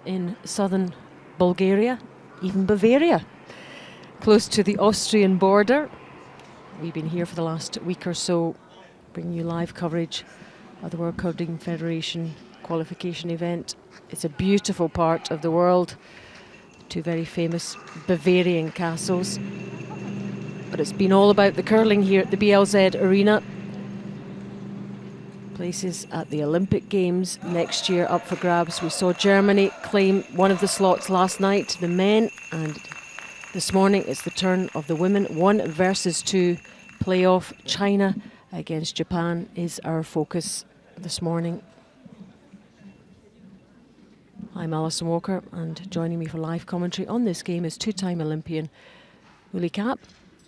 in southern Bulgaria, even Bavaria, close to the Austrian border. We've been here for the last week or so, bringing you live coverage of the World Curling Federation qualification event. It's a beautiful part of the world, two very famous Bavarian castles. But it's been all about the curling here at the BLZ Arena. Places at the Olympic Games next year up for grabs. We saw Germany claim one of the slots last night, the men, and this morning it's the turn of the women. 1 versus 2 playoff. China against Japan is our focus this morning. I'm Alison Walker, and joining me for live commentary on this game is two-time Olympian Uli Kapp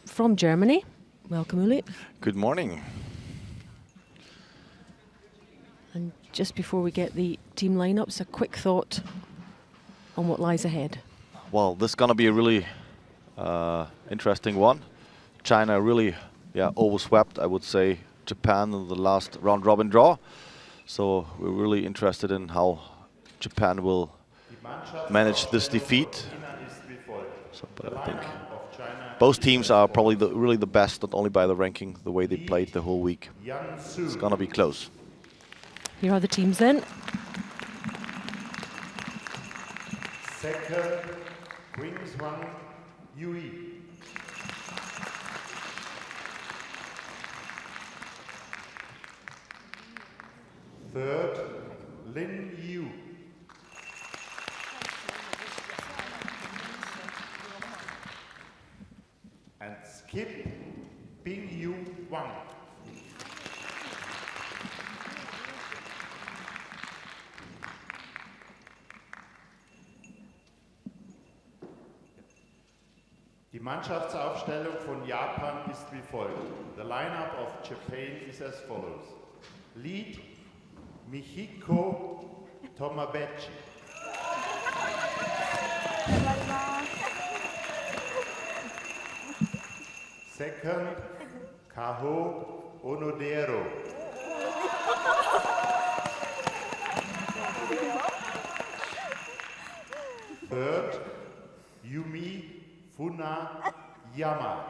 from Germany. Welcome, Uli. Good morning. And just before we get the team lineups, a quick thought on what lies ahead. Well, this is going to be a really interesting one. China really overswept, I would say, Japan in the last round-robin draw. So we're really interested in how Japan will manage this defeat. So, but I think both teams are probably really the best, not only by the ranking, the way they played the whole week. It's going to be close. Here are the teams then. Second, Wings 1, UE. Third, Lin Yu. And skip Bing Yu Wang. Die Mannschaftsaufstellung von Japan ist wie folgt. The lineup of Japan is as follows. Lead, Michiko Tomabechi. Second, Kaho Onodero. Third, Yumi Funa Yama.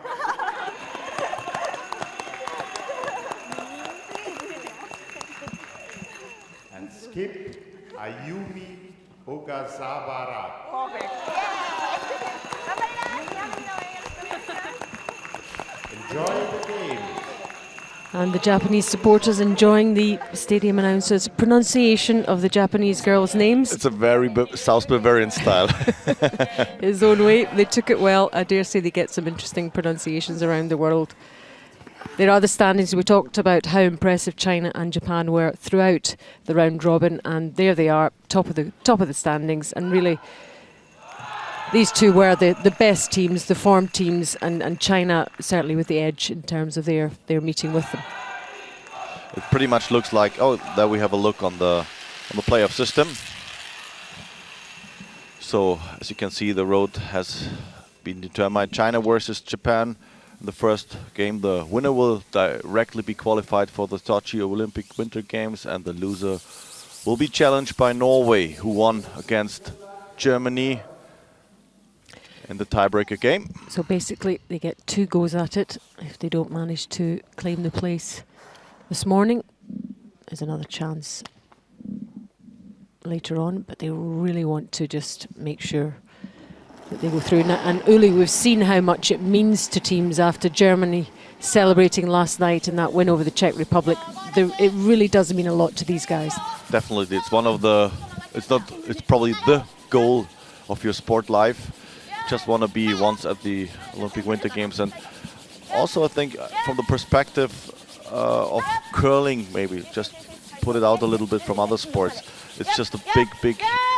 And skip Ayumi Ogasawara. Enjoy the game. And the Japanese supporters enjoying the stadium announcers' pronunciation of the Japanese girls' names. It's a very South Bavarian style. His own way. They took it well. I dare say they get some interesting pronunciations around the world. There are the standings. We talked about how impressive China and Japan were throughout the round robin, and there they are, top of the standings. And really, these two were the best teams, the formed teams, and China certainly with the edge in terms of their meeting with them. It pretty much looks like, there we have a look on the playoff system. So as you can see, the road has been determined. China versus Japan. In the first game, the winner will directly be qualified for the Sochi Olympic Winter Games, and the loser will be challenged by Norway, who won against Germany in the tiebreaker game. So basically they get 2 goes at it. If they don't manage to claim the place this morning, there's another chance later on, but they really want to just make sure that they go through. And Uli, we've seen how much it means to teams after Germany celebrating last night and that win over the Czech Republic. It really does mean a lot to these guys. Definitely, it's one of the, it's probably the goal of your sport life. Just want to be once at the Olympic Winter Games. And also I think from the perspective of curling, maybe just put it out a little bit from other sports. It's just a big,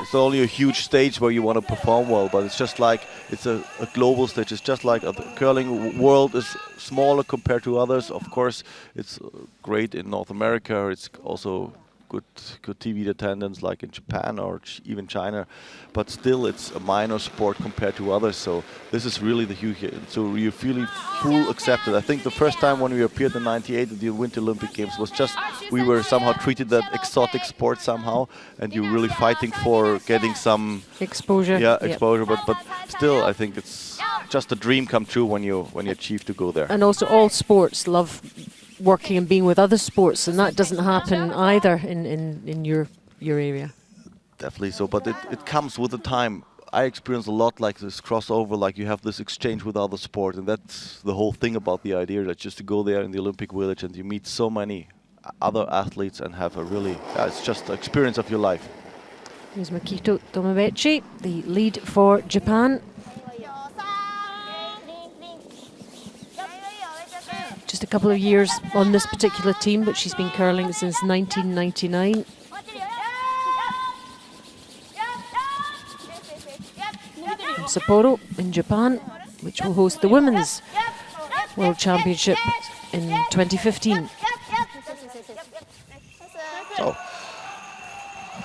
it's only a huge stage where you want to perform well, but it's just like, it's a global stage. It's just like the curling world is smaller compared to others. Of course, it's great in North America. It's also good TV attendance like in Japan or even China, but still it's a minor sport compared to others. So this is really the huge. So you feel full accepted. I think the first time when we appeared in '98 at the Winter Olympic Games was just we were somehow treated that exotic sport somehow, and you're really fighting for getting some exposure. Yeah, exposure. But still, I think it's just a dream come true when you achieve to go there. And also, all sports love working and being with other sports, and that doesn't happen either in your area. Definitely so, but it comes with the time. I experience a lot like this crossover, like you have this exchange with other sport, and that's the whole thing about the idea, that just to go there in the Olympic Village and you meet so many other athletes and have a really, it's just the experience of your life. Here's Makito Tomobechi, the lead for Japan. Just a couple of years on this particular team, but she's been curling since 1999. From Sapporo in Japan, which will host the Women's World Championship in 2015. So,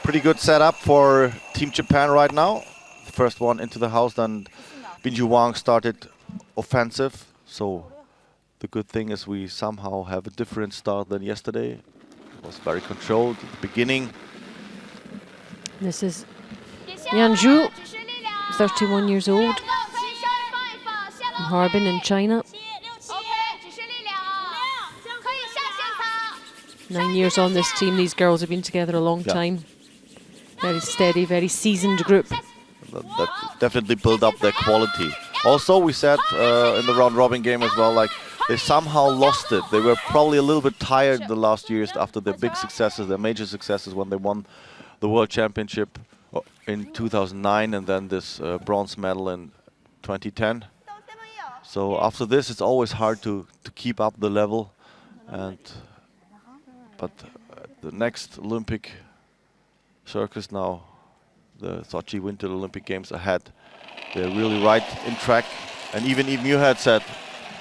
pretty good setup for Team Japan right now. The first one into the house, then Binju Wang started offensive. So the good thing is we somehow have a different start than yesterday. It was very controlled at the beginning. This is Yan Zhu, 31 years old, from Harbin in China. 9 years on this team. These girls have been together a long time. Very steady, very seasoned group. That definitely built up their quality. Also, we said in the round-robin game as well, like they somehow lost it. They were probably a little bit tired the last years after their big successes, their major successes when they won the World Championship in 2009 and then this bronze medal in 2010. So after this, it's always hard to keep up the level. But the next Olympic circus now, the Sochi Winter Olympic Games ahead, they're really right in track. And even Muir said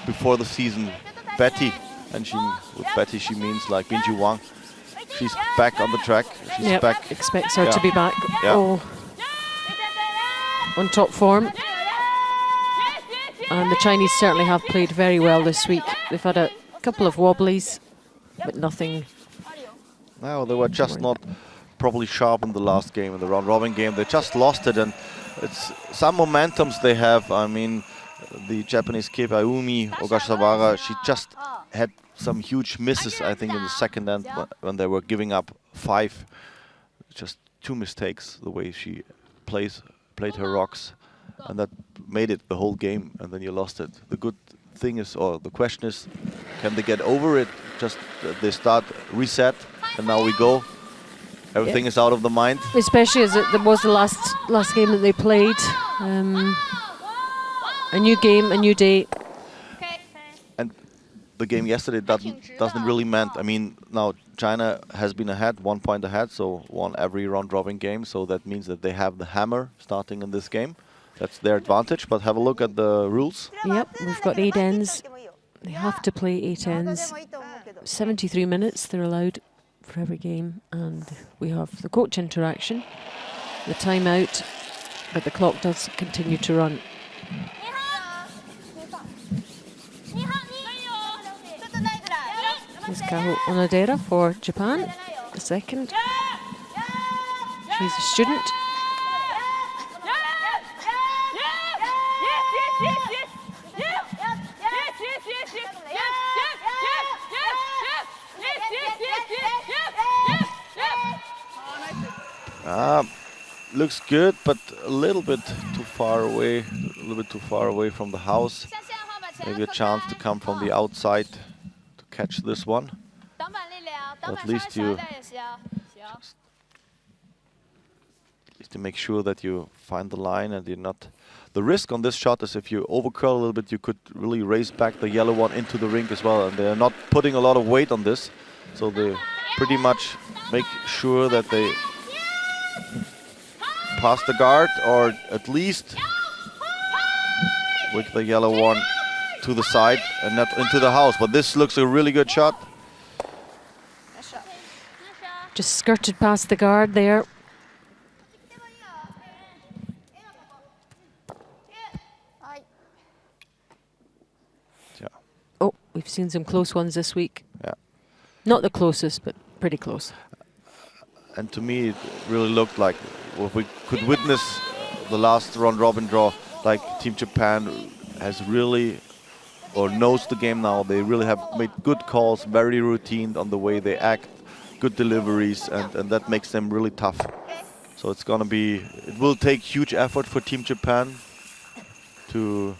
before the season, Betty, and with Betty she means like Binju Wang, she's back on the track. She's back. Expects her to be back. Oh, on top form. And the Chinese certainly have played very well this week. They've had a couple of wobblies, but nothing. No, they were just not properly sharp in the last game, in the round-robin game. They just lost it, and it's some momentums they have. I mean, the Japanese kid Ayumi Ogasawara, she just had some huge misses, I think, in the second end when they were giving up 5. Just 2 mistakes, the way she played her rocks, and that made it the whole game, and then you lost it. The good thing is, or the question is, can they get over it? Just they start, reset, and now we go. Everything is out of the mind. Especially as it was the last game that they played. A new game, a new day. And the game yesterday doesn't really meant. I mean, now China has been ahead, 1 point ahead, so won every round-robin game. So that means that they have the hammer starting in this game. That's their advantage. But have a look at the rules. Yep, we've got 8 ends. They have to play 8 ends. 73 minutes they're allowed for every game, and we have the coach interaction, the timeout, but the clock does continue to run. There's Kaho Onodera for Japan, the second. She's a student. Looks good, but a little bit too far away, from the house. Maybe a chance to come from the outside to catch this one. But at least you to make sure that you find the line and you're not. The risk on this shot is if you overcurl a little bit, you could really raise back the yellow one into the rink as well. And they're not putting a lot of weight on this, so they pretty much make sure that they pass the guard, or at least with the yellow one to the side and not into the house. But this looks a really good shot. Just skirted past the guard there. Yeah. Oh, we've seen some close ones this week. Yeah. Not the closest, but pretty close. And to me, it really looked like what we could witness the last round-robin draw. Like Team Japan has really, or knows the game now. They really have made good calls, very routine on the way they act, good deliveries, and that makes them really tough. So it's gonna be, it will take huge effort for Team Japan to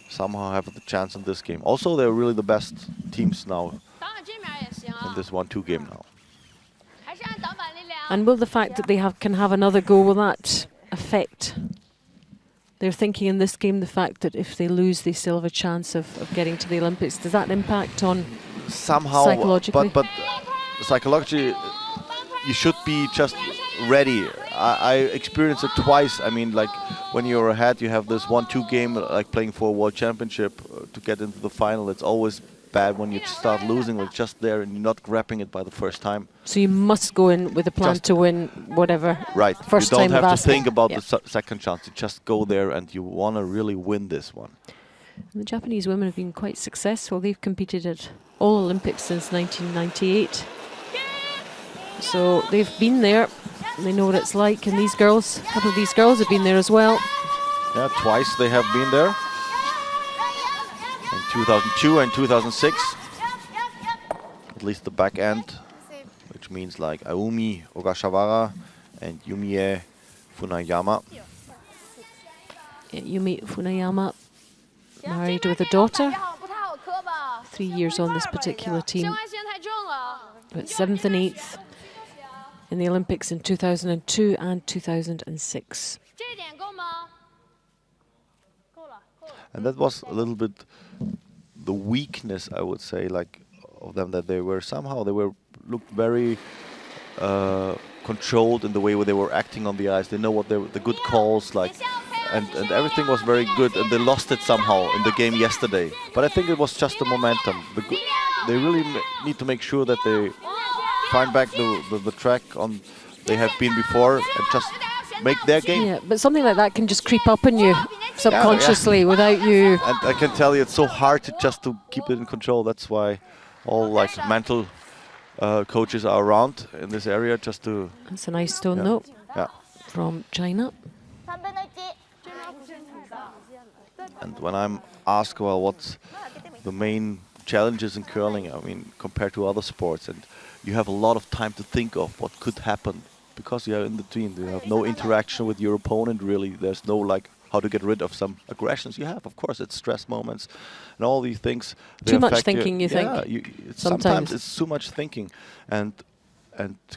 somehow have the chance in this game. Also, they're really the best teams now in this 1-2 game now. And will the fact that they can have another go, will that affect? They're thinking in this game the fact that if they lose, they still have a chance of getting to the Olympics. Does that impact on somehow psychologically? But psychologically, you should be just ready. I experienced it twice. I mean, like when you're ahead, you have this 1-2 game, like playing for a world championship to get into the final. It's always bad when you start losing, like just there and you're not grabbing it by the first time. So you must go in with a plan Just to win whatever. Right. First you don't time of have to asking. think about Yeah. the second chance. You just go there and you want to really win this one. And the Japanese women have been quite successful. They've competed at all Olympics since 1998. So they've been there. They know what it's like. And these girls, a couple of these girls have been there as well. Yeah, twice they have been there. In 2002 and 2006. At least the back end, which means like Aomi Ogashawara and Yumie Funayama. Yumi Funayama, married with a daughter. 3 years on this particular team. But 7th and 8th in the Olympics in 2002 and 2006. And that was a little bit the weakness, I would say, like of them, that they were somehow, looked very controlled in the way where they were acting on the ice. They know what the good calls, like, and everything was very good, and they lost it somehow in the game yesterday. But I think it was just the momentum. They really need to make sure that they find back the track on they have been before and just make their game. Yeah, but something like that can just creep up on you subconsciously without you. And I can tell you, it's so hard to keep it in control. That's why all like mental coaches are around in this area just to. That's a nice stone note from China. And when I'm asked, well, what's the main challenges in curling? I mean, compared to other sports, and you have a lot of time to think of what could happen because you are in the team. You have no interaction with your opponent really. There's no like how to get rid of some aggressions you have. Of course, it's stress moments and all these things. Too much thinking, you think? Yeah, sometimes it's too much thinking, and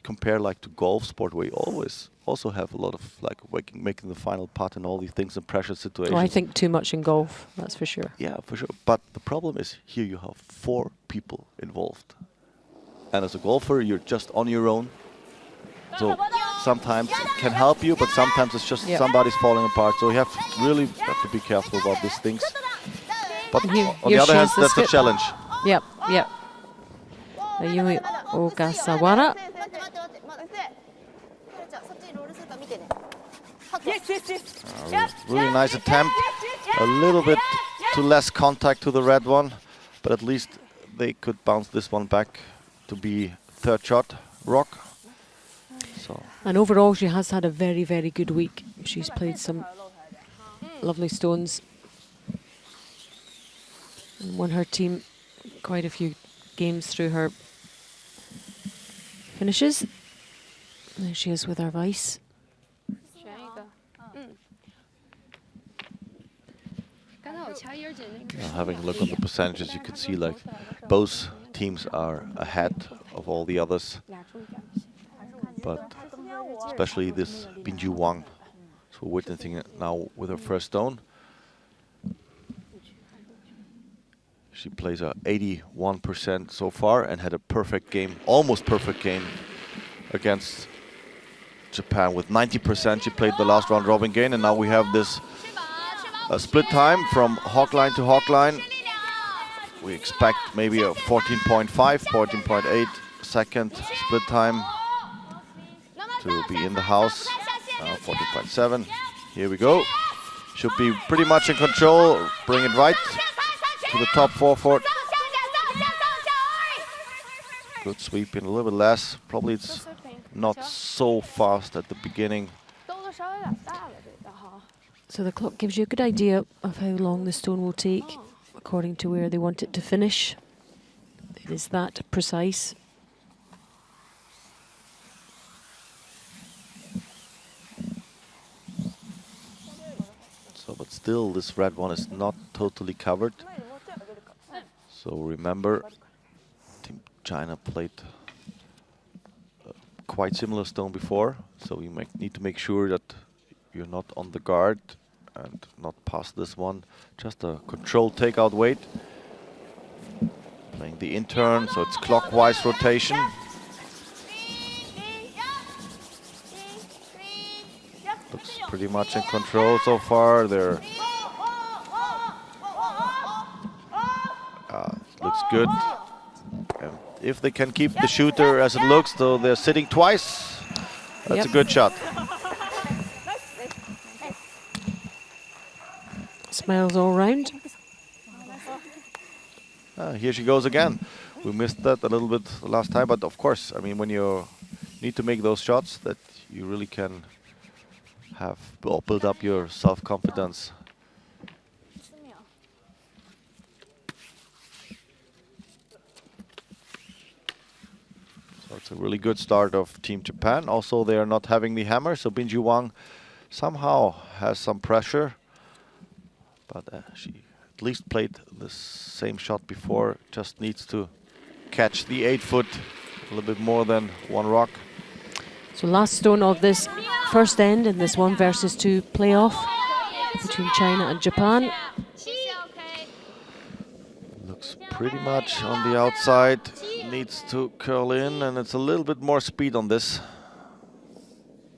compare like to golf sport where you always also have a lot of like making the final putt and all these things in pressure situations. Oh, I think too much in golf, that's for sure. Yeah, for sure. But the problem is here you have 4 people involved. And as a golfer, you're just on your own. So sometimes it can help you, but sometimes it's just somebody's falling apart. So you have to really to be careful about these things. But on the other hand, that's a challenge. Yep, yep. Yumi Ogasawara. Really nice attempt. A little bit too less contact to the red one, but at least they could bounce this one back to be third shot rock. So. And overall, she has had a very, very good week. She's played some lovely stones and won her team quite a few games through her finishes. There she is with her vice. Having a look on the percentages, you can see like both teams are ahead of all the others. But especially this Binju Wang, so we're witnessing it now with her first stone. She plays a 81% so far and had a perfect game, almost perfect game against Japan with 90%. She played the last round robin game, and now we have this split time from hawk line to hawk line. We expect maybe a 14.5, 14.8 second split time. to be in the house. 14.7. Here we go. Should be pretty much in control. Bring it right to the top forefoot. Good sweeping, a little bit less. Probably it's not so fast at the beginning. So the clock gives you a good idea of how long the stone will take according to where they want it to finish. It is that precise. So, but still, this red one is not totally covered. So remember, Team China played quite similar stone before. So you need to make sure that you're not on the guard and not past this one. Just a controlled takeout weight. Playing the in-turn, so it's clockwise rotation. Looks pretty much in control so far. Looks good. And if they can keep the shooter as it looks, though they're sitting twice, that's a good shot. Smiles all round. Here she goes again. We missed that a little bit the last time, but of course, I mean, when you need to make those shots, that you really can have or build up your self-confidence. So it's a really good start of Team Japan. Also, they are not having the hammer, so Binju Wang somehow has some pressure, but she at least played the same shot before, just needs to catch the 8-foot a little bit more than one rock. So last stone of this first end in this 1 versus 2 playoff between China and Japan. Looks pretty much on the outside, needs to curl in, and it's a little bit more speed on this.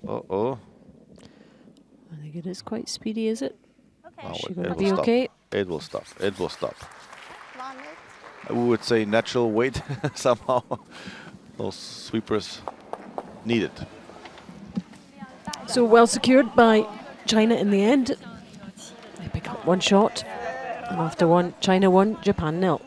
Uh-oh. I think it is quite speedy, is it? Oh, Is she it going to will be stop. okay? It will stop. It will stop. I would say natural weight somehow. Those sweepers need it. So well secured by China in the end. They pick up 1 shot, and after 1, China 1, Japan 0.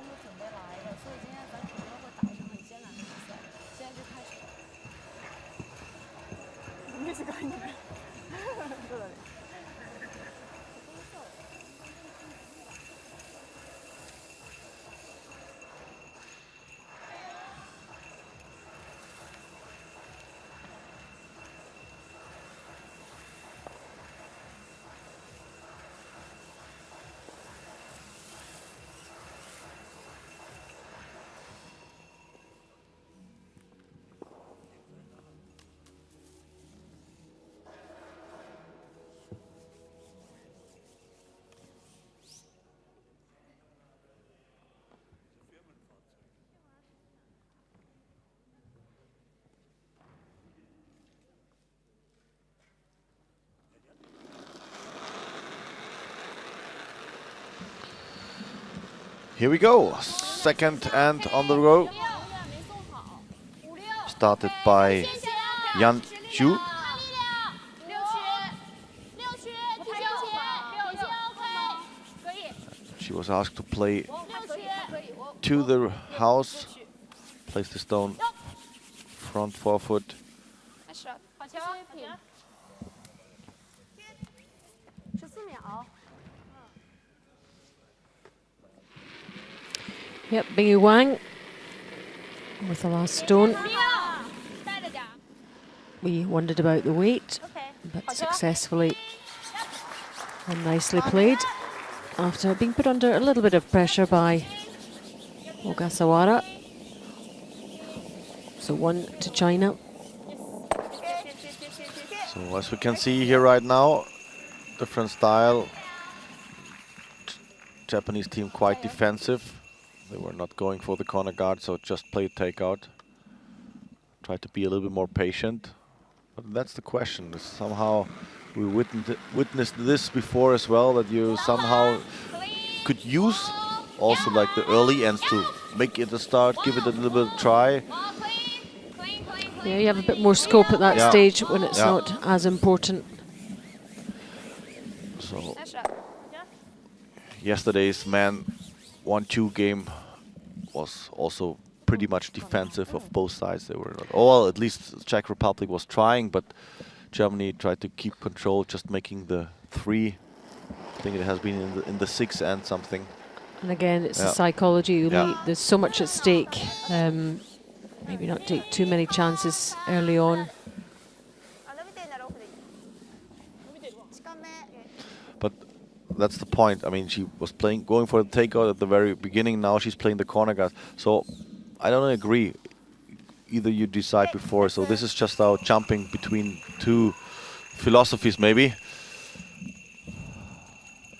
Here we go. Second and on the row. Started by Yan Zhu. She was asked to play to the house. Place the stone front forefoot. Yep, Bingu Wang with the last stone. We wondered about the weight, but successfully and nicely played after being put under a little bit of pressure by Ogasawara. So 1 to China. So as we can see here right now, different style. Japanese team quite defensive. They were not going for the corner guard, so just played takeout. Try to be a little bit more patient. But that's the question. Somehow we witnessed this before as well, that you somehow could use also like the early ends to make it a start, give it a little bit of try. Yeah, you have a bit more scope at that Yeah. stage when it's Yeah. not as important. So yesterday's man 1-2 game was also pretty much defensive of both sides. They were not, well, at least Czech Republic was trying, but Germany tried to keep control, just making the 3. I think it has been in the 6 and something. And again, it's the Yeah. psychology. Yeah. There's so much at stake. Maybe not take too many chances early on. But that's the point. I mean, she was going for the takeout at the very beginning. Now she's playing the corner guard. So I don't agree. Either you decide before. So this is just our jumping between 2 philosophies, maybe.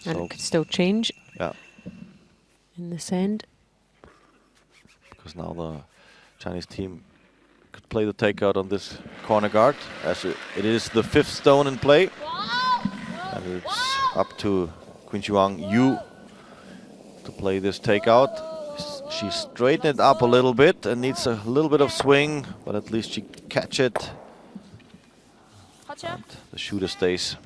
And So it could still change yeah, in this end. because now the Chinese team could play the takeout on this corner guard, as it is the 5th stone in play. And it's up to Quinchuang Yu to play this takeout. She straightened it up a little bit and needs a little bit of swing, but at least she catch it. And the shooter stays.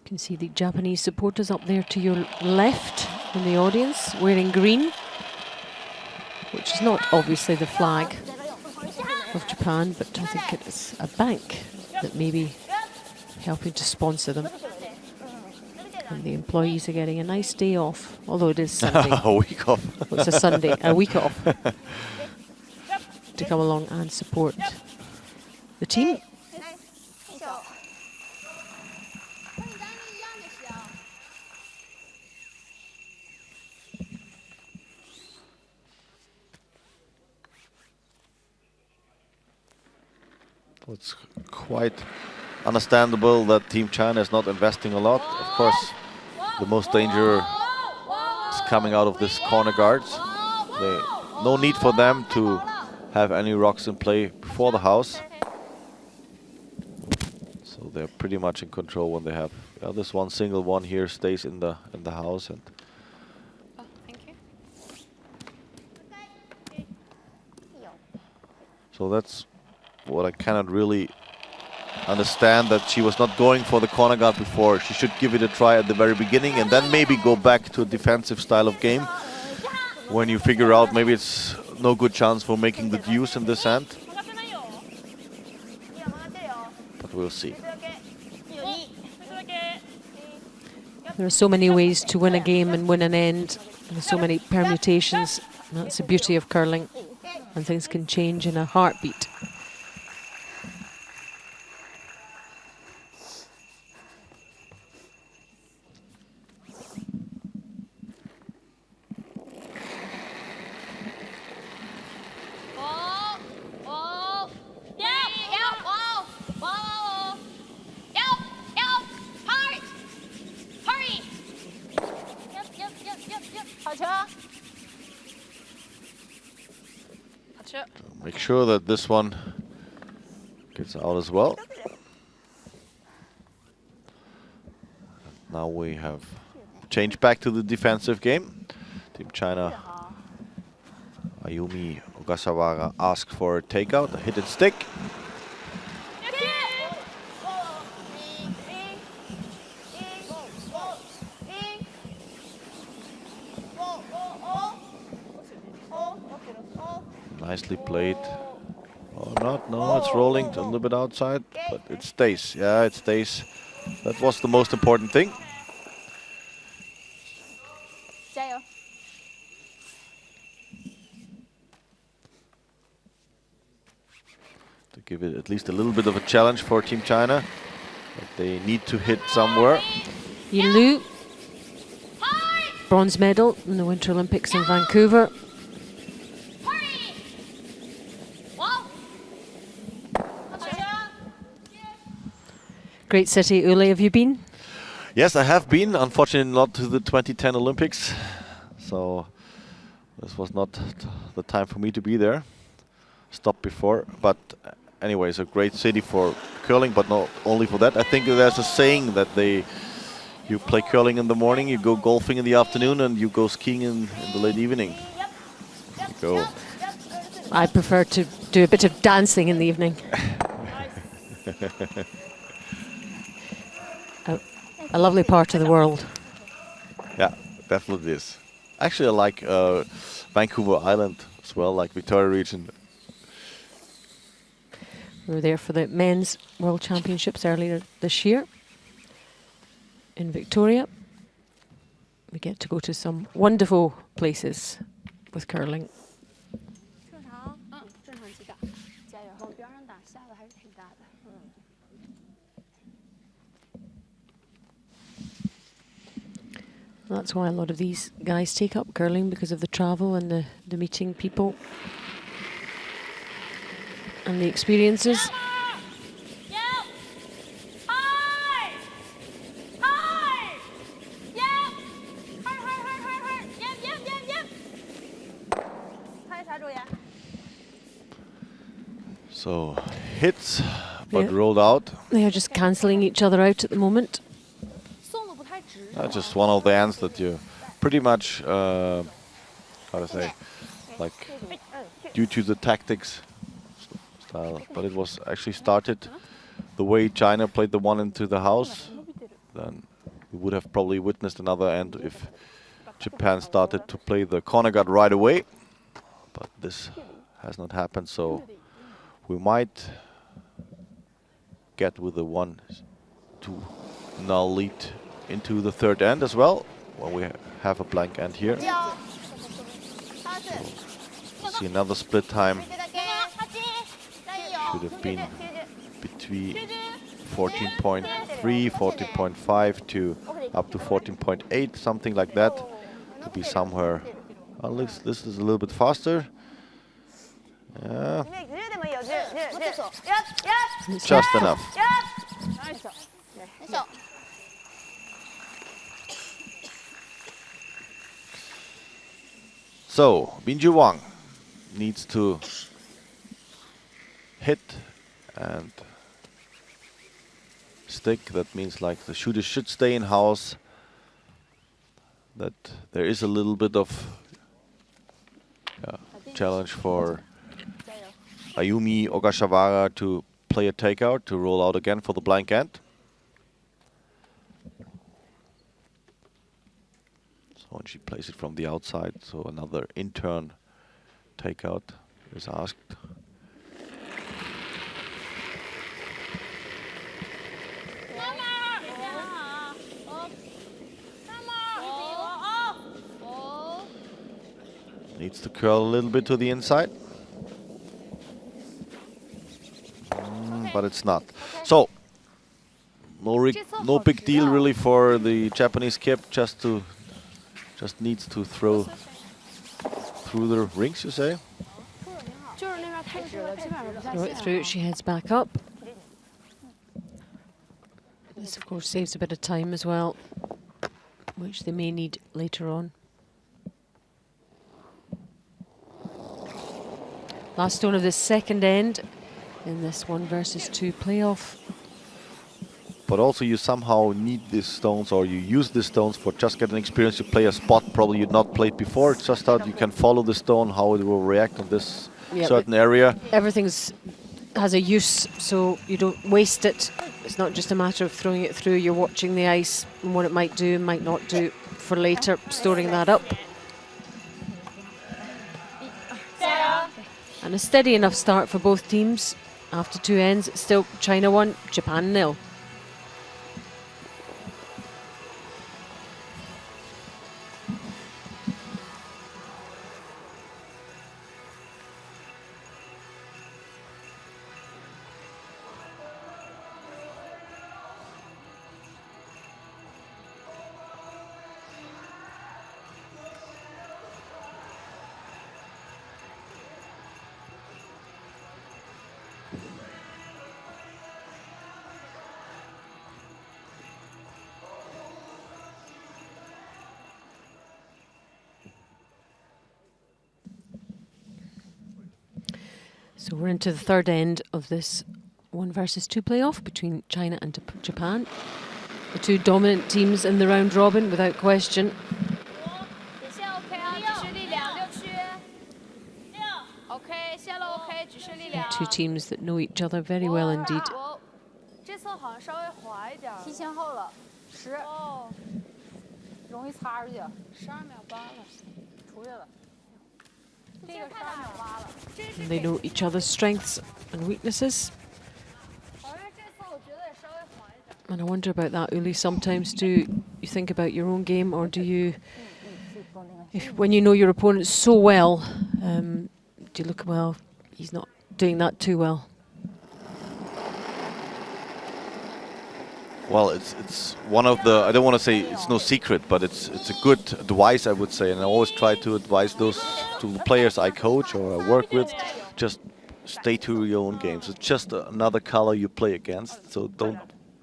You can see the Japanese supporters up there to your left in the audience, wearing green, which is not obviously the flag of Japan, but I think it's a bank that may be helping to sponsor them. And the employees are getting a nice day off, although it is Sunday. A week off. Well, it's a Sunday, a week off, to come along and support the team. It's quite understandable that Team China is not investing a lot. Of course, the most danger is coming out of this corner guards. No need for them to have any rocks in play before the house. So they're pretty much in control when they have this one single one here stays in the house. And Thank you. so that's what I cannot really understand, that she was not going for the corner guard before. She should give it a try at the very beginning and then maybe go back to a defensive style of game when you figure out maybe it's no good chance for making the deuce in this end. But we'll see. There are so many ways to win a game and win an end. There's so many permutations. And that's the beauty of curling. And things can change in a heartbeat. Make sure that this one gets out as well. Now we have changed back to the defensive game. Team China, Ayumi Ogasawara asked for a takeout, a hit and stick. Nicely played. Oh, not, no, it's rolling a little bit outside, but it stays. Yeah, it stays. That was the most important thing. To give it at least a little bit of a challenge for Team China. But they need to hit somewhere. Yin Lu, bronze medal in the Winter Olympics in Vancouver. Great city, Ule, have you been? Yes, I have been. Unfortunately, not to the 2010 Olympics. So this was not the time for me to be there. Stopped before. But anyways, a great city for curling, but not only for that. I think there's a saying that they You play curling in the morning, you go golfing in the afternoon, and you go skiing in the late evening. You go. I prefer to do a bit of dancing in the evening. A lovely part of the world. Yeah, definitely is. Actually, I like Vancouver Island as well, like Victoria region. We were there for the men's World Championships earlier this year in Victoria. We get to go to some wonderful places with curling. 正常，正常击打，加油！往边上打，下的还是挺大的。That's why a lot of these guys take up curling, because of the travel and the meeting people and the experiences. So hits, but rolled out. They are just cancelling each other out at the moment. Just one of the ends that you pretty much, how to say, like due to the tactics style. But it was actually started the way China played the one into the house. Then we would have probably witnessed another end if Japan started to play the corner guard right away. But this has not happened, so we might get with the 1-2 now lead into the third end as well, when we have a blank end here. So see another split time. Should have been between 14.3, 14.5 to up to 14.8, something like that. To be somewhere. At least this is a little bit faster. Yeah. Just enough. So, Binju Wang needs to hit and stick. That means like the shooter should stay in house. That there is a little bit of challenge for Ayumi Ogasawara to play a takeout, to roll out again for the blank end. So and she plays it from the outside, so another in-turn takeout is asked. Needs to curl a little bit to the inside. But it's not. So, no big deal really for the Japanese kip, just needs to throw through the rings, you say? Throw it through, she heads back up. This of course saves a bit of time as well, which they may need later on. Last stone of this second end in this 1 versus 2 playoff. But also you somehow need these stones, or you use these stones for just getting experience. You play a spot probably you'd not played before. It's just that you can follow the stone, how it will react on this certain area. Everything's has a use, so you don't waste it. It's not just a matter of throwing it through. You're watching the ice and what it might do and might not do for later, storing that up. And a steady enough start for both teams. After 2 ends, it's still China 1, Japan 0. So we're into the third end of this 1 versus 2 playoff between China and Japan. The two dominant teams in the round robin, without question. 底线 OK 啊，举式力量6区。OK， 线路 OK， 举式力量。 Two teams that know each other very well indeed. 这侧好像稍微滑一点。提前后了10。哦，容易擦出去。12秒8了，出去了。这个12秒8了。 And they know each other's strengths and weaknesses. 好像这次我觉得也稍微滑一点。 And I wonder about that, Uli. Sometimes do you think about your own game, or do you, when you know your opponent so well, do you look, well, he's not doing that too well? Well, it's one of the, I don't want to say it's no secret, but it's a good advice, I would say, and I always try to advise those to the players I coach or I work with, just stay to your own games. It's just another color you play against, so don't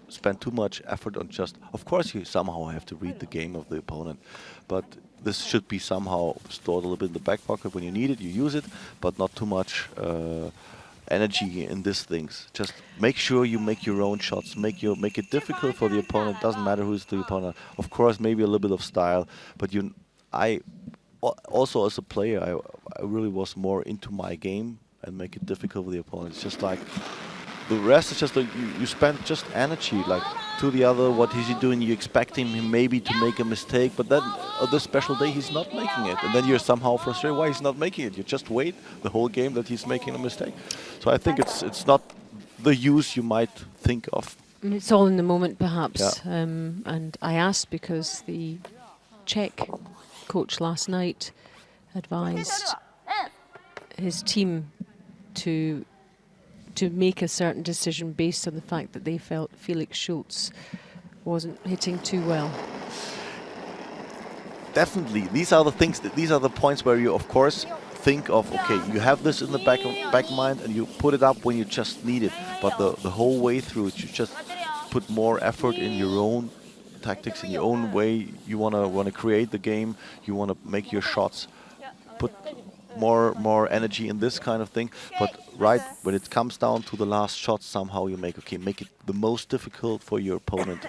spend too much effort on just, of course you somehow have to read the game of the opponent, but this should be somehow stored a little bit in the back pocket. When you need it, you use it, but not too much energy in these things. Just make sure you make your own shots, make it difficult for the opponent. Doesn't matter who's the opponent. Of course, maybe a little bit of style, but also as a player, I really was more into my game and make it difficult for the opponent. It's just like the rest is just like you spend just energy like to the other. What is he doing? You expecting him maybe to make a mistake, but then on this special day he's not making it, and then you're somehow frustrated why he's not making it. You just wait the whole game that he's making a mistake. So I think it's not the use you might think of. It's all in the moment, perhaps. Yeah. And I asked because the Czech coach last night advised his team to make a certain decision based on the fact that they felt Felix Schulz wasn't hitting too well. Definitely, these are the things. These are the points where you, of course, think of, okay, you have this in the back mind, and you put it up when you just need it. But the whole way through it, you just put more effort in your own tactics, in your own way. You wanna create the game. You wanna make your shots. Put more energy in this kind of thing. But right when it comes down to the last shot, somehow you make it the most difficult for your opponent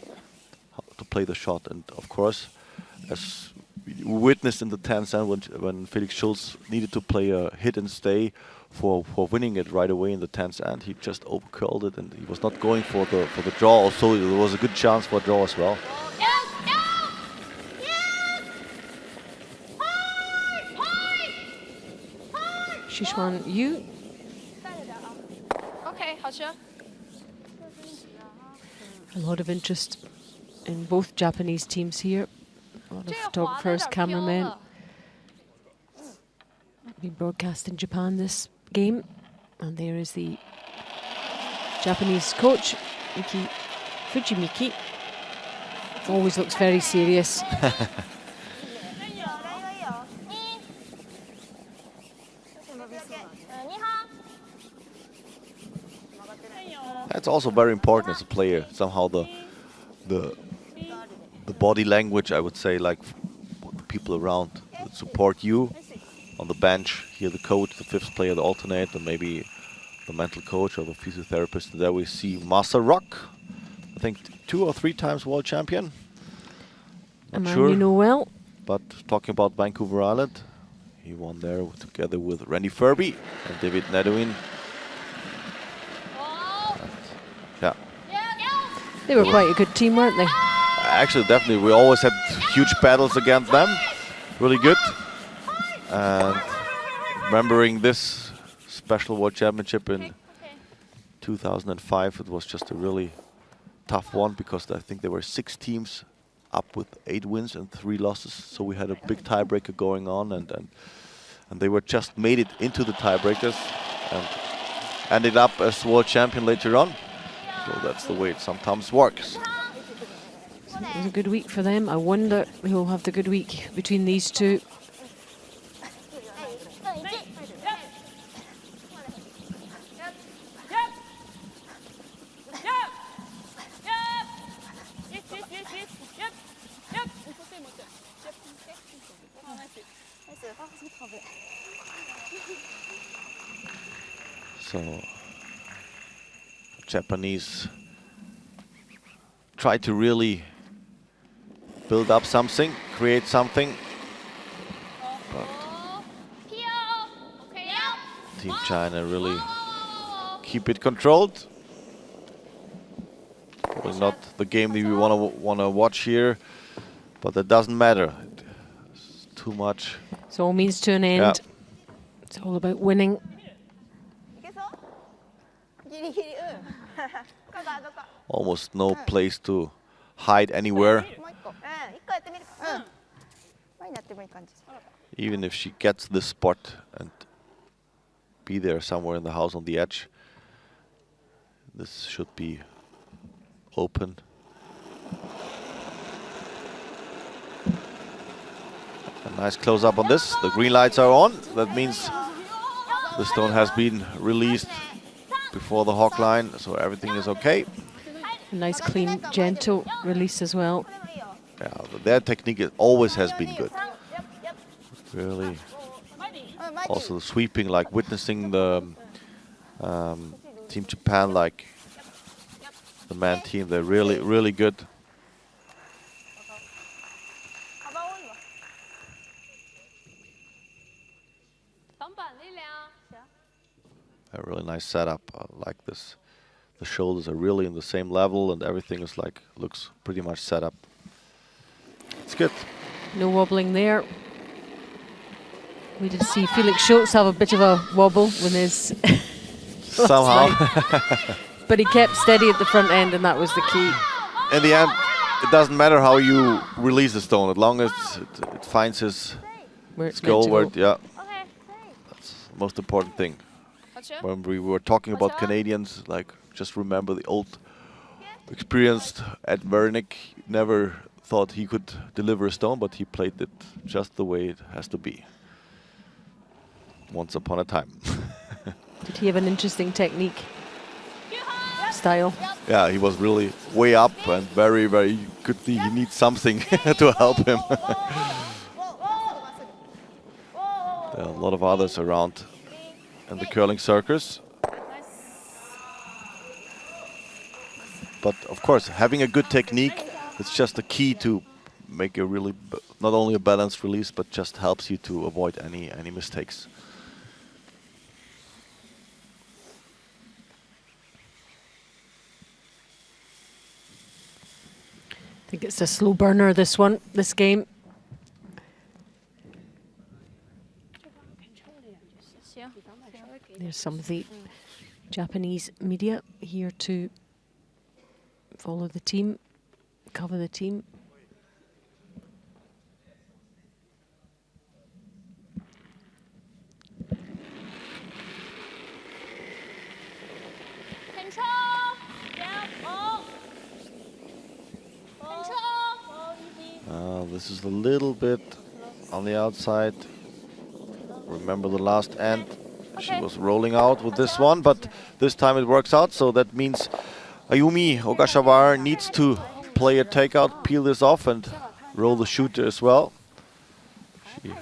to play the shot. And of course, as we witnessed in the 10th set when Felix Schulz needed to play a hit and stay for winning it right away in the 10th set, he just overcurled it and he was not going for the draw. Also, there was a good chance for a draw as well. Shishwan, you? OK， 好球。 A lot of interest in both Japanese teams here. A lot of photographers, cameramen. Being broadcast in Japan, this game. And there is the Japanese coach, Miki Fujimiki. Always looks very serious. That's also very important as a player. Somehow the body language, I would say, like the people around that support you on the bench. Here the coach, the fifth player, the alternate, and maybe the mental coach or the physiotherapist. There we see Master Rock. I think 2 or 3 times world champion. A Not man sure. you know well. But talking about Vancouver Island, he won there together with Randy Furby and David Nedwin. Yeah. They were quite a good team, weren't they? Actually, definitely. We always had huge battles against them. Really good. And remembering this special World Championship in 2005, it was just a really tough one because I think there were 6 teams up with 8 wins and 3 losses. So we had a big tiebreaker going on, and they were just made it into the tiebreakers and ended up as world champion later on. So that's the way it sometimes works. So it was a good week for them. I wonder who will have the good week between these two. So Japanese try to really build up something, create something. But Team China really keep it controlled. Probably not the game that we wanna watch here, but that doesn't matter. It's too much. It's all means to an end. Yeah. It's all about winning. Almost no place to hide anywhere. Even if she gets this spot and be there somewhere in the house on the edge, this should be open. A nice close up on this. The green lights are on. That means the stone has been released before the hawk line, so everything is okay. A nice, clean, gentle release as well. Yeah, their technique always has been good. Really. Also the sweeping, like witnessing the Team Japan, like the man team, they're really good. A really nice setup, like this. The shoulders are really in the same level and everything is like, looks pretty much set up. It's good. No wobbling there. We did see Felix Schultz have a bit of a wobble with his somehow. But he kept steady at the front end and that was the key. In the end, it doesn't matter how you release the stone, as long as it finds his goal where yeah. That's the most important thing. When we were talking about Canadians, like just remember the old experienced Ed Vernick never thought he could deliver a stone, but he played it just the way it has to be. Once upon a time. Did he have an interesting technique? Style? Yeah, he was really way up and very good. He needs something to help him. There are a lot of others around in the curling circus. But of course, having a good technique, it's just the key to make a really, not only a balanced release, but just helps you to avoid any mistakes. I think it's a slow burner, this one, this game. There's some of the Japanese media here to follow the team, cover the team. This is a little bit on the outside. Remember the last end, she was rolling out with this one, but this time it works out, so that means Ayumi Ogasawara needs to play a takeout, peel this off and roll the shooter as well. She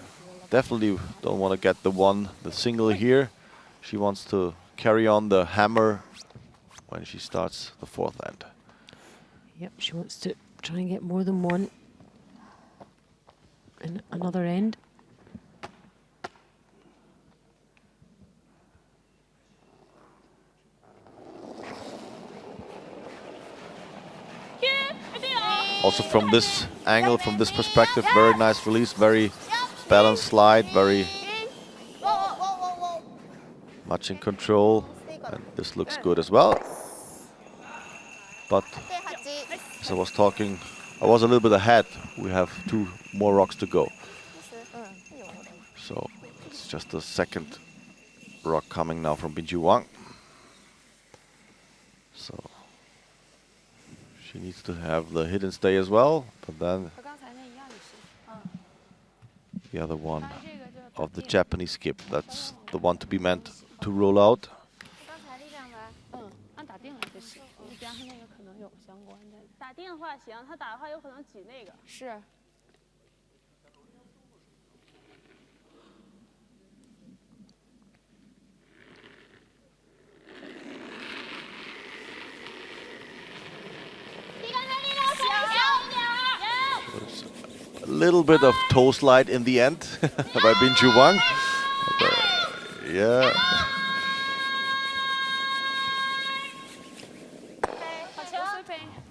definitely don't want to get the single here. She wants to carry on the hammer when she starts the fourth end. Yep, she wants to try and get more than one in another end. Also from this angle, from this perspective, very nice release, very balanced slide, very much in control, and this looks good as well. But as I was talking, I was a little bit ahead. We have 2 more rocks to go. So it's just the second rock coming now from Binju Wang. So she needs to have the hidden stay as well, but then the other one of the Japanese skip, that's the one to be meant to roll out. little bit of toe slide in the end by Bin Chu Wang. Yeah.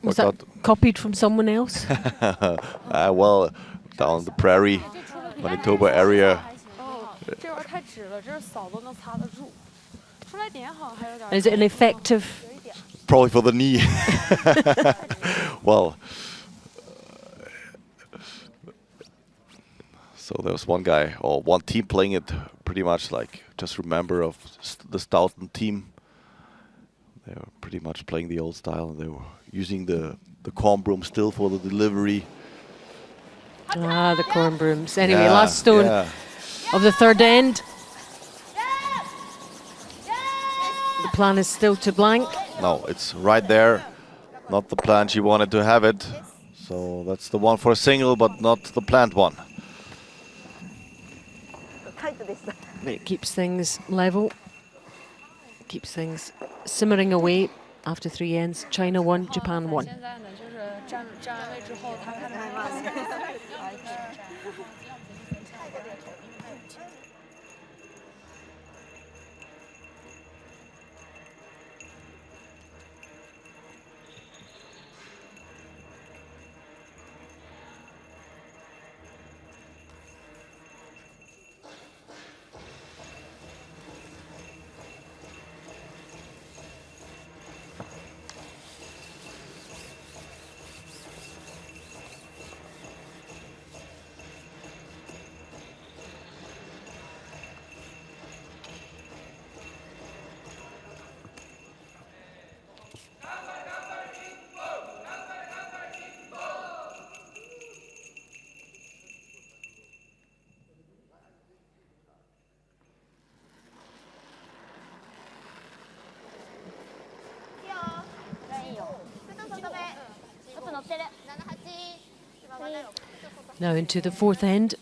Was that copied from someone else? Well, down the prairie, Manitoba area. Is it an effective? Probably for the knee. Well, so there was one guy or one team playing it pretty much like just remember of the Stoughton team. They were pretty much playing the old style, and they were using the corn broom still for the delivery. Ah, the corn brooms. Anyway, last stone of the third end. The plan is still to blank. No, it's right there. Not the plan she wanted to have it. So that's the one for a single, but not the planned one. It keeps things level. Keeps things simmering away after 3 ends. China 1, Japan 1. Now into the fourth end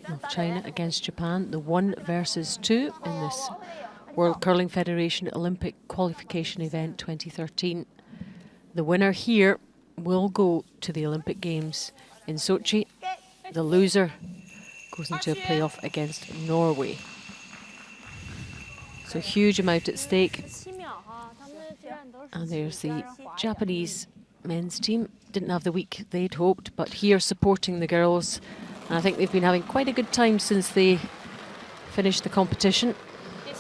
of China against Japan, the 1 versus 2 in this World Curling Federation Olympic Qualification Event 2013. The winner here will go to the Olympic Games in Sochi. The loser goes into a playoff against Norway. So huge amount at stake. And there's the Japanese men's team. Didn't have the week they'd hoped, but here supporting the girls. And I think they've been having quite a good time since they finished the competition.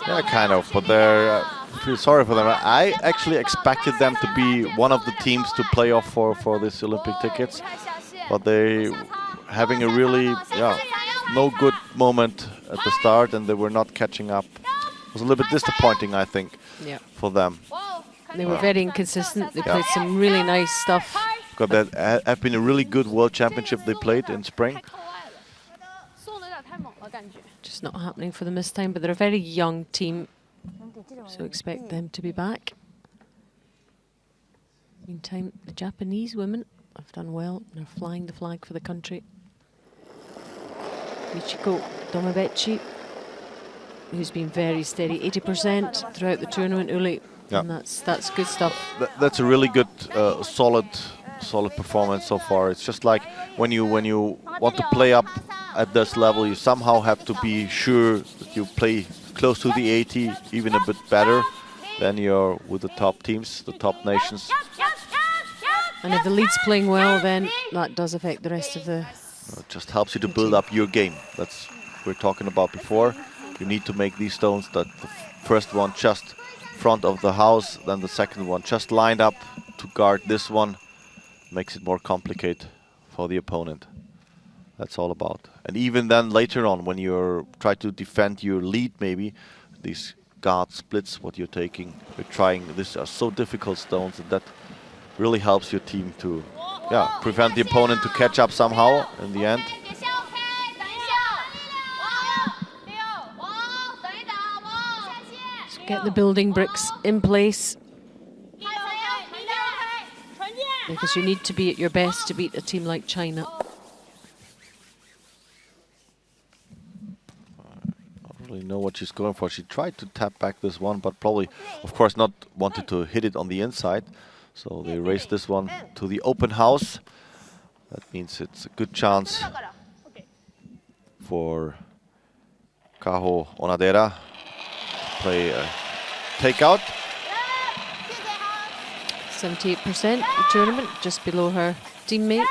Yeah, kind of, but I feel sorry for them. I actually expected them to be one of the teams to play off for this Olympic tickets, but they having a really, no good moment at the start, and they were not catching up. It was a little bit disappointing, I think, for them. They were very inconsistent. They played some really nice stuff. Because that have been a really good World Championship they played in spring. Just not happening for them this time, but they're a very young team, so expect them to be back. Meantime, the Japanese women have done well and are flying the flag for the country. Michiko Domabechi, who's been very steady, 80% throughout the tournament, Uli, and that's good stuff. That's a really good, solid performance so far. It's just like when you want to play up at this level, you somehow have to be sure that you play close to the 80, even a bit better than you're with the top teams, the top nations. And if the lead's playing well, then that does affect the rest of the... It just helps you to build up your game. That's what we're talking about before. You need to make these stones that the first one just front of the house, then the second one just lined up to guard this one. Makes it more complicated for the opponent. That's all about. And even then later on, when you're try to defend your lead, maybe these guard splits, what you're taking, you're trying. These are so difficult stones, and that really helps your team to, prevent the opponent to catch up somehow in the end. So get the building bricks in place, because you need to be at your best to beat a team like China. I don't really know what she's going for. She tried to tap back this one, but probably, of course, not wanted to hit it on the inside. So they raised this one to the open house. That means it's a good chance for Kaho Onadera to play a takeout. 78% the tournament, just below her teammate.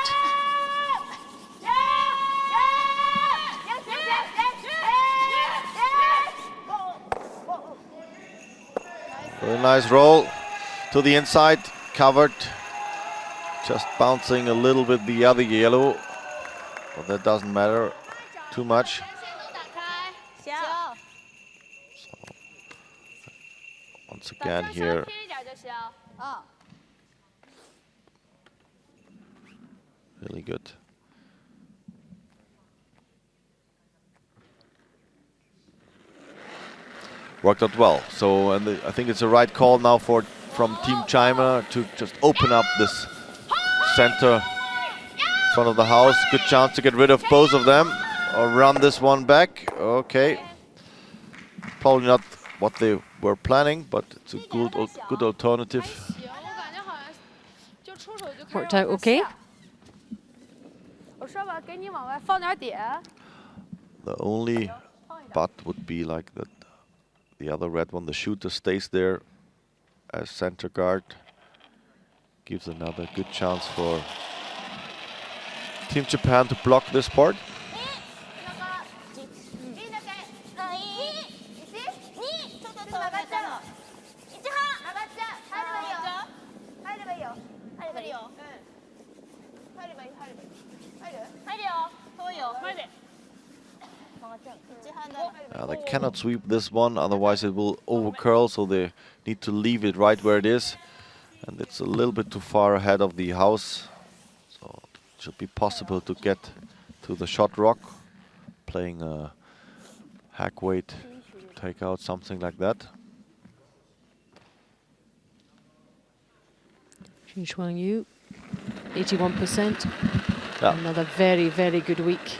Very nice roll to the inside, covered. Just bouncing a little bit the other yellow, but that doesn't matter too much. So, once again here, really good. Worked out well. So, and I think it's the right call now from Team China to just open up this center front of the house. Good chance to get rid of both of them or run this one back. Okay. Probably not what they were planning, but it's a good alternative. Worked out okay. The only but would be like that the other red one, the shooter, stays there as center guard. Gives another good chance for Team Japan to block this part. They cannot sweep this one, otherwise it will overcurl, so they need to leave it right where it is. And it's a little bit too far ahead of the house, so it should be possible to get to the shot rock, playing a hack weight, take out something like that. Jin Shuang Yu, 81%. Yeah. Another very, very good week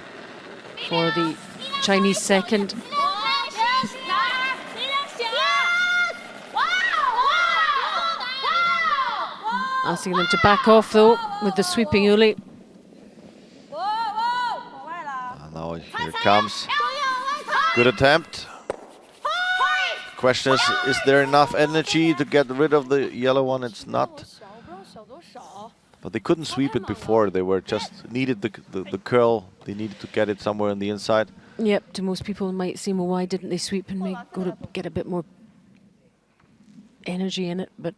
for the Chinese second. Asking them to back off though with the sweeping Uli. And now here it comes. Good attempt. Question is there enough energy to get rid of the yellow one? It's not. But they couldn't sweep it before. They were just needed the curl. They needed to get it somewhere on the inside. Yep, to most people it might seem, well, why didn't they sweep and go to get a bit more energy in it? But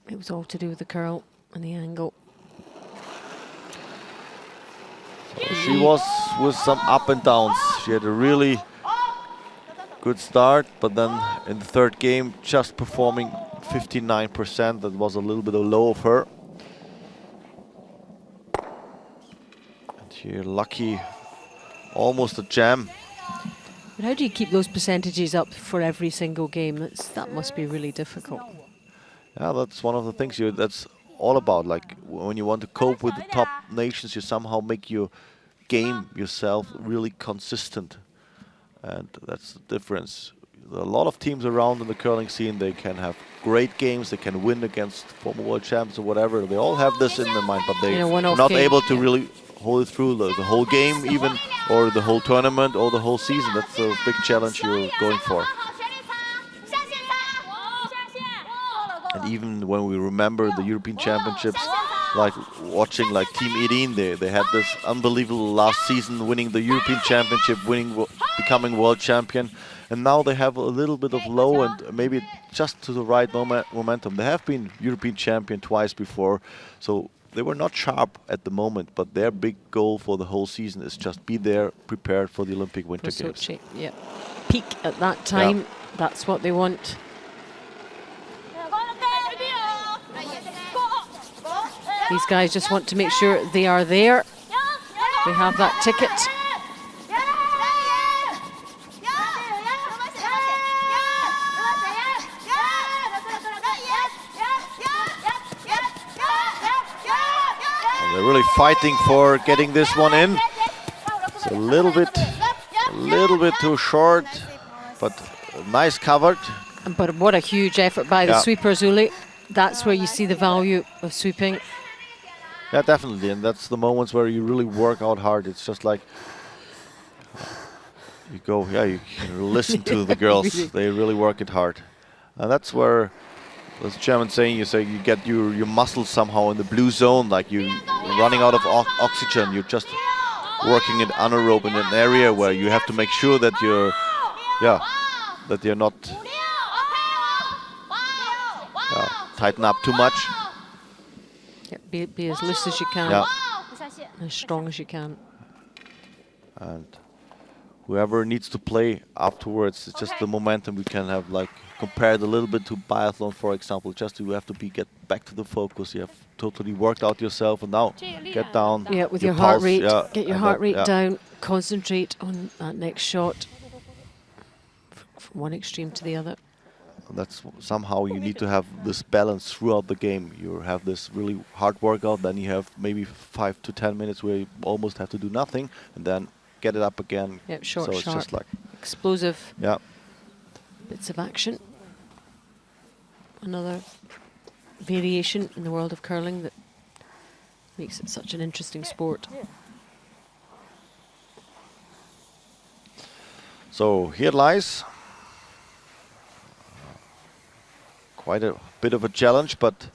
it was all to do with the curl and the angle. So she was with some up and downs. She had a really good start, but then in the third game, just performing 59%. That was a little bit low of her. And here, lucky, almost a jam. But how do you keep those percentages up for every single game? That must be really difficult. Yeah, that's one of the things that's all about. Like when you want to cope with the top nations, you somehow make your game yourself really consistent. And that's the difference. There are a lot of teams around in the curling scene. They can have great games. They can win against former world champs or whatever. They all have this in their mind, but they're not able to really hold it through the whole game even, or the whole tournament, or the whole season. That's a big challenge you're going for. And even when we remember the European Championships, like watching like Team Irin, they had this unbelievable last season, winning the European Championship, becoming world champion. And now they have a little bit of low and maybe just to the right momentum. They have been European champion twice before, so they were not sharp at the moment, but their big goal for the whole season is just be there, prepared for the Olympic Winter Games. Yeah. Peak at that time, that's what they want. These guys just want to make sure they are there. They have that ticket. They're really fighting for getting this one in. It's a little bit too short, but nice covered. But what a huge effort by the sweepers, Uli. That's where you see the value of sweeping. Yeah, definitely, and that's the moments where you really work out hard. It's just like you go, yeah, you listen to the girls. Really. They really work it hard, and that's where, as Chairman saying, you say you get your muscles somehow in the blue zone, like you're running out of oxygen. You're just working it anaerobe in an area where you have to make sure that you're, that you're not tighten up too much. Yeah, be as loose as you can, Yeah. as strong as you can. And whoever needs to play afterwards, it's just the momentum we can have, like compared a little bit to biathlon, for example. Just you have to get back to the focus. You have totally worked out yourself, and now get down. Yeah, with your heart rate, get your heart rate down. Concentrate on that next shot. From one extreme to the other. And that's somehow you need to have this balance throughout the game. You have this really hard workout, then you have maybe 5 to 10 minutes where you almost have to do nothing, and then get it up again. Yep, short, so it's sharp, just like explosive yeah. bits of action. Another variation in the world of curling that makes it such an interesting sport. So here it lies. Quite a bit of a challenge, but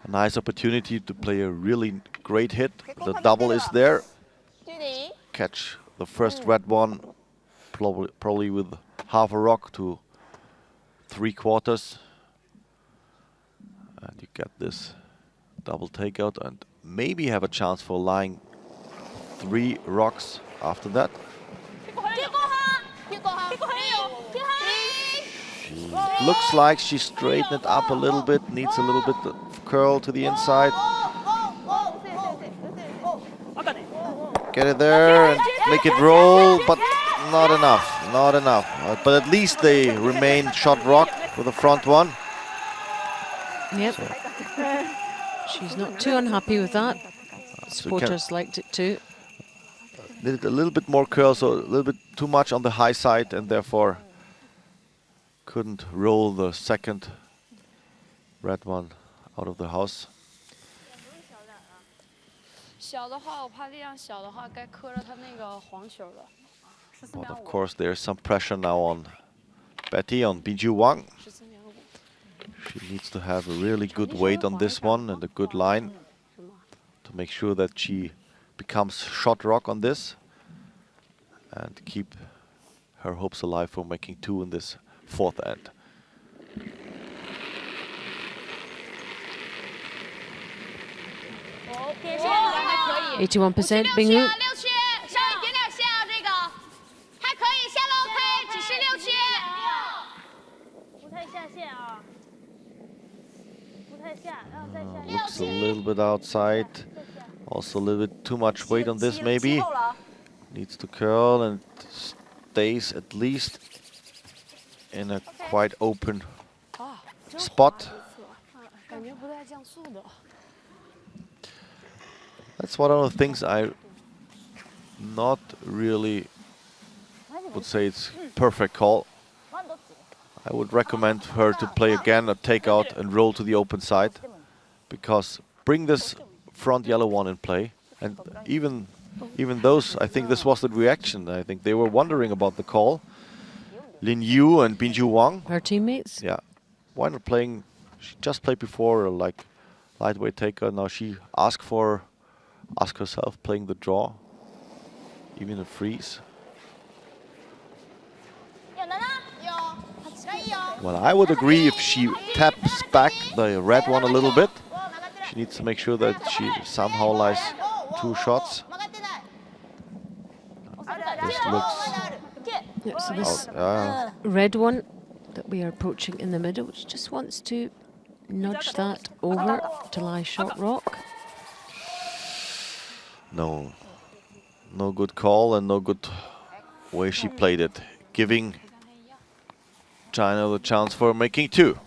a nice opportunity to play a really great hit. The double is there. Catch the first red one, probably with half a rock to 3/4. And you get this double takeout and maybe have a chance for lying 3 rocks after that. Looks like she straightened it up a little bit, needs a little bit of curl to the inside. Get it there and make it roll, but not enough, not enough. But at least they remain shot rock with the front one. Yep. So she's not too unhappy with that. So we Supporters liked it too. needed a little bit more curl, so a little bit too much on the high side, and therefore couldn't roll the second red one out of the house. But of course there's some pressure now on Betty, on Binju Wang. She needs to have a really good weight on this one and a good line to make sure that she becomes shot rock on this and keep her hopes alive for making 2 in this 4th end. Oh. 81% Bingyu. Looks a little bit outside. Also a little bit too much weight on this maybe. Needs to curl and stays at least in a quite open spot. That's one of the things I not really would say it's perfect call. I would recommend her to play again a takeout and roll to the open side, because bring this front yellow one in play, and even those, I think this was the reaction. I think they were wondering about the call. Lin Yu and Binju Wang. Her teammates. Yeah. Why not playing? She just played before like lightweight taker. Now she asked herself playing the draw, even a freeze. Well, I would agree if she taps back the red one a little bit. She needs to make sure that she somehow lies 2 shots. This looks Yep, so this red one that we are approaching in the middle, which just wants to nudge that over to lie shot rock. no good call and no good way she played it, giving China the chance for making 2.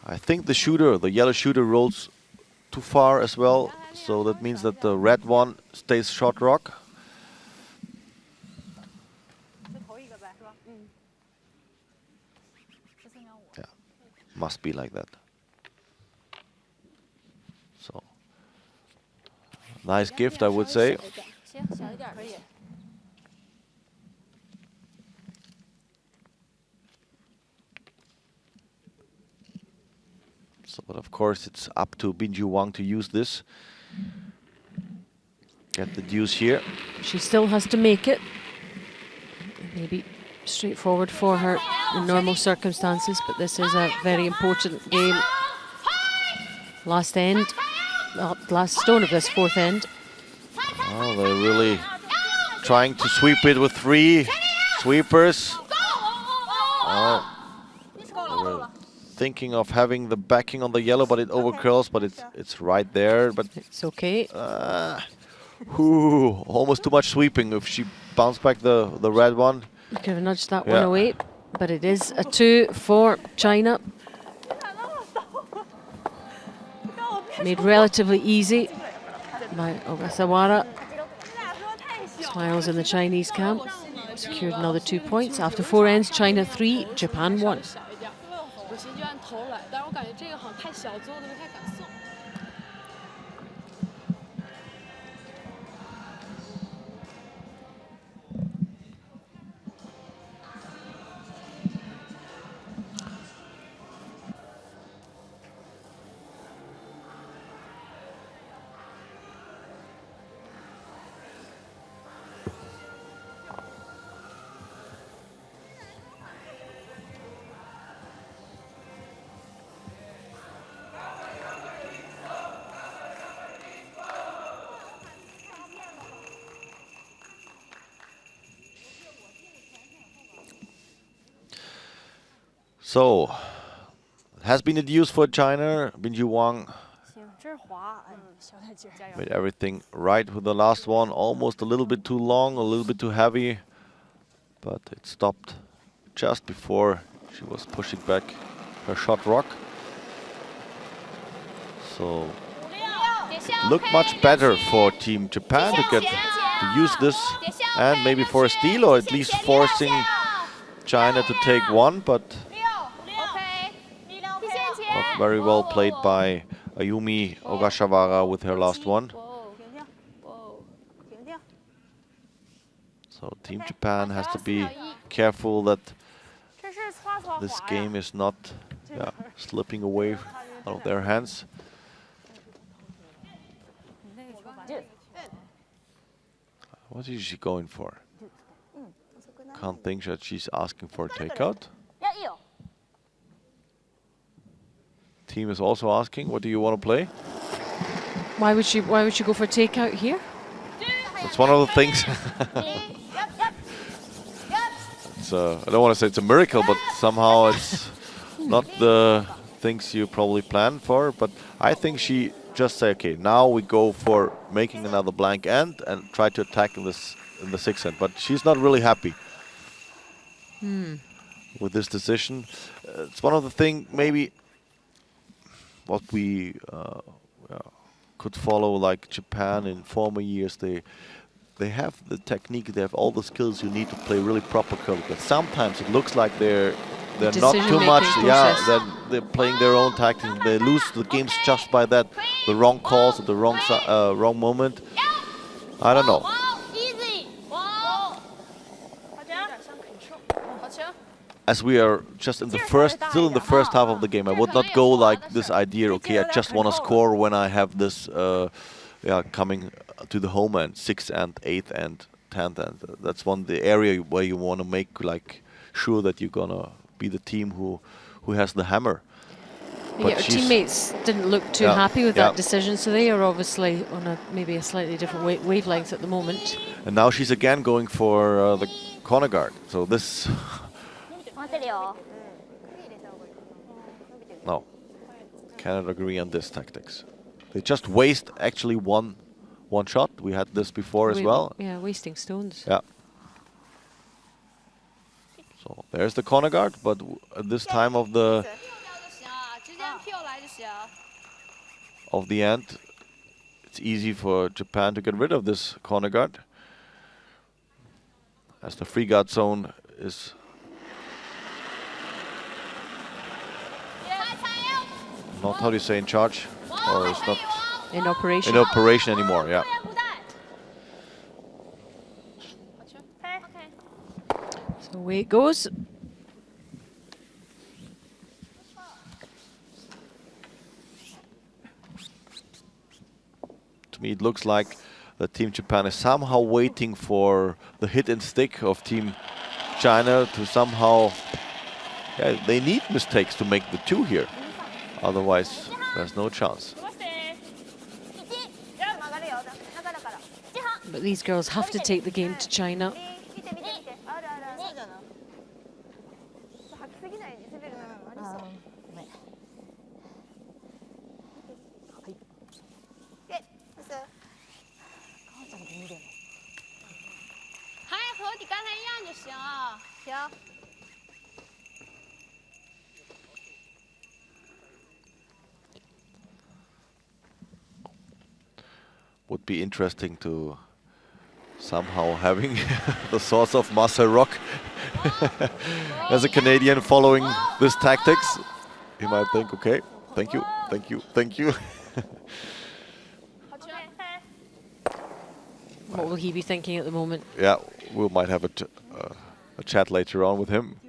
I think the shooter, the yellow shooter, rolls too far as well, so that means that the red one stays shot rock. Yeah, must be like that. Nice gift, I would say. 行，小一点可以。 So, but of course, it's up to Binju Wang to use this. Get the deuce here. She still has to make it. Maybe straightforward for her in normal circumstances, but this is a very important game. Last end, last stone of this fourth end. Oh, they're really trying to sweep it with 3 sweepers. Oh, they were thinking of having the backing on the yellow, but it overcurls, but it's right there. But It's okay. almost too much sweeping. If she bounced back the red one. Could have nudged that one away, but it is a 2 for China. Made relatively easy by Ogasawara. Smiles in the Chinese camp. Secured another 2 points. After 4 ends, China 3, Japan 1. 我寻就按头来，但是我感觉这个好像太小，最后都不太敢送。 So, it has been a deuce for China. Binju Wang 行，这是滑，小点劲儿，加油。 made everything right with the last one. Almost a little bit too long, a little bit too heavy, but it stopped just before she was pushing back her shot rock. So, looked much better for Team Japan to get to use this and maybe for a steal, or at least forcing China to take one, but not very well played by Ayumi Ogasawara with her last one. So Team Japan has to be careful that this game is not slipping away out of their hands. What is she going for? Can't think that she's asking for a takeout. Team is also asking, what do you want to play? Why would she go for takeout here? That's one of the things. It's, I don't want to say it's a miracle, but somehow it's not the things you probably planned for. But I think she just say, okay, now we go for making another blank end and try to attack in the sixth end. But she's not really happy with this decision. It's one of the things maybe what we could follow, like Japan in former years. They have the technique, they have all the skills you need to play really proper curling. But sometimes it looks like they're not too much. Yeah, they're playing their own tactics. They lose the games just by that, the wrong calls at the wrong moment. I don't know. As we are just in the still in the first half of the game, I would not go like this idea. Okay, I just want to score when I have this, coming to the home end, 6th and 8th and 10th end. That's the area where you want to make like sure that you're gonna be the team who has the hammer. Yeah, her teammates didn't look too happy with that decision, so they are obviously on maybe a slightly different wavelength at the moment. And now she's again going for the corner guard. So this. No, cannot agree on this tactics. They just waste actually one shot. We had this before as well. Yeah, wasting stones. Yeah. So there's the corner guard, but at this time of the end, it's easy for Japan to get rid of this corner guard, as the free guard zone is not, how do you say, in charge, or it's not in operation. Anymore. Yeah. So away it goes. To me, it looks like that Team Japan is somehow waiting for the hit and stick of Team China to somehow. Yeah, they need mistakes to make the 2 here. Otherwise, there's no chance. But these girls have to take the game to China. Would be interesting to somehow having the source of Marcel Rock as a Canadian following this tactics. He might think, okay, thank you, thank you, thank you. What will he be thinking at the moment? Yeah, we might have a chat later on with him.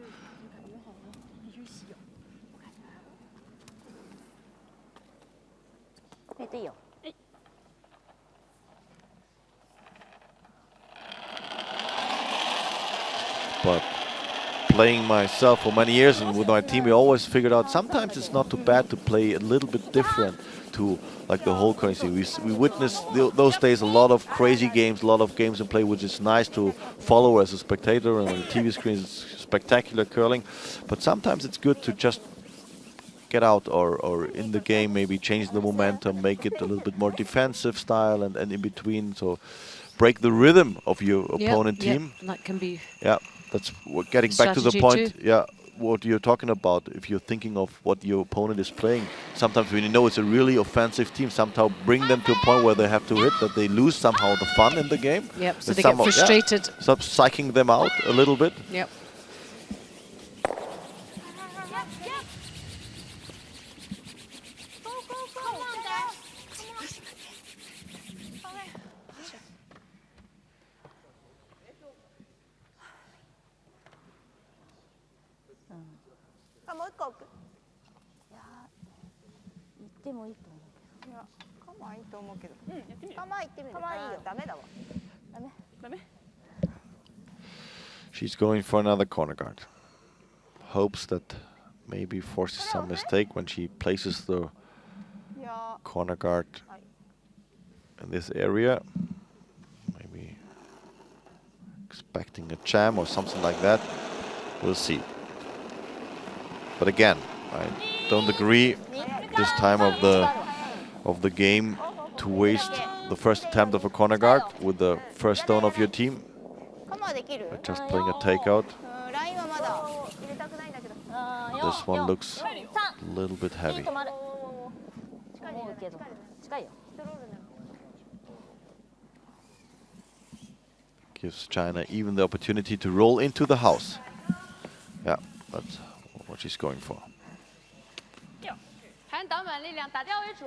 But playing myself for many years and with my team, we always figured out sometimes it's not too bad to play a little bit different to like the whole currency. We witnessed those days a lot of crazy games, a lot of games in play, which is nice to follow as a spectator, and on the TV screen it's spectacular curling. But sometimes it's good to just get out or in the game maybe change the momentum, make it a little bit more defensive style and in between, so break the rhythm of your opponent team. That can be. Yeah. That's getting back to the strategy point. too. Yeah, what you're talking about. If you're thinking of what your opponent is playing, sometimes when you know it's a really offensive team, somehow bring them to a point where they have to hit, that they lose somehow the fun in the game. Yep. So they get frustrated. Yeah, stop psyching them out a little bit. Yep. She's going for another corner guard. Hopes that maybe forces some mistake when she places the corner guard in this area. Maybe expecting a jam or something like that. We'll see. But again, I don't agree this time of the game to waste the first attempt of a corner guard with the first stone of your team. By just playing a takeout. This one looks a little bit heavy. Gives China even the opportunity to roll into the house. Yeah, that's what she's going for. 还是挡板力量，打掉为主。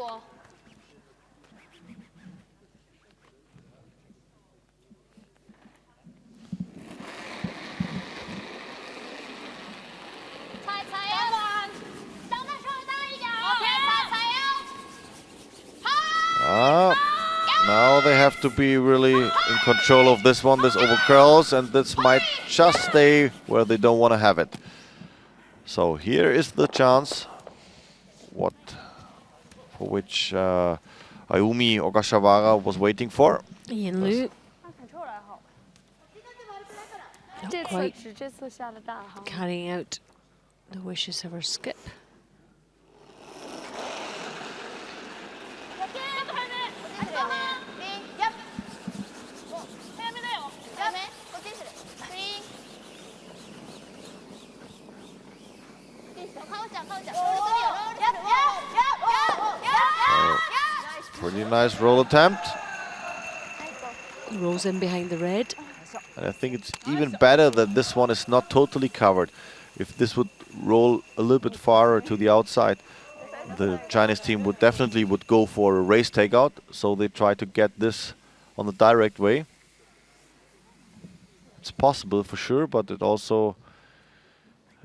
踩腰，挡板稍微大一点。OK， 踩腰。Now they have to be really in control of this one. This over curls, and this might just stay where they don't want to have it. So here is the chance. For which Ayumi Ogasawara was waiting for. Ian Liu. Not quite carrying out the wishes of her skip. Pretty nice roll attempt. Rolls in behind the red. And I think it's even better that this one is not totally covered. If this would roll a little bit farther to the outside, the Chinese team would definitely go for a race takeout, so they try to get this on the direct way. It's possible for sure, but it also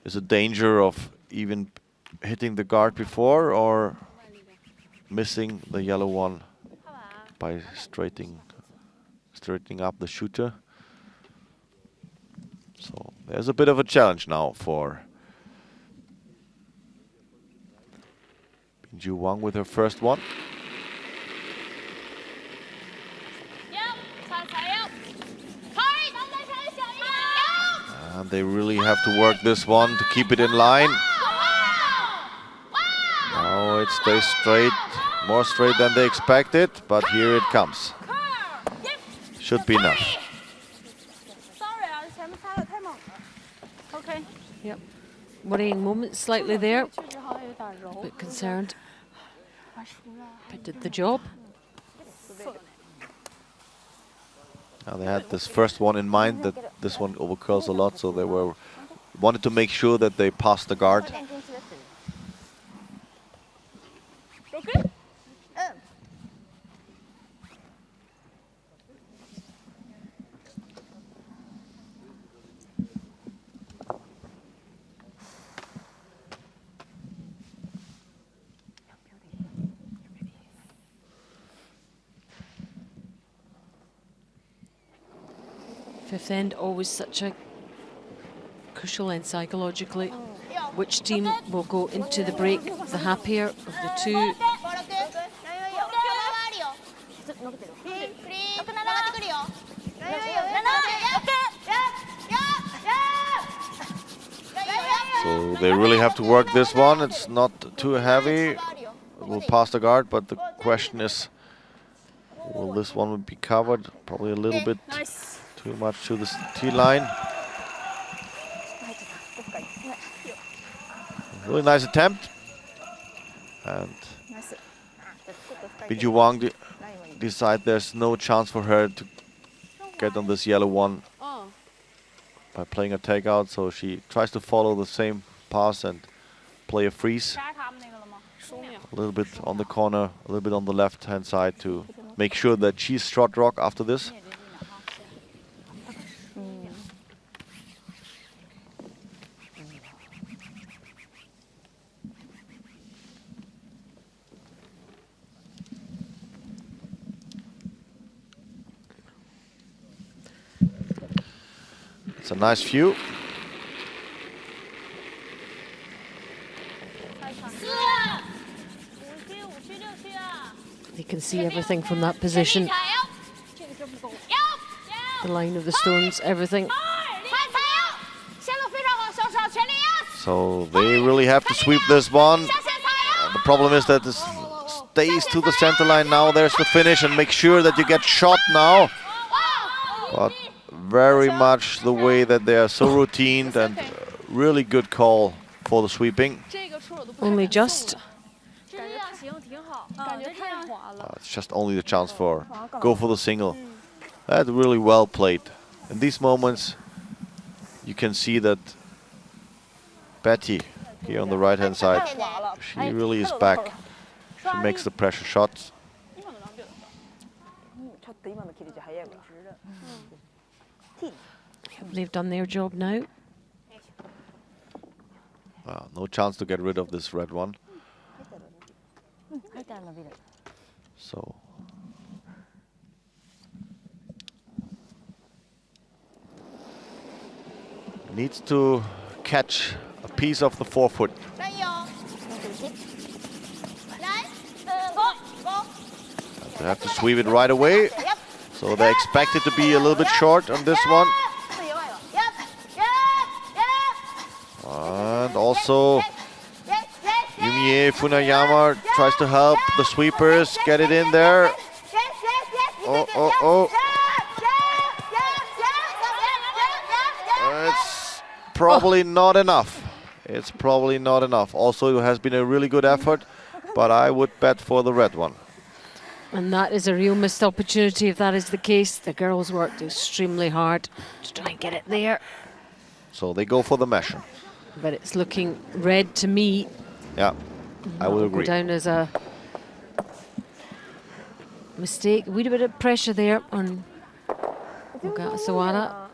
is a danger of even hitting the guard before or missing the yellow one by straightening up the shooter. So there's a bit of a challenge now for Binju Wang with her first one. And they really have to work this one to keep it in line. Now it stays straight, more straight than they expected, but here it comes. Should be enough. OK。 Yep. Worrying moment slightly there. A bit concerned. But did the job. Now they had this first one in mind, that this one overcurls a lot, so they wanted to make sure that they passed the guard. Fifth end, always such a crucial end psychologically. Which team will go into the break the happier of the two? So they really have to work this one. It's not too heavy. It will pass the guard, but the question is, will this one be covered? Probably a little bit too much to the tee line. Really nice attempt. And Binju Wang decide there's no chance for her to get on this yellow one by playing a takeout, so she tries to follow the same pass and play a freeze. A little bit on the corner, a little bit on the left-hand side to make sure that she's shot rock after this. It's a nice view. You can see everything from that position. The line of the stones, everything. So they really have to sweep this one. The problem is that this stays to the center line now. There's the finish, and make sure that you get shot now. But very much the way that they are so routined, and really good call for the sweeping. Only just. It's just only the chance for go for the single. That's really well played. In these moments, you can see that Betty here on the right-hand side, she really is back. She makes the pressure shots. They've done their job now. No chance to get rid of this red one. So needs to catch a piece of the forefoot. They have to sweep it right away. So they expect it to be a little bit short on this one. And also Yumie Funayama tries to help the sweepers get it in there. Oh. It's probably not enough. It's probably not enough. Also, it has been a really good effort, but I would bet for the red one. And that is a real missed opportunity if that is the case. The girls worked extremely hard to try and get it there. So they go for the measure. But it's looking red to me. Yeah. I will Go agree. down as a mistake. A wee bit of pressure there on Sawara.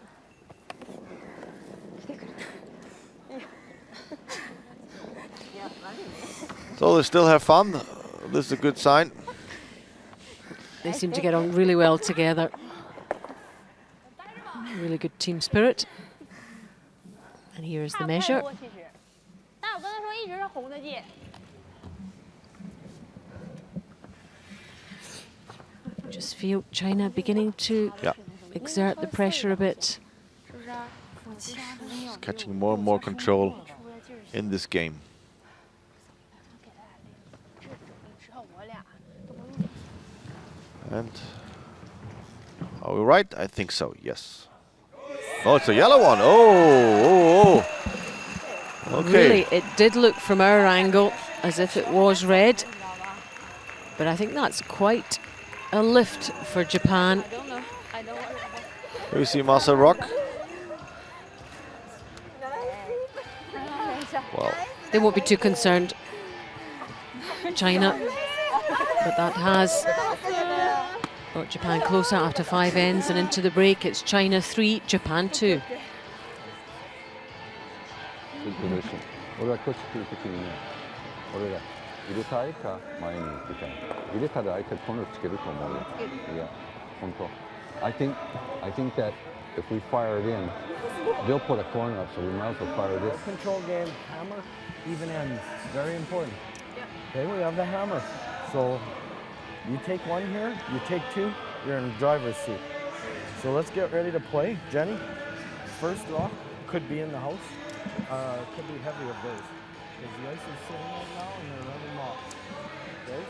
So they still have fun. This is a good sign. They seem to get on really well together. Really good team spirit. And here is the measure. Just feel China beginning to exert the pressure a bit. It's catching more and more control in this game. And are we right? I think so, yes. Oh, it's a yellow one. Oh. Okay. Really, it did look from our angle as if it was red. But I think that's quite a lift for Japan. Here we see Masa Rock. Well, They won't be too concerned, China. But that has brought Japan closer after 5 ends and into the break. It's China 3, Japan 2. Good position. 俺はこっち来るときにね、俺が入れたいか前に行きたい。入れたら相手コーナーつけると思うよ。いや、本当。I think that if we fire it in, they'll put a corner up, so we might as well fire it in. Control game, hammer, even ends, very important. Okay, we have the hammer. So you take one here, you take two, you're in the driver's seat. So let's get ready to play. Jenny, first rock could be in the house, could be heavy of those. Because the ice is sitting right now and they're running off. Okay,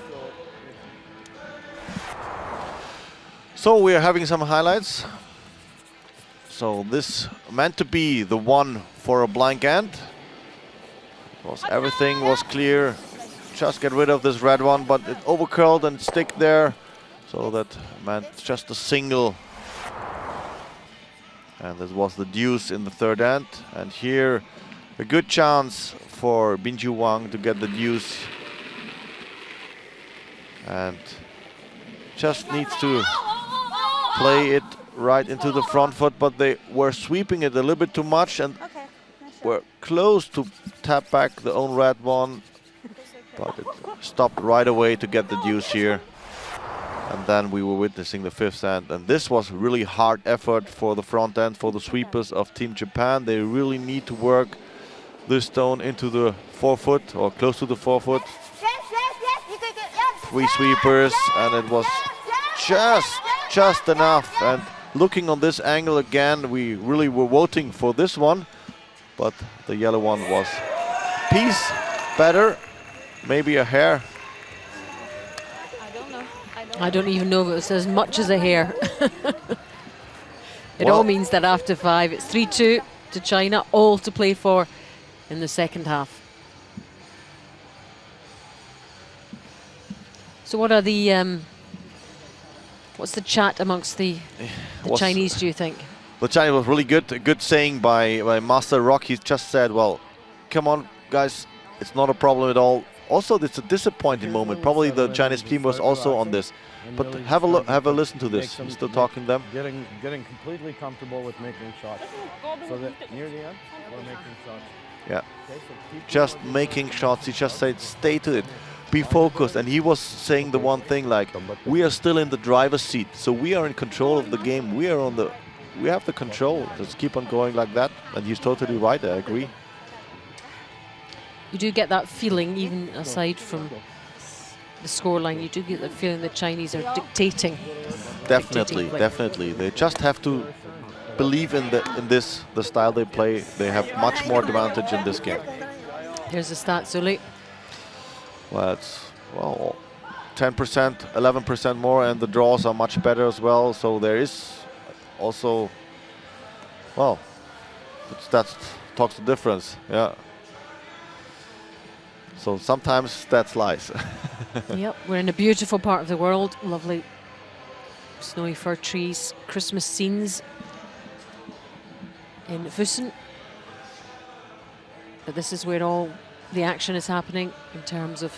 so we are having some highlights. So this meant to be the one for a blank end. Everything was clear. Just get rid of this red one, but it overcurled and stick there. So that meant just a single. And this was the deuce in the third end. And here a good chance for Binju Wang to get the deuce. And just needs to play it right into the front foot, but they were sweeping it a little bit too much and were close to tap back the own red one. But it stopped right away to get the deuce here. And then we were witnessing the fifth end. And this was really hard effort for the front end, for the sweepers of Team Japan. They really need to work this stone into the 4 foot or close to the 4 foot. 3 sweepers, and it was just enough. And looking on this angle again, we really were voting for this one. But the yellow one was a piece better. Maybe a hair. I don't even know if it was as much as a hair. It Well, all means that after 5, it's 3-2 to China, all to play for in the second half. So what are the what's the chat amongst the Chinese, do you think? The Chinese was really good. A good saying by Master Rock. He just said, well, come on, guys, it's not a problem at all. Also, it's a disappointing moment. Probably the Chinese team was also on this. But have a look, have a listen to this. He's still talking them. getting completely comfortable with making shots. So that near the end, we're making shots. Yeah, Okay, so keep just working. making shots. He just said, stay to it, be focused. And he was saying the one thing like, we are still in the driver's seat, so we are in control of the game. We have the control. Just keep on going like that. And he's totally right. I agree. You do get that feeling, even aside from the scoreline, you do get the feeling the Chinese are dictating. Definitely, play. definitely. They just have to believe in the style they play. They have much more advantage in this game. Here's the stats, Uli. Well, it's 10%, 11% more, and the draws are much better as well. So there is also, well, that talks the difference. Yeah. So sometimes that's lies. Yep, we're in a beautiful part of the world. Lovely snowy fir trees, Christmas scenes in Füssen. But this is where all the action is happening in terms of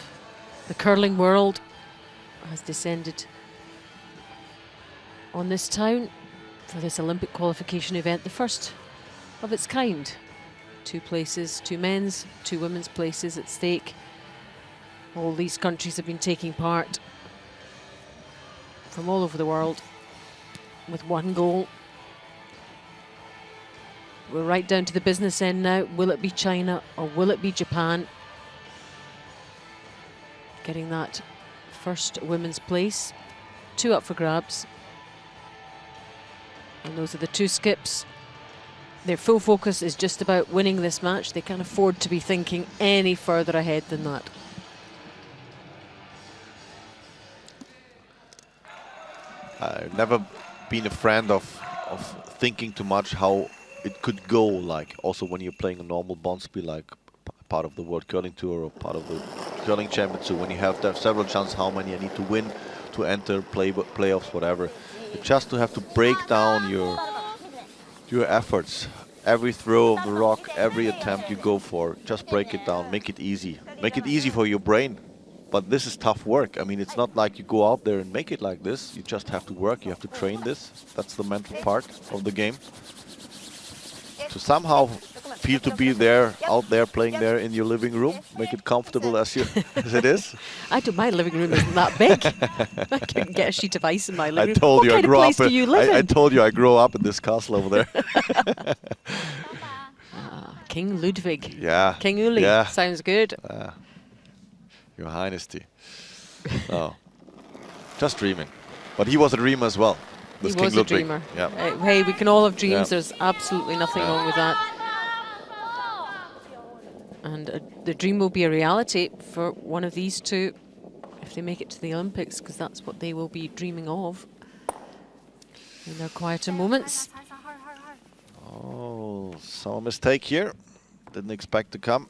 the curling world has descended on this town for this Olympic qualification event, the first of its kind. 2 places, 2 men's, 2 women's places at stake. All these countries have been taking part from all over the world with one goal. We're right down to the business end now. Will it be China or will it be Japan getting that first women's place? 2 up for grabs. And those are the 2 skips. Their full focus is just about winning this match. They can't afford to be thinking any further ahead than that. I've never been a friend of thinking too much how it could go, like also when you're playing a normal Bonsby, like part of the World Curling Tour or part of the Curling Championship. So when you have several chances, how many I need to win to enter playoffs, whatever. You just to have to break down your efforts. Every throw of the rock, every attempt you go for, just break it down, make it easy. Make it easy for your brain. But this is tough work. I mean, it's not like you go out there and make it like this. You just have to work, you have to train this. That's the mental part of the game. To somehow feel to be there, out there, playing there in your living room, make it comfortable as it is. My living room isn't that big. I couldn't get a sheet of ice in my living room. I told you I grew up. Do you live in? I told you I grew up in this castle over there. King Ludwig. Yeah. King Uli. Yeah. Sounds good. Your Highnessy. No. Just dreaming. But he was a dreamer as well. He King was Ludwig. a dreamer. Yeah. Hey, we can all have dreams. Yeah. There's absolutely nothing wrong with that. And the dream will be a reality for one of these 2 if they make it to the Olympics, because that's what they will be dreaming of in their quieter moments. Oh, some mistake here. Didn't expect to come.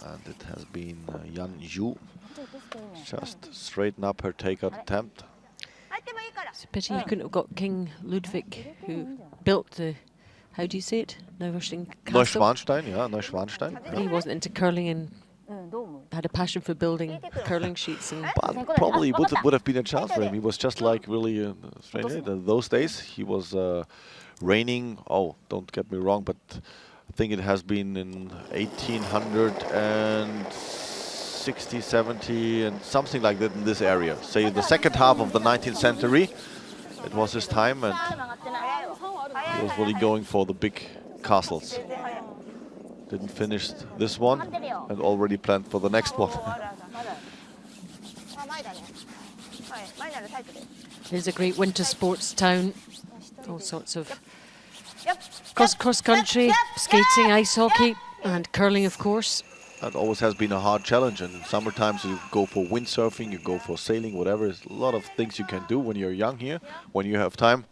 And it has been Yan Zhu. Just straighten up her takeout attempt. It's a pity you couldn't have got King Ludwig, who built the, how do you say it? Neuschwanstein Castle. Neuschwanstein, yeah, Neuschwanstein. Yeah. He wasn't into curling and had a passion for building curling sheets. And But probably would have been a chance for him. He was just like really strange. In those days, he was reigning. Oh, don't get me wrong, but I think it has been in 1860, 70, and something like that in this area. Say the second half of the 19th century. It was his time, and he was really going for the big castles. Didn't finish this one, and already planned for the next one. Here's a great winter sports town. All sorts of cross country, skating, ice hockey, and curling, of course. That always has been a hard challenge. And in summer times you go for windsurfing, you go for sailing, whatever. There's a lot of things you can do when you're young here, when you have time.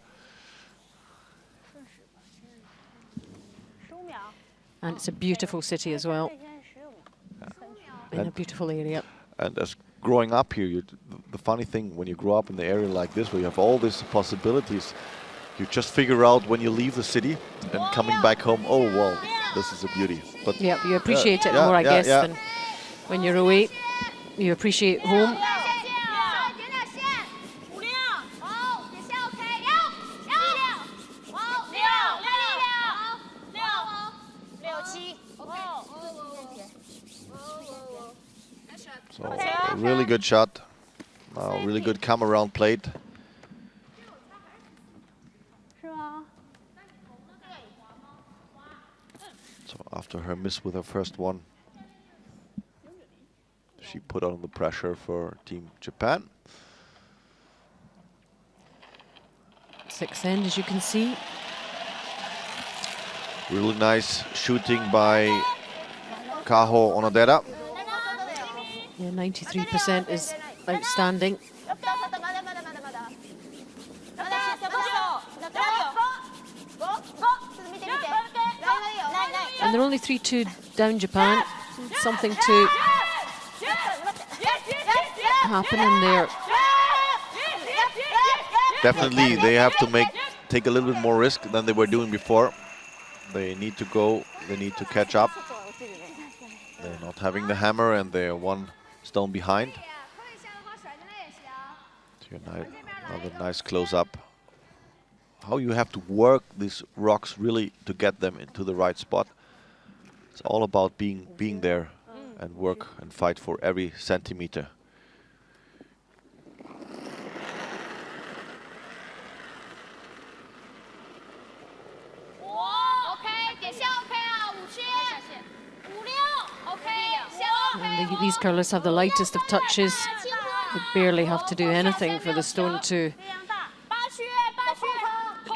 And it's a beautiful city as well. In a beautiful area. And as growing up here, the funny thing, when you grow up in the area like this, where you have all these possibilities, you just figure out when you leave the city and coming back home, oh, well, this is a beauty. But yeah, you appreciate it more, I guess, than when you're away. You appreciate home. So, a really good shot. Really good come around plate. So after her miss with her first one, she put on the pressure for Team Japan. 6th end, as you can see. Really nice shooting by Kaho Onodera. Yeah, 93% is outstanding. And they're only 3-2 down Japan. Something to happen in there. Definitely, they have to take a little bit more risk than they were doing before. They need to go, they need to catch up. They not having the hammer, and they're one stone behind. So another nice close-up. How you have to work these rocks really to get them into the right spot. It's all about being there and work and fight for every centimeter. And these curlers have the lightest of touches. They barely have to do anything for the stone to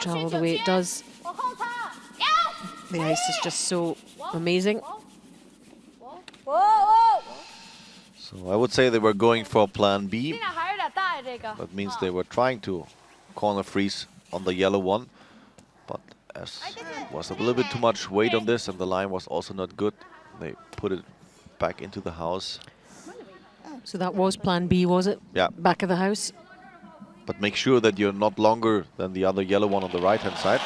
travel the way it does. The ice is just so amazing. So I would say they were going for plan B. That means they were trying to corner freeze on the yellow one. But as was a little bit too much weight on this and the line was also not good, they put it back into the house. So that was plan B, was it? Yeah. Back of the house. But make sure that you're not longer than the other yellow one on the right-hand side.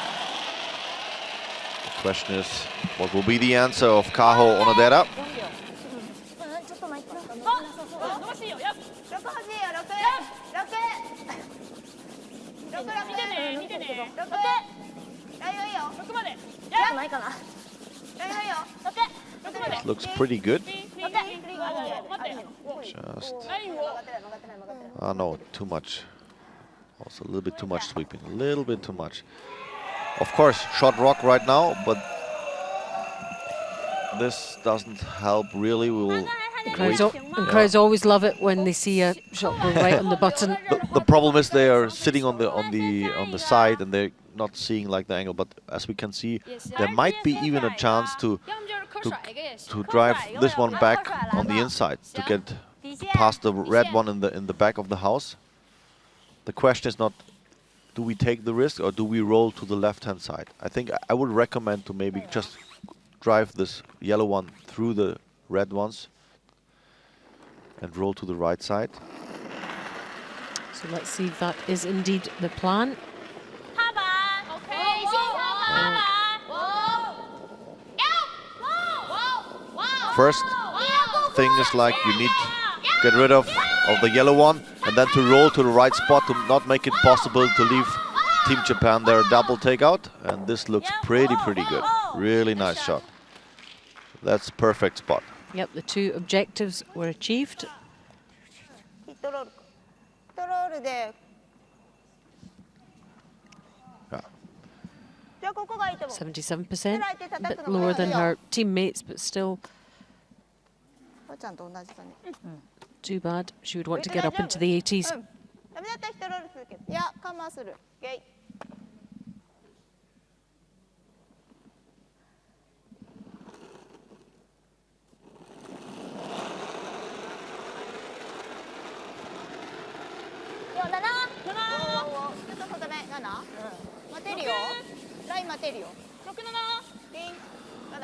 The question is, what will be the answer of Kaho Onodera? This looks pretty good. Just... no, too much. Also a little bit too much sweeping, a little bit too much. Of course, short rock right now, but this doesn't help really. We will crowds always love it when they see a shot go right on the button. The problem is they are sitting on the side and they're not seeing like the angle. But as we can see, there might be even a chance to drive this one back on the inside to get past the red one in the back of the house. The question is not, do we take the risk or do we roll to the left-hand side? I think I would recommend to maybe just drive this yellow one through the red ones and roll to the right side. So let's see if that is indeed the plan. First thing is like you need to get rid of the yellow one and then to roll to the right spot to not make it possible to leave Team Japan their double takeout. And this looks pretty good. Really nice shot. That's perfect spot. Yep, the two objectives were achieved. Yeah. 77%, a bit lower than her teammates, but still too bad. She would want to get up into the 80s.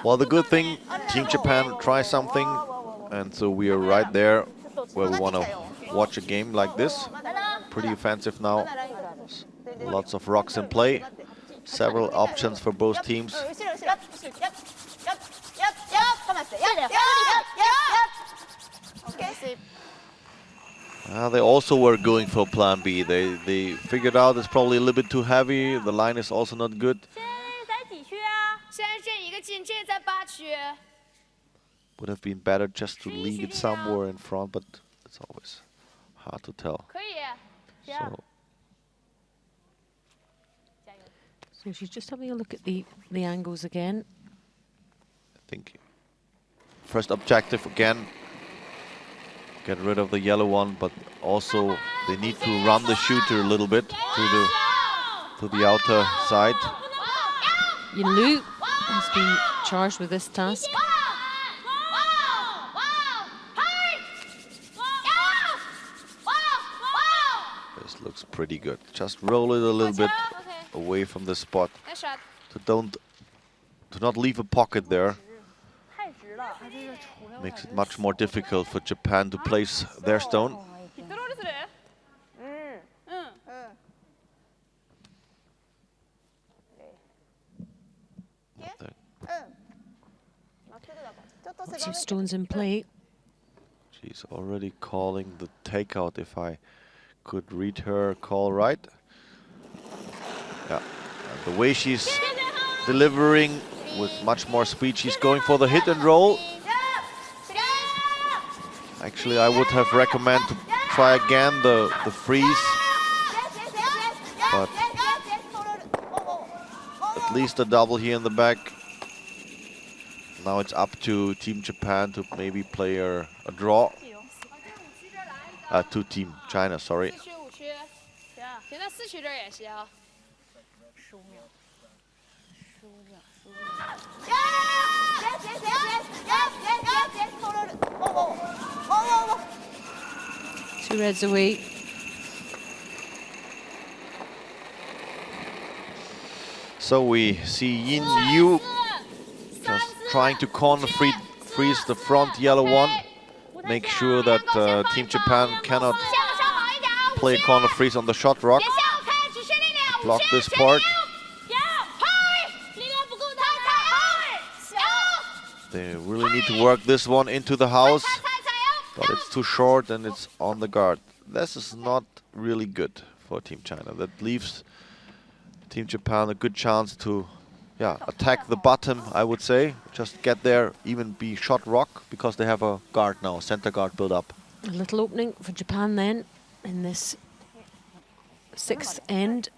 Well, the good thing, Team Japan tries something, and so we are right there where we want to watch a game like this. Pretty offensive now. Lots of rocks in play. Several options for both teams. They also were going for plan B. They figured out it's probably a little bit too heavy. The line is also not good. Would have been better just to leave it somewhere in front, but it's always hard to tell. So she's just having a look at the angles again. I think first objective again, get rid of the yellow one, but also they need to run the shooter a little bit to the outer side. Yin Lu has been charged with this task. This looks pretty good. Just roll it a little bit away from the spot. To not leave a pocket there. Makes it much more difficult for Japan to place their stone. stones in play. She's already calling the takeout, if I could read her call right. Yeah, and the way she's delivering with much more speed, she's going for the hit and roll. Actually, I would have recommended to try again the freeze, but at least a double here in the back. Now it's up to Team Japan to maybe play a draw. To Team China, sorry. 4区5区，行，停在4区这儿也行。15秒，15秒，2 reds away. So we see Yin Yu just trying to corner freeze the front yellow one. Make sure that Team Japan cannot play a corner freeze on the shot rock. Block this part. They really need to work this one into the house, but it's too short and it's on the guard. This is not really good for Team China. That leaves Team Japan a good chance to attack the bottom, I would say. Just get there, even be shot rock, because they have a guard now, center guard build up. A little opening for Japan then in this 6th end.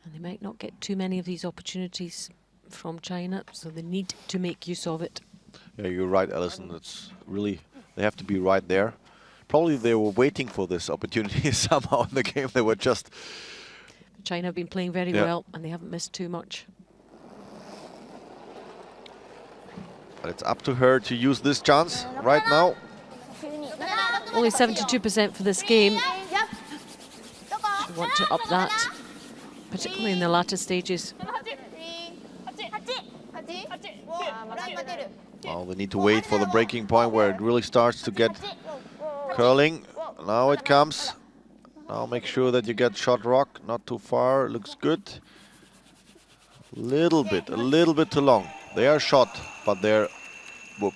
And they might not get too many of these opportunities from China, so they need to make use of it. Yeah, you're right, Alison. It's really, they have to be right there. Probably they were waiting for this opportunity somehow in the game. They were just... China have been playing very well, and they haven't missed too much. But it's up to her to use this chance right now. Only 72% for this game. She want to up that, particularly in the latter stages. Oh, they need to wait for the breaking point where it really starts to get curling. Now it comes. Now make sure that you get shot rock, not too far, looks good. A little bit too long. They are shot, but they're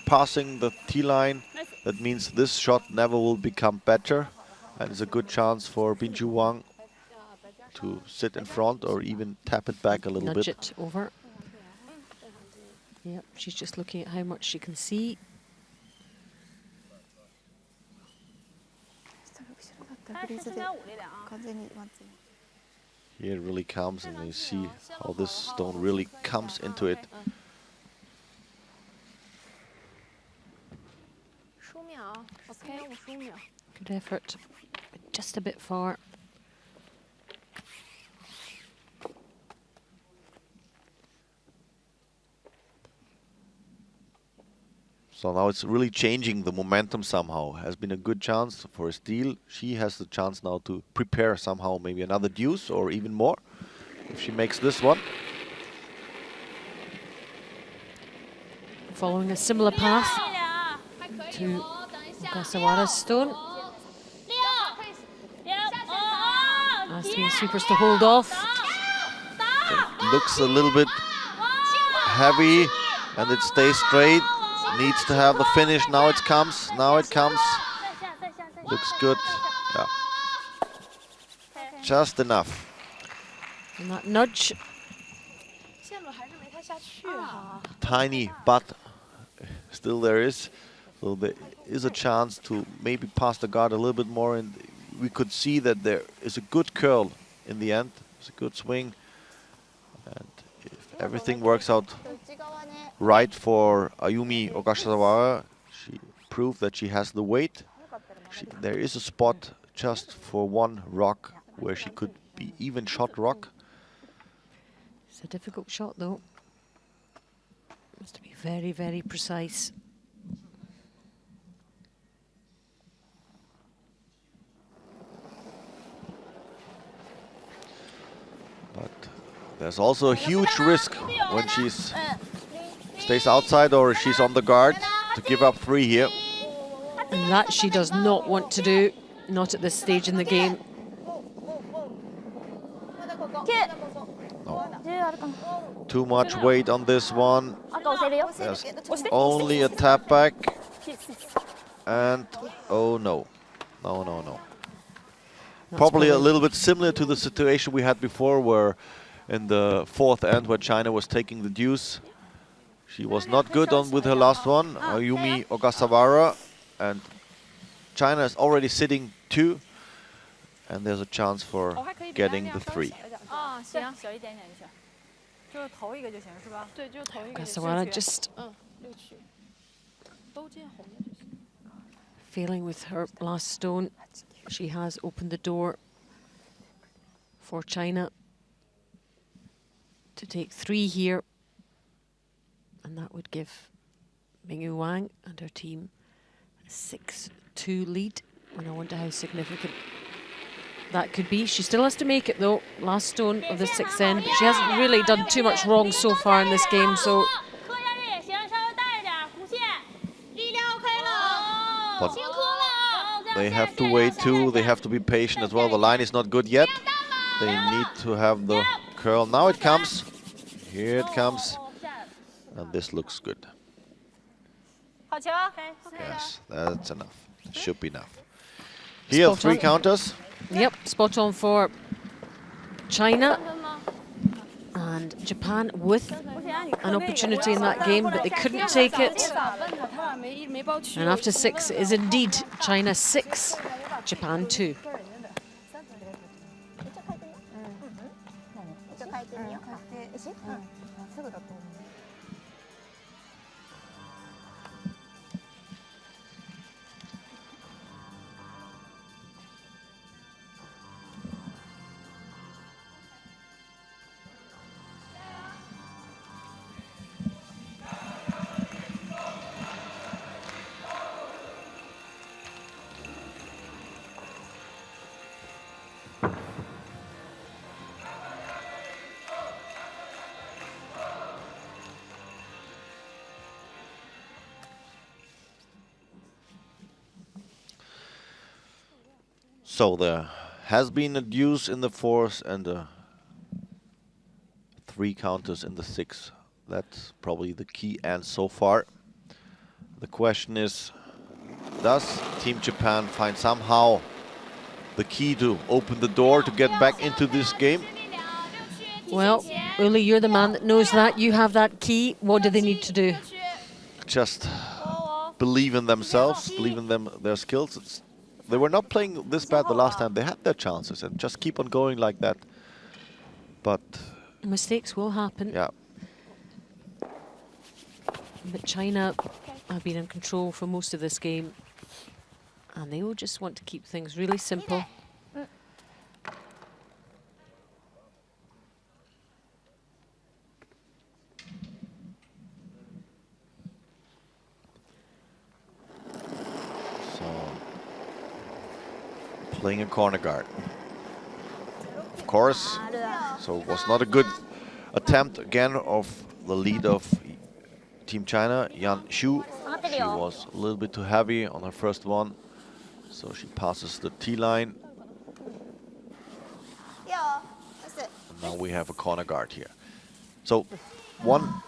passing the T-line. That means this shot never will become better. And it's a good chance for Binju Wang to sit in front or even tap it back a little bit. Nudge it over. Yep, she's just looking at how much she can see. Here it really comes, and you see how this stone really comes into it. Good effort, but just a bit far. So now it's really changing the momentum somehow. Has been a good chance for a steal. She has the chance now to prepare somehow maybe another deuce or even more if she makes this one. Following a similar path to Okasawara's stone. Asking sweepers to hold off. It looks a little bit heavy and it stays straight. Needs to have the finish. Now it comes. Now it comes. Looks good. Yeah. Just enough. And that nudge. Tiny, but still there is. So there is a chance to maybe pass the guard a little bit more, and we could see that there is a good curl in the end. It's a good swing. And if everything works out right for Ayumi Okasawara, she proved that she has the weight. There is a spot just for one rock where she could be even shot rock. It's a difficult shot though. Has to be very, very precise. But there's also a huge risk when she's stays outside or she's on the guard to give up 3 here. And that she does not want to do, not at this stage in the game. No. Too much weight on this one. There's only a tap back. And oh no. No, no, no. Probably a little bit similar to the situation we had before, where in the fourth end where China was taking the deuce. She was not good on with her last one, Ayumi Ogasawara, and China is already sitting 2, and there's a chance for getting the 3. Ogasawara just failing with her last stone. She has opened the door for China to take 3 here, and that would give Mingyu Wang and her team a 6-2 lead. And I wonder how significant that could be. She still has to make it though, last stone of the 6th end, but she hasn't really done too much wrong so far in this game, so. But they have to wait too, they have to be patient as well. The line is not good yet. They need to have the curl. Now it comes. Here it comes. And this looks good. Yes, that's enough. Should be enough. Here, Spot 3 on. counters. Yep, spot on for China. And Japan with an opportunity in that game, but they couldn't take it. And after 6 is indeed China 6, Japan 2. So there has been a deuce in the 4th and 3 counters in the 6th. That's probably the key end so far. The question is, does Team Japan find somehow the key to open the door to get back into this game? Well, Uli, you're the man that knows that. You have that key. What do they need to do? Just believe in themselves, believe in their skills. They were not playing this bad the last time. They had their chances, and just keep on going like that. But mistakes will happen. Yeah. But China have been in control for most of this game, and they will just want to keep things really simple. Playing a corner guard. Of course, so it was not a good attempt again of the lead of Team China, Yan Xu. She was a little bit too heavy on her first one, so she passes the T-line. And now we have a corner guard here. So one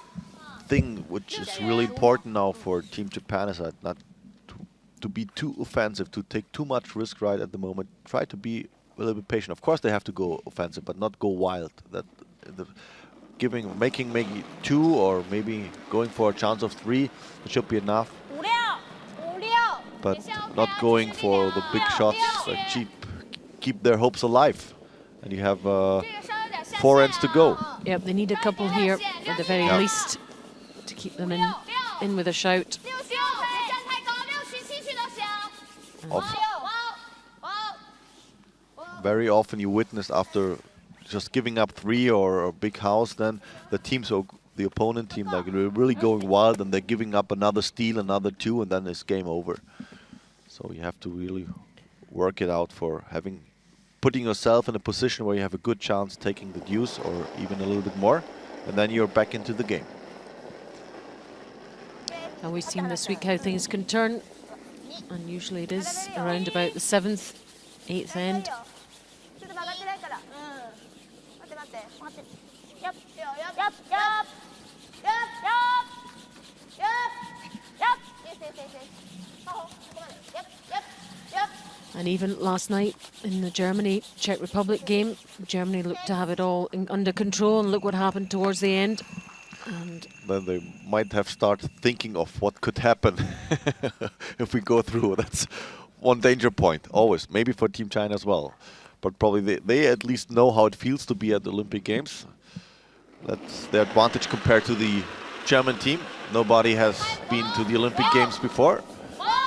thing which is really important now for Team Japan is that not to be too offensive, to take too much risk right at the moment. Try to be a little bit patient. Of course, they have to go offensive, but not go wild. That making maybe 2 or maybe going for a chance of 3, it should be enough. But not going for the big shots that keep their hopes alive. And you have 4 ends to go. Yep, they need a couple here at the very least to keep them in with a shout. Very often you witness after just giving up 3 or a big house, then the teams, or the opponent team, like really going wild, and they're giving up another steal, another 2, and then it's game over. So you have to really work it out for putting yourself in a position where you have a good chance taking the deuce or even a little bit more, and then you're back into the game. And we've seen this week how things can turn, and usually it is around about the 7th, 8th end. Yep. Yep. Yep. Yep. Yep. Yep. Yep. Yes. Yes. Yes. Yes. Oh, come on. Yep. Yep. Yep. And even last night in the Germany-Czech Republic game, Germany looked to have it all under control, and look what happened towards the end. And then they might have started thinking of what could happen if we go through. That's one danger point, always. Maybe for Team China as well. But probably they at least know how it feels to be at the Olympic Games. That's their advantage compared to the German team. Nobody has been to the Olympic Games before.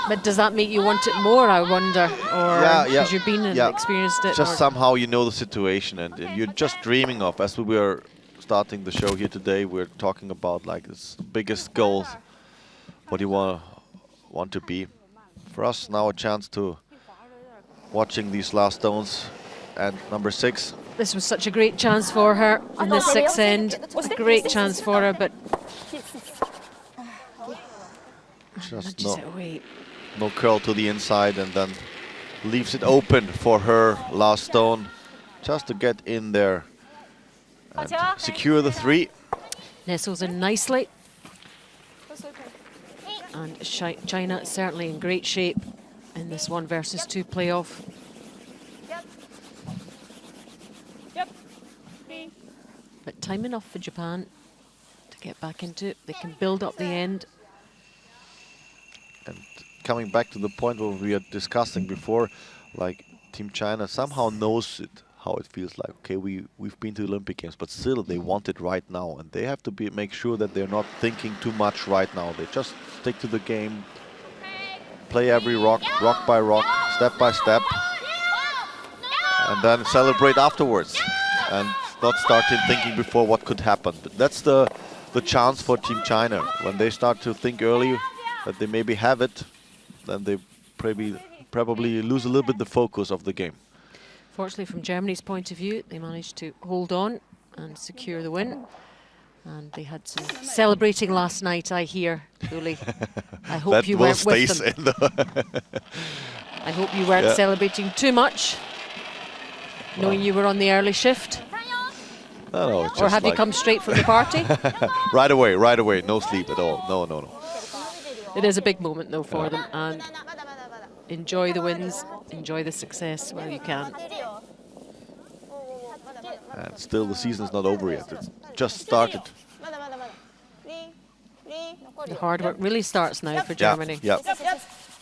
But does that make you want it more, I wonder? Or because you've been and experienced it? Just somehow you know the situation, and you're just dreaming of, as we were starting the show here today, we're talking about like this biggest goals, what you want to be. For us now a chance to watching these last stones and number 6. This was such a great chance for her in the 6th end. A great chance for her, but just away. No curl to the inside, and then leaves it open for her last stone just to get in there and secure the 3. Nestles in nicely. And China certainly in great shape in this 1 versus 2 playoff. But time enough for Japan to get back into it. They can build up the end. And coming back to the point where we were discussing before, like Team China somehow knows it, how it feels like. Okay, we've been to the Olympic Games, but still they want it right now, and they have to make sure that they're not thinking too much right now. They just stick to the game, play every rock by rock, step by step, and then celebrate afterwards, and not start thinking before what could happen. But that's the chance for Team China. When they start to think early that they maybe have it, then they probably lose a little bit the focus of the game. Fortunately, from Germany's point of view, they managed to hold on and secure the win. And they had some celebrating last night, I hear, Uli. I hope you weren't with them. I hope you weren't celebrating too much, knowing you were on the early shift. No, it's or have you come straight from the party? Right away, no sleep at all. No. It is a big moment, though, for them. And enjoy the wins, enjoy the success while you can. And still the season's not over yet. It's just started. The hard work really starts now for Germany. Yeah.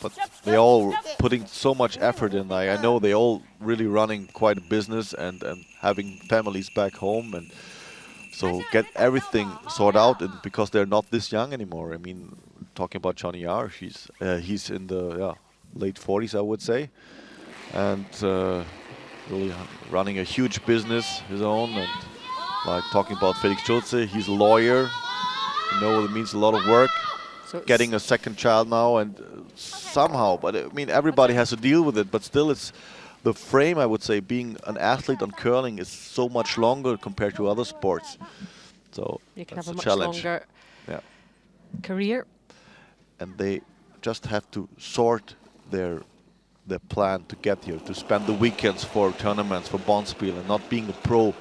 But they all putting so much effort in. I know they all really running quite a business and having families back home, and so get everything sorted out, and because they're not this young anymore. I mean, talking about Johnny Yar, he's in the late 40s, I would say, and really running a huge business his own. And like talking about Felix Schulze, he's a lawyer. You know, it means a lot of work. So getting a second child now, and somehow, but I mean, everybody has to deal with it. But still, it's the frame, I would say, being an athlete on curling is so much longer compared to other sports. So you can have a much challenge. Longer career. And they just have to sort their plan to get here, to spend the weekends for tournaments, for Bonspiel, and not being a pro.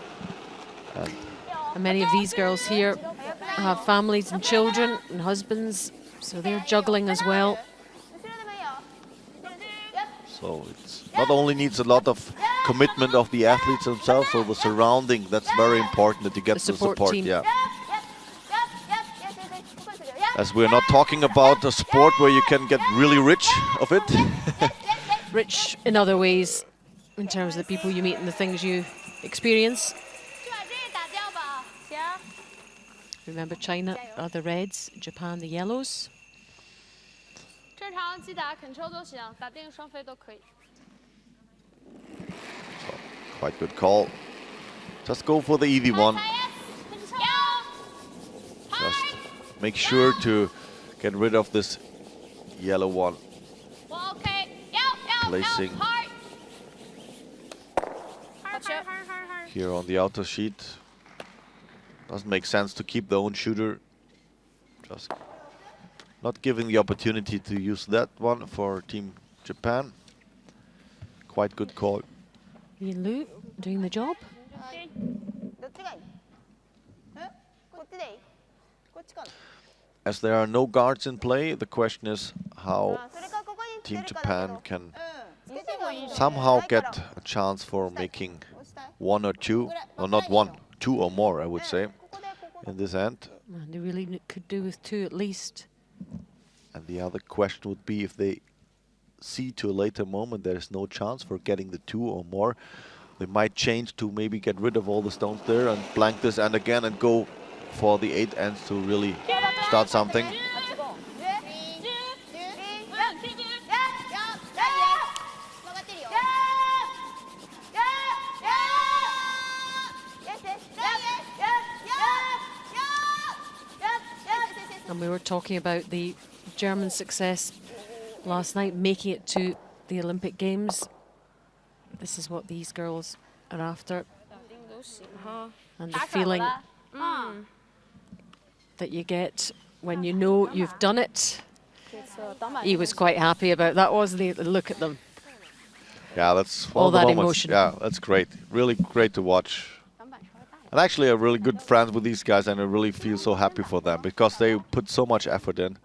And many of these girls here have families and children and husbands, so they're juggling as well. So it's not only needs a lot of commitment of the athletes themselves, so the surrounding, that's very important that you get the support. Team. Yeah. As we're not talking about a sport where you can get really rich of it. Rich in other ways, in terms of the people you meet and the things you experience. Remember, China are the reds, Japan the yellows. So, quite good call. Just go for the easy one. Just make sure to get rid of this yellow one. Placing here on the outer sheet. Doesn't make sense to keep the own shooter. Just not giving the opportunity to use that one for Team Japan. Quite good call. Ian Liu doing the job. As there are no guards in play, the question is how Team Japan can somehow get a chance for making one or two, or not one, two or more, I would say, in this end. And they really could do with 2 at least. And the other question would be if they see to a later moment there is no chance for getting the 2 or more, they might change to maybe get rid of all the stones there and blank this end again and go for the 8 ends to really start something. And we were talking about the German success last night, making it to the Olympic Games. This is what these girls are after. And the feeling that you get when you know you've done it. He was quite happy about that, wasn't he? Look at them. Yeah, that's all one of the that moments. emotion. Yeah, that's great. Really great to watch. And actually, I'm really good friends with these guys, and I really feel so happy for them because they put so much effort in.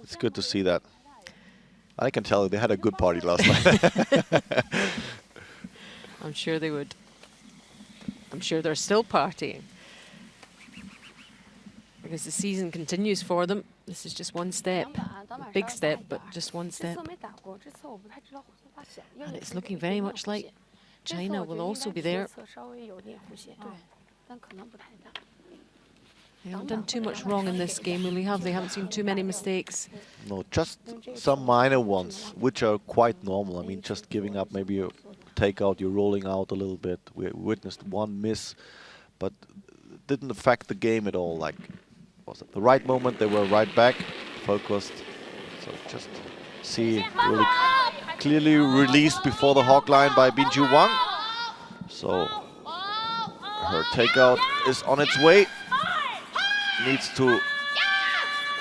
It's good to see that. I can tell you, they had a good party last night. I'm sure they would. I'm sure they're still partying. Because the season continues for them. This is just one step. A big step, but just one step. And it's looking very much like China will also be there. They haven't done too much wrong in this game, really, have they? Haven't seen too many mistakes. No, just some minor ones, which are quite normal. I mean, just giving up maybe a takeout, you're rolling out a little bit. We witnessed one miss, but it didn't affect the game at all. Like, was at the right moment, they were right back, focused. So just see really clearly released before the hawk line by Binju Wang. So her takeout is on its way. Needs to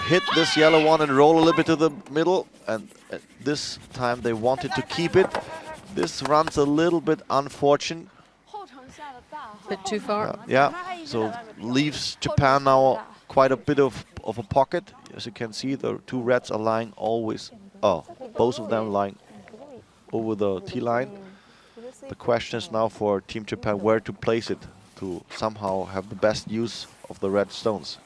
hit this yellow one and roll a little bit to the middle. And this time they wanted to keep it. This runs a little bit unfortunate. Bit too far. Yeah, so leaves Japan now quite a bit of a pocket. As you can see, the 2 reds are lying always, both of them lying over the T-line. The question is now for Team Japan where to place it to somehow have the best use of the red stones.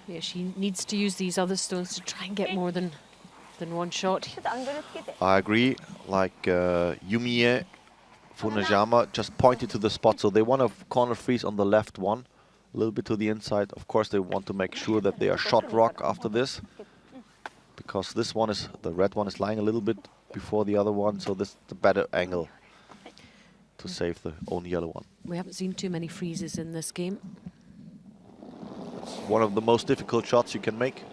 Yeah, she needs to use these other stones to try and get more than one shot. I agree, like Yumie Funajama just pointed to the spot, so they want a corner freeze on the left one, a little bit to the inside. Of course, they want to make sure that they are shot rock after this, because this one is, the red one is lying a little bit before the other one, so this is the better angle to save the own yellow one. We haven't seen too many freezes in this game. It's one of the most difficult shots you can make.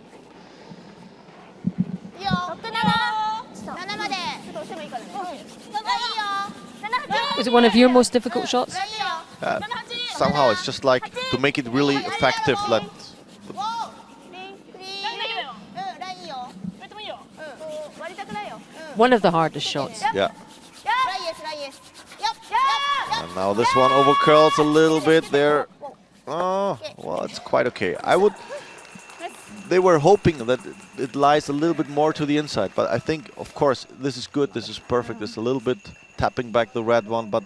Is it one of your most difficult shots? Somehow it's just like to make it really effective. Like one of the hardest shots. Yeah. And now this one overcurls a little bit there. Oh, well, it's quite okay. They were hoping that it lies a little bit more to the inside, but I think, of course, this is good, this is perfect. It's a little bit tapping back the red one, but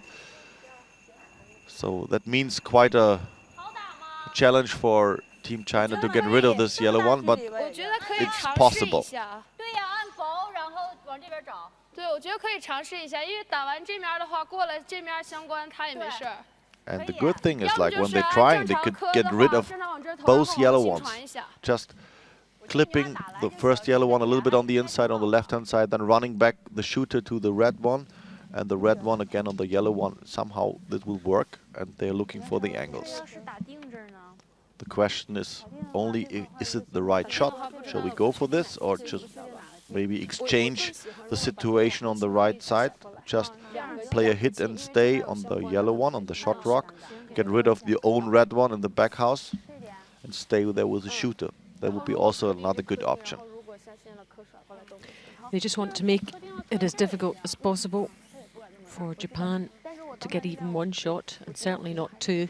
so that means quite a challenge for Team China to get rid of this yellow one, but it's possible. And the good thing is, like, when they're trying, they could get rid of both yellow ones. Just clipping the first yellow one a little bit on the inside, on the left-hand side, then running back the shooter to the red one, and the red one again on the yellow one. Somehow this will work, and they're looking for the angles. The question is only, is it the right shot? Shall we go for this, or just maybe exchange the situation on the right side? Just play a hit and stay on the yellow one, on the shot rock, get rid of the own red one in the back house, and stay there with the shooter. That would be also another good option. They just want to make it as difficult as possible for Japan to get even one shot, and certainly not 2.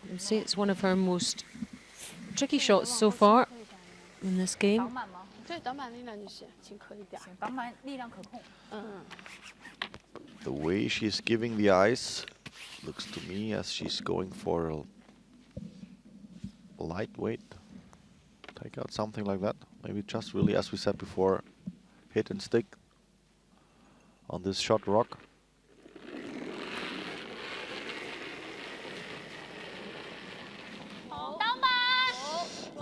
I would say it's one of her most tricky shots so far in this game. 对，挡板力量就行，尽可一点。行，挡板力量可控。The way she's giving the ice looks to me as she's going for a lightweight. Take out something like that. Maybe just really, as we said before, hit and stick on this shot rock.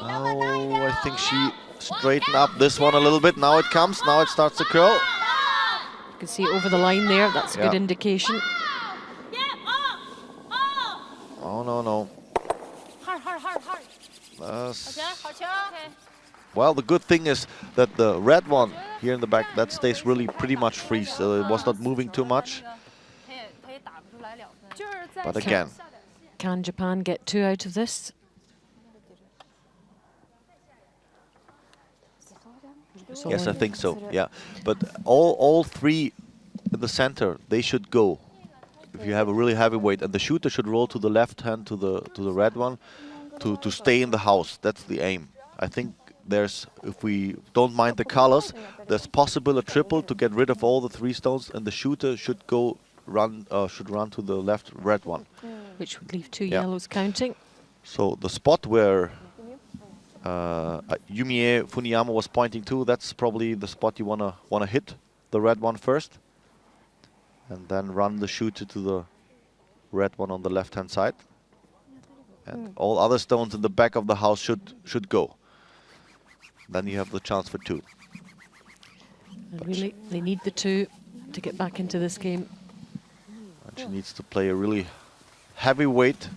Oh, I think she straightened up this one a little bit. Now it comes, now it starts to curl. You can see it over the line there, that's a good indication. Oh, no, no. Hard. Well, the good thing is that the red one here in the back, that stays really pretty much free, so it was not moving too much. But again, can Japan get 2 out of this? yes, I think so, yeah. But all 3 in the center, they should go. If you have a really heavy weight, and the shooter should roll to the left hand to the red one to stay in the house. That's the aim. I think there's, if we don't mind the colors, there's possible a triple to get rid of all the 3 stones, and the shooter should run to the left red one, which would leave 2 yellows counting. So the spot where Yumie Funiyama was pointing to, that's probably the spot you wanna hit the red one first, and then run the shooter to the red one on the left hand side, and all other stones in the back of the house should go. Then you have the chance for 2. And really, they need the 2 to get back into this game. And she needs to play a really heavy weight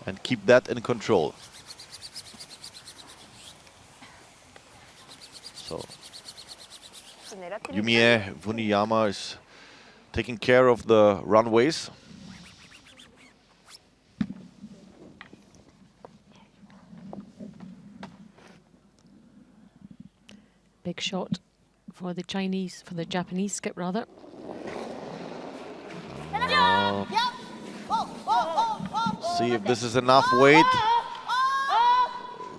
and keep that in control. So Yumie Funiyama is taking care of the runways. Big shot for the Japanese skip rather. See if this is enough weight.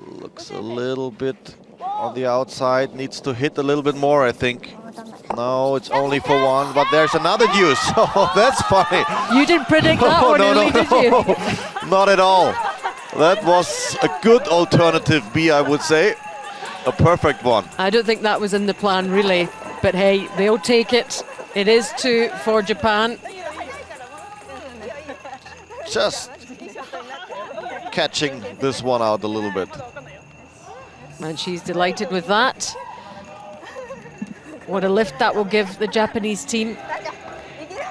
Looks a little bit on the outside, needs to hit a little bit more, I think. No, it's only for 1, but there's another deuce. Oh, that's funny. You didn't predict that one, no, Uli, did you? Not at all. That was a good alternative B, I would say. A perfect one. I don't think that was in the plan, really. But hey, they'll take it. It is 2 for Japan. Just catching this one out a little bit. And she's delighted with that. What a lift that will give the Japanese team.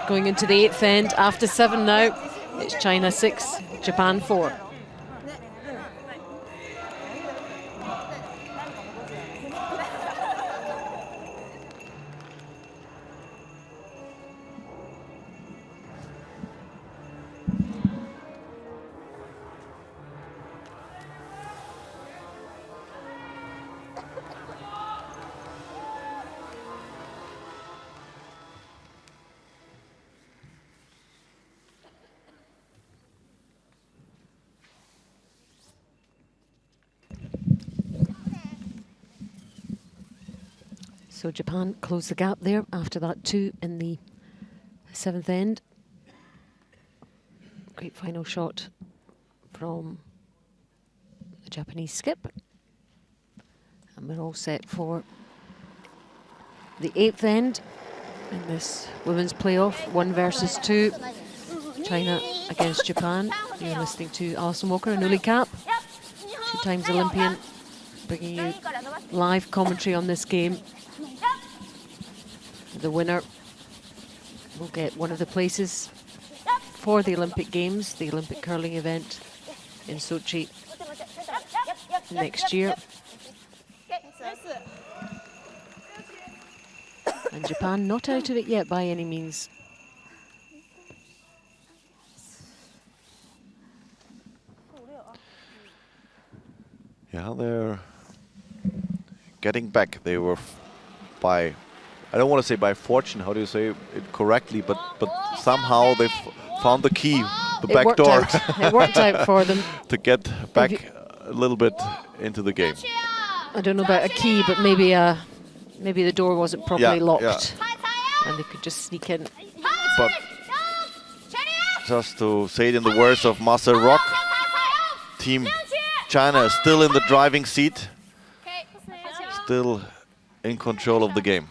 Going into the 8th end. After 7 now, it's China 6, Japan 4. So Japan closed the gap there after that 2 in the 7th end. Great final shot from the Japanese skip. And we're all set for the 8th end in this women's playoff, 1 versus 2. China against Japan. You're listening to Alison Walker and Uli Kapp, 2 times Olympian, bringing you live commentary on this game. The winner will get one of the places for the Olympic Games, the Olympic curling event in Sochi next year. And Japan not out of it yet by any means. Yeah, they're getting back. They were by I don't want to say by fortune, how do you say it correctly, but somehow they've found the key, the back door. It worked out for them. To get back a little bit into the game. I don't know about a key, but maybe the door wasn't properly locked. And they could just sneak in. But just to say it in the words of Marcel Rock, Team China is still in the driving seat, still in control of the game.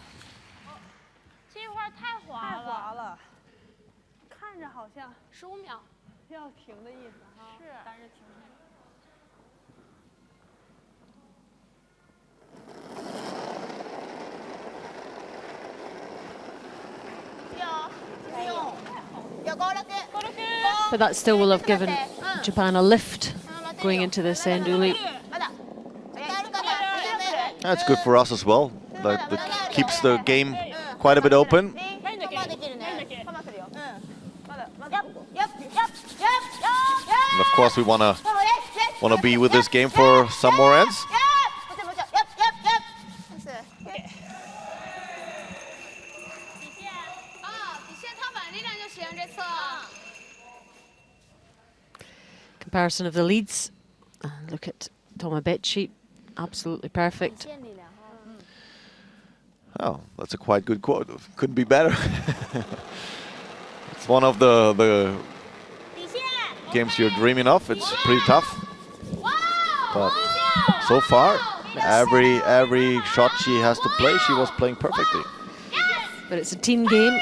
But that still will have given Japan a lift going into this end, Uli. That's good for us as well. That keeps the game quite a bit open. And of course, we wanna be with this game for some more ends. Comparison of the leads. Look at Tomabechi, absolutely perfect. Oh, that's a quite good quote. Couldn't be better. It's one of the games you're dreaming of. It's pretty tough, but so far, every shot she has to play, she was playing perfectly. But it's a team game.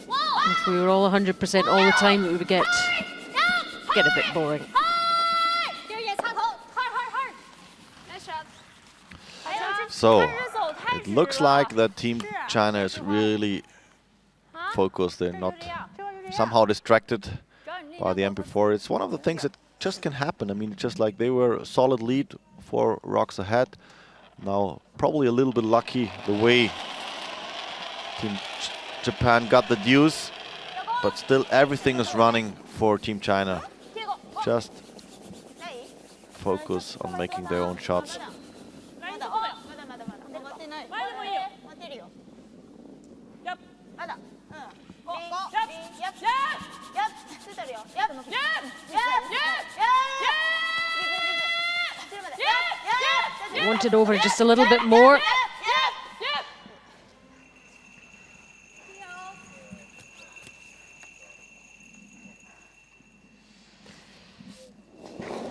If we were all 100% all the time, it would get a bit boring. So it looks like that Team China is really focused. They're not somehow distracted by the MP4. It's one of the things that just can happen. I mean, just like they were a solid lead, 4 rocks ahead. Now probably a little bit lucky the way Team Japan got the deuce, but still everything is running for Team China. Just focus on making their own shots. Want it over just a little bit more.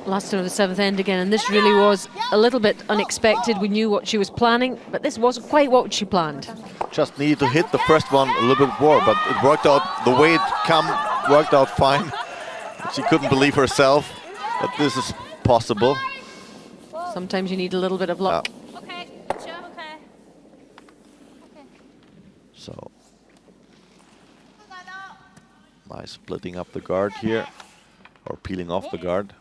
Last of the 7th end again, and this really was a little bit unexpected. We knew what she was planning, but this wasn't quite what she planned. Just needed to hit the first one a little bit more, but it worked out the way it worked out fine. She couldn't believe herself that this is possible. Sometimes you need a little bit of luck. So nice splitting up the guard here, or peeling off the guard.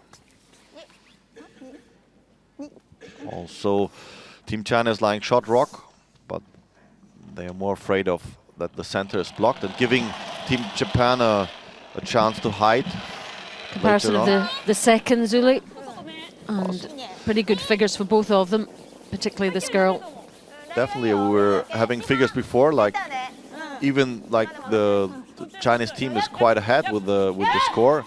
Also, Team China is lying short rock, but they are more afraid of that the center is blocked and giving Team Japan a chance to hide. Comparison of the seconds, Uli, and pretty good figures for both of them, particularly this girl. Definitely, we were having figures before, like even like the Chinese team is quite ahead with the score.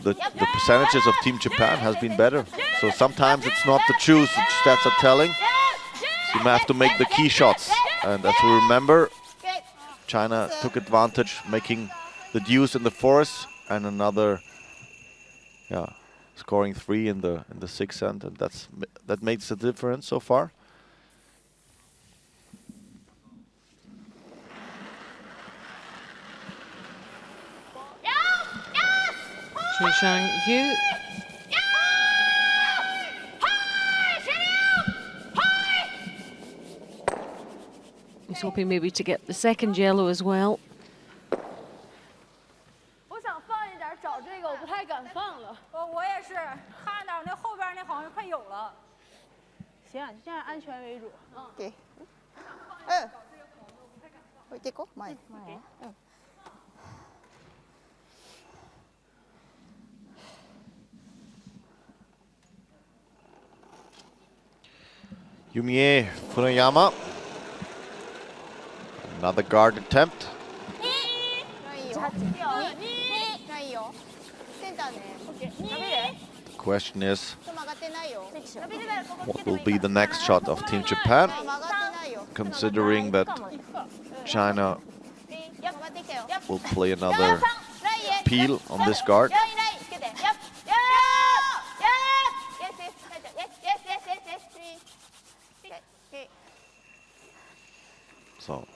The percentages of Team Japan has been better. So sometimes it's not the choose, the stats are telling. So you have to make the key shots. And as we remember, China took advantage, making the deuce in the fourth and another, scoring 3 in the 6th end, and that makes the difference so far. Shang Yu. He's hoping maybe to get the second yellow as well. 我想放一点，找这个我不太敢放了。我也是，看到那后边那好像快有了。行，这样安全为主。对。这个买。Yumie Funayama Another guard attempt. The question is, what will be the next shot of Team Japan, considering that China will play another peel on this guard. So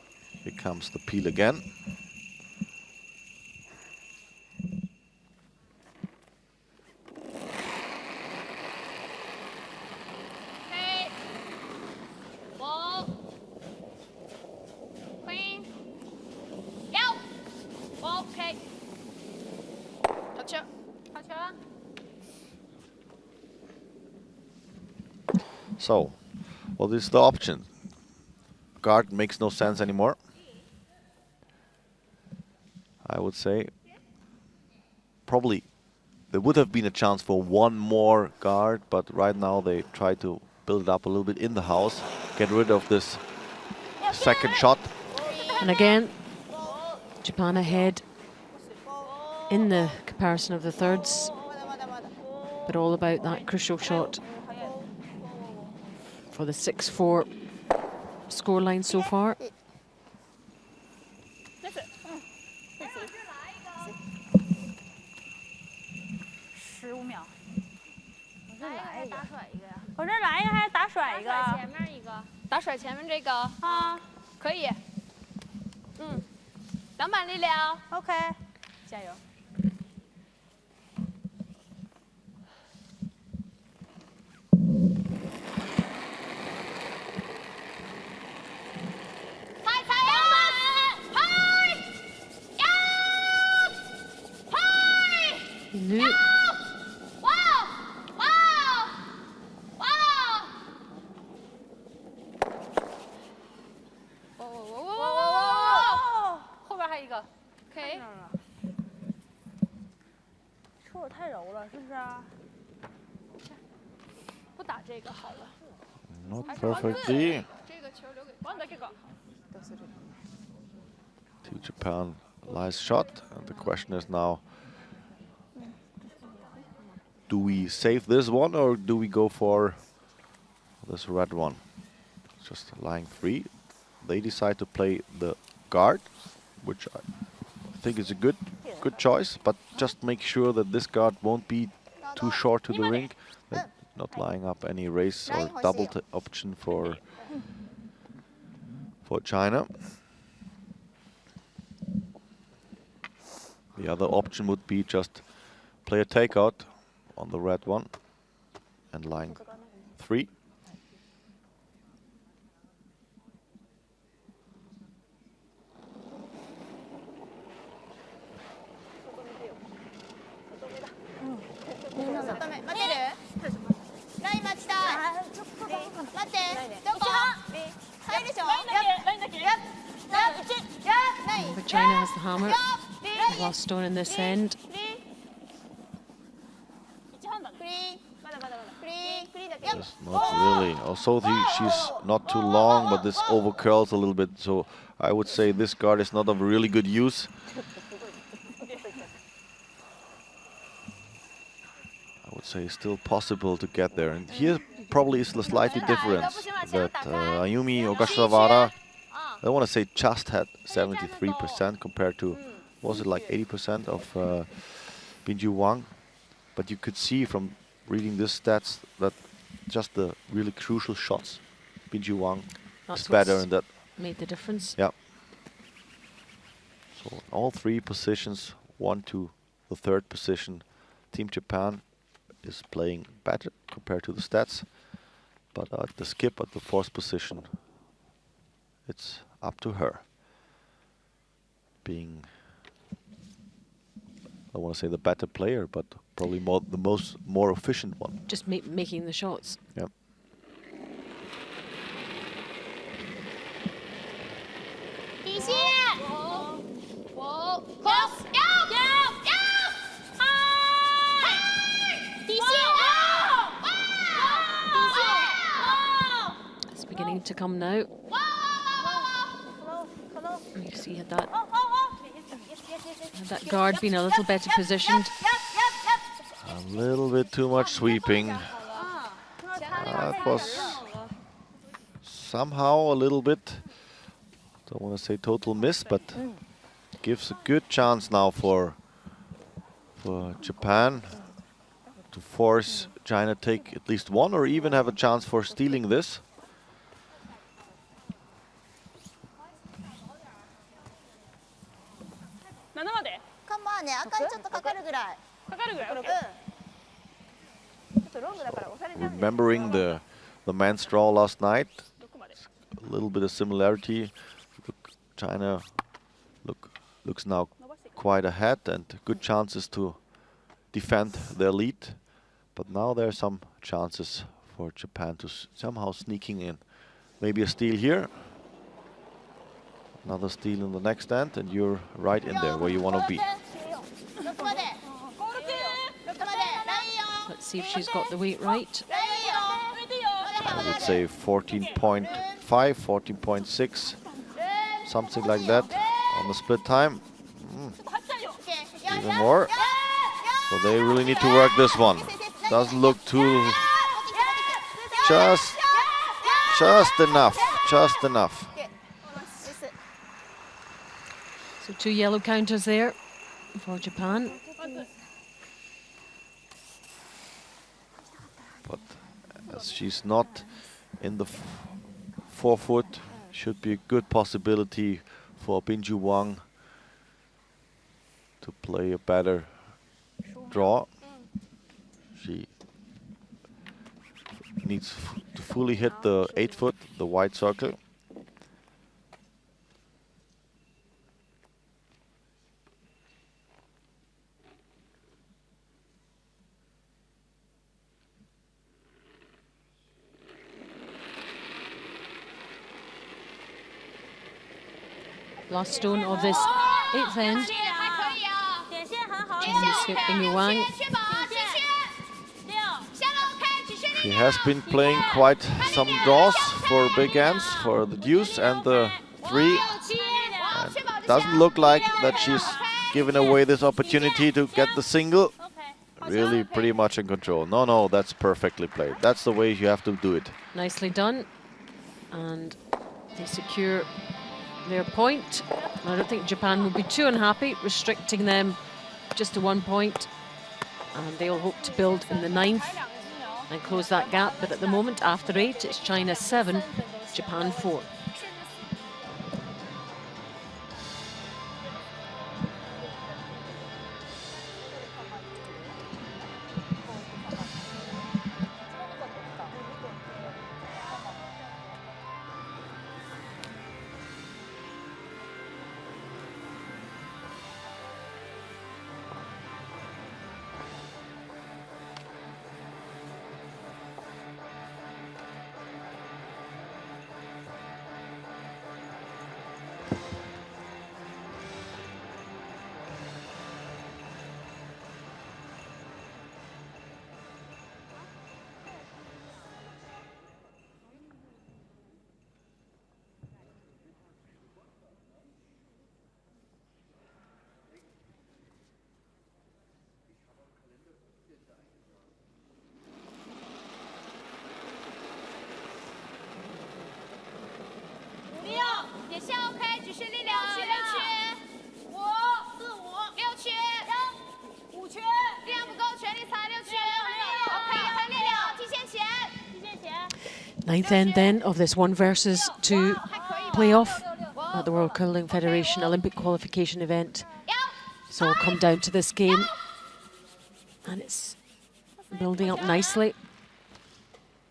here comes the peel again. So, what is the option? Guard makes no sense anymore. I would say probably there would have been a chance for one more guard, but right now they try to build it up a little bit in the house, get rid of this second shot. And again, Japan ahead in the comparison of the thirds, but all about that crucial shot for the 6-4 scoreline so far. Not perfectly. Team Japan lies shot, and the question is now, do we save this one or do we go for this red one? Just lying 3. They decide to play the guard, which I think is a good choice, but just make sure that this guard won't be too short to the ring, not lying up any race or double option for China. The other option would be just play a takeout on the red one and lying 3. But China has the hammer. The last stone in this end. Just not really. Also, she's not too long, but this over curls a little bit. So I would say this guard is not of really good use. I would say still possible to get there. And here probably is the slightly difference that Ayumi Ogasawara, I don't want to say just had 73% compared to, was it like 80% of Binju Wang? But you could see from reading these stats that just the really crucial shots, Binju Wang is better in that. Made the difference. Yeah. So all 3 positions, 1 to the 3rd position, Team Japan is playing better compared to the stats. But at the skip at the 4th position, it's up to her. Being, I want to say the better player, but probably more efficient one. Just making the shots. Yeah. It's beginning to come now. You see had that guard being a little better positioned. A little bit too much sweeping. That was somehow a little bit, don't want to say total miss, but gives a good chance now for Japan to force China take at least one or even have a chance for stealing this. Remembering the men's draw last night, a little bit of similarity. China looks now quite ahead and good chances to defend their lead. But now there are some chances for Japan to somehow sneaking in. Maybe a steal here. Another steal in the next end, and you're right in there where you want to be. Let's see if she's got the weight right. I would say 14.5, 14.6, something like that on the split time. Even more. So they really need to work this one. Doesn't look too... Just enough, just enough. So 2 yellow counters there for Japan. But as she's not in the forefoot, should be a good possibility for Binju Wang to play a better draw. She needs to fully hit the 8-foot, the white circle. Last stone of this 8th end. Binju Wang. She has been playing quite some draws for big ends, for the deuce and the 3. And doesn't look like that she's given away this opportunity to get the single. Really pretty much in control. No, that's perfectly played. That's the way you have to do it. Nicely done. And they secure their point. I don't think Japan will be too unhappy, restricting them just to 1 point. And they'll hope to build in the 9th and close that gap. But at the moment, after 8, it's China 7, Japan 4. Ninth end then of this 1 versus 2 playoff at the World Curling Federation Olympic qualification event. So we'll come down to this game, and it's building up nicely.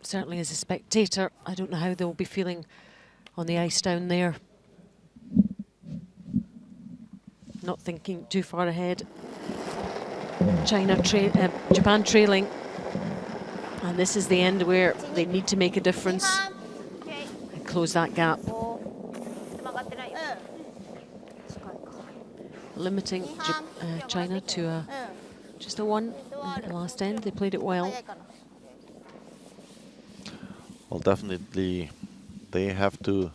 Certainly as a spectator, I don't know how they'll be feeling on the ice down there. Not thinking too far ahead. Japan trailing. And this is the end where they need to make a difference and close that gap. Limiting China to just a 1 at the last end. They played it well. Well, definitely they have to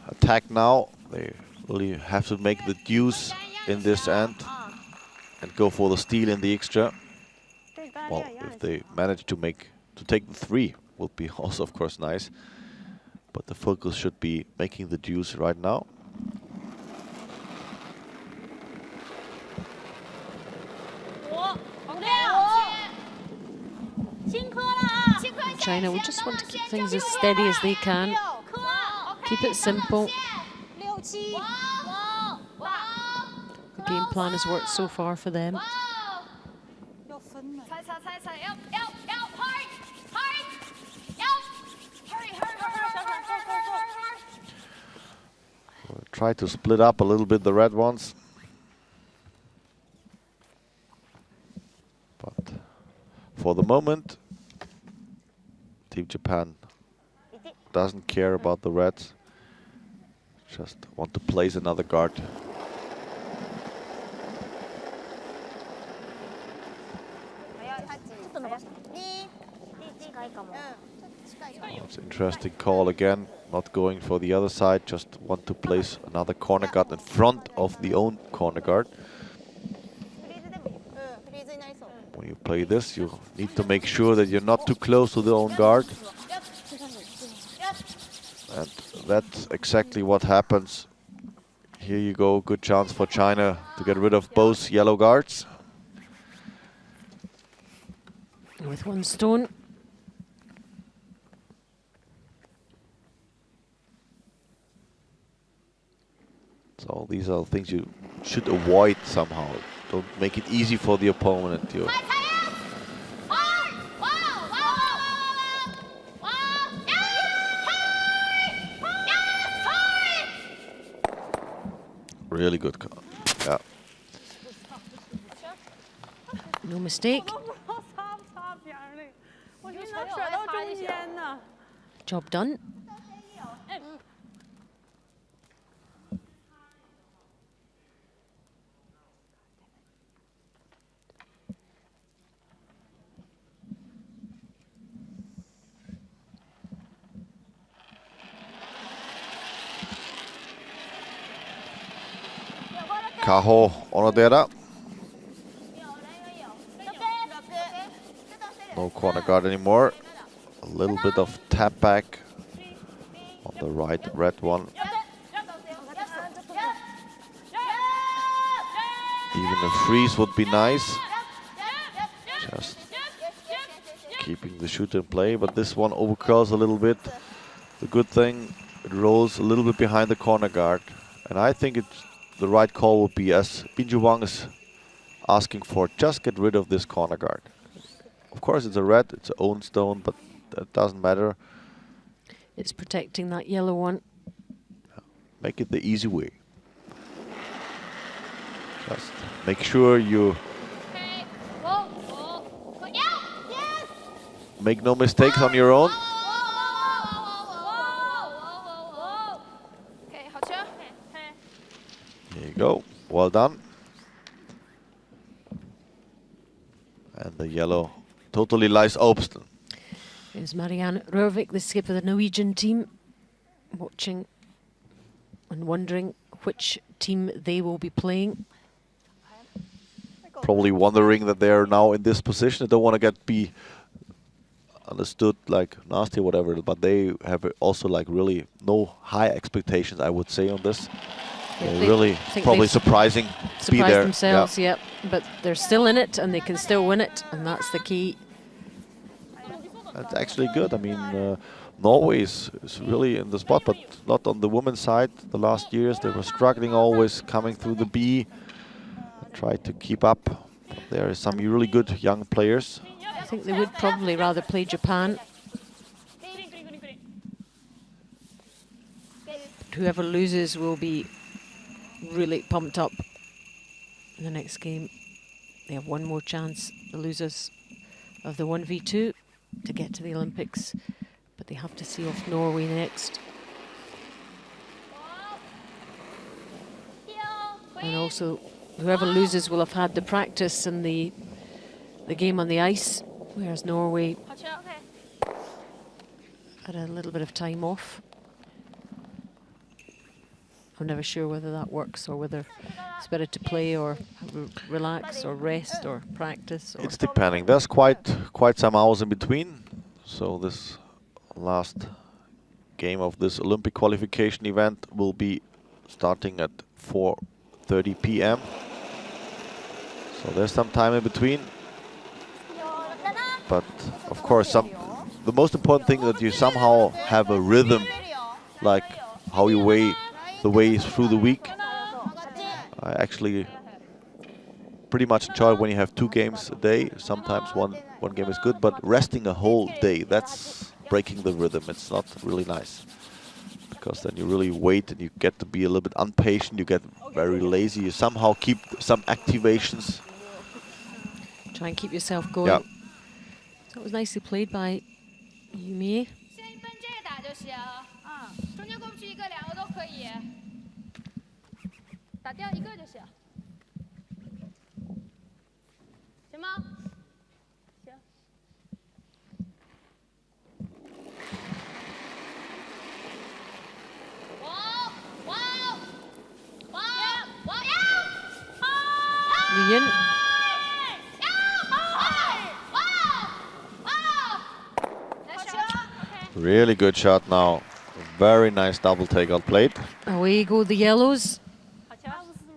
attack now. They really have to make the deuce in this end and go for the steal in the extra. Well, if they manage to take the 3, would be also, of course, nice. But the focus should be making the deuce right now. China will just want to keep things as steady as they can. Keep it simple. The game plan has worked so far for them. We'll try to split up a little bit the red ones. But for the moment, Team Japan doesn't care about the reds. Just want to place another guard. It's an interesting call again. Not going for the other side, just want to place another corner guard in front of the own corner guard. When you play this, you need to make sure that you're not too close to the own guard. And that's exactly what happens. Here you go, good chance for China to get rid of both yellow guards. With 1 stone. So these are things you should avoid somehow. Don't make it easy for the opponent. Really good call. Yeah. No mistake. Job done. Kaho Onodera. No corner guard anymore. A little bit of tap back on the right red one. Even a freeze would be nice. Just keeping the shooter in play, but this one overcurls a little bit. The good thing, it rolls a little bit behind the corner guard. And I think the right call would be, as Bin Wang is asking for, just get rid of this corner guard. Of course, it's a red, it's its own stone, but that doesn't matter. It's protecting that yellow one. Make it the easy way. Just make sure you make no mistakes on your own. There you go. Well done. And the yellow totally lies open. There's Marianne Rørvik, the skip of the Norwegian team, watching and wondering which team they will be playing. Probably wondering that they are now in this position. They don't want to be understood like nasty or whatever, but they have also like really no high expectations, I would say, on this. Yeah, They're really probably surprising to be there. Themselves, yeah. But they're still in it and they can still win it, and that's the key. That's actually good. I mean, Norway is really in the spot, but not on the women's side. The last years they were struggling, always coming through the B. Try to keep up. There are some really good young players. I think they would probably rather play Japan. Whoever loses will be really pumped up in the next game. They have one more chance, the losers of the 1v2, to get to the Olympics, but they have to see off Norway next. And also, whoever loses will have had the practice and the game on the ice, whereas Norway had a little bit of time off. I'm never sure whether that works or whether it's better to play or relax or rest or practice. Or It's depending. There's quite some hours in between. So this last game of this Olympic qualification event will be starting at 4:30 p.m. So there's some time in between. But of course, the most important thing that you somehow have a rhythm, like how you weigh the ways through the week. I actually pretty much enjoy when you have 2 games a day. Sometimes one game is good, but resting a whole day, that's breaking the rhythm. It's not really nice, because then you really wait and you get to be a little bit impatient, you get very lazy, you somehow keep some activations. Try and keep yourself going. Yeah. That was nicely played by Yumi. 先奔这个打就行。中间过不去一个2个都可以。打掉一个就行。行吗？行。Ian. Really good shot now. Very nice double takeout played. Away go the yellows.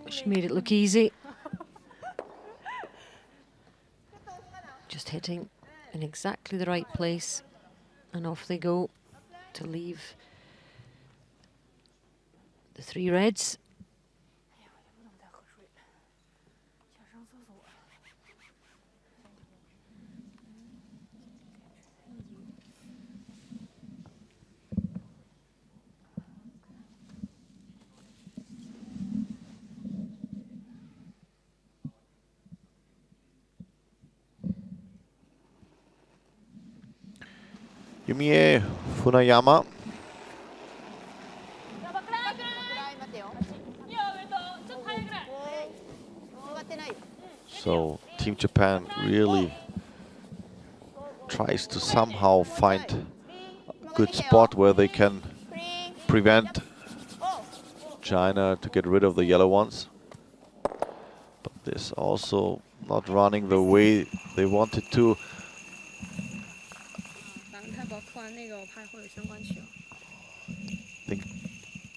She made it look easy. Just hitting in exactly the right place. And off they go to leave the 3 reds. Yumie Funayama. So Team Japan really tries to somehow find a good spot where they can prevent China to get rid of the yellow ones. But this also not running the way they wanted to. I think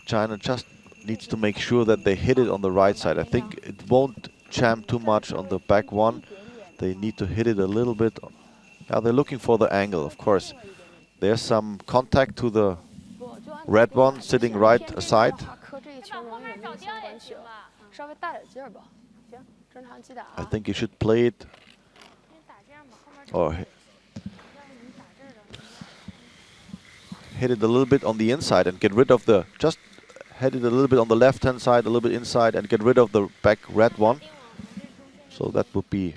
China just needs to make sure that they hit it on the right side. I think it won't jam too much on the back one. They need to hit it a little bit. Yeah, they're looking for the angle, of course. There's some contact to the red one sitting right aside. I think you should play it or hit it a little bit on the inside and get rid of the, just hit it a little bit on the left hand side, a little bit inside, and get rid of the back red one. So that would be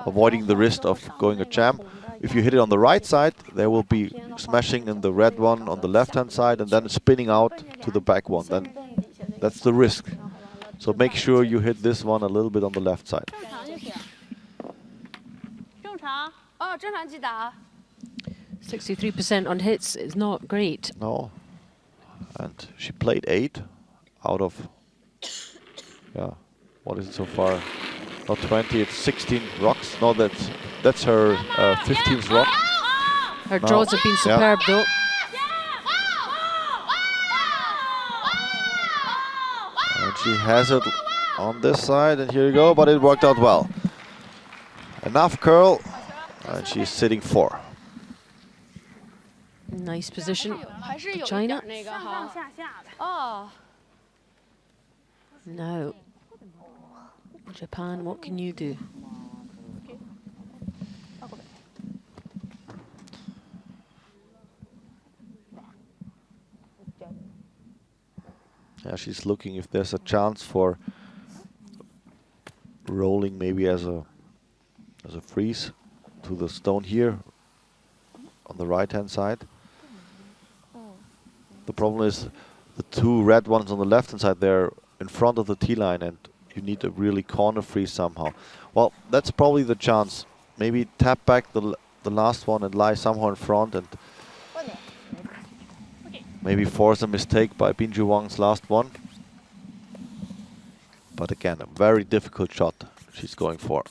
avoiding the risk of going a jam. If you hit it on the right side, there will be smashing in the red one on the left hand side and then spinning out to the back one. Then that's the risk. So make sure you hit this one a little bit on the left side. 63% on hits is not great. No. And she played 8 out of, yeah, what is it so far? Not 20, it's 16 rocks. No, that's her 15th rock. Her draws have been superb though. And she has it on this side, and here you go, but it worked out well. Enough curl, and she's sitting 4. Nice position to China. Now, Japan, what can you do? Yeah, she's looking if there's a chance for rolling maybe as a freeze to the stone here on the right hand side. The problem is the 2 red ones on the left hand side, they're in front of the T-line and you need to really corner freeze somehow. Well, that's probably the chance. Maybe tap back the last one and lie somehow in front and maybe force a mistake by Binju Wang's last one. But again, a very difficult shot she's going for.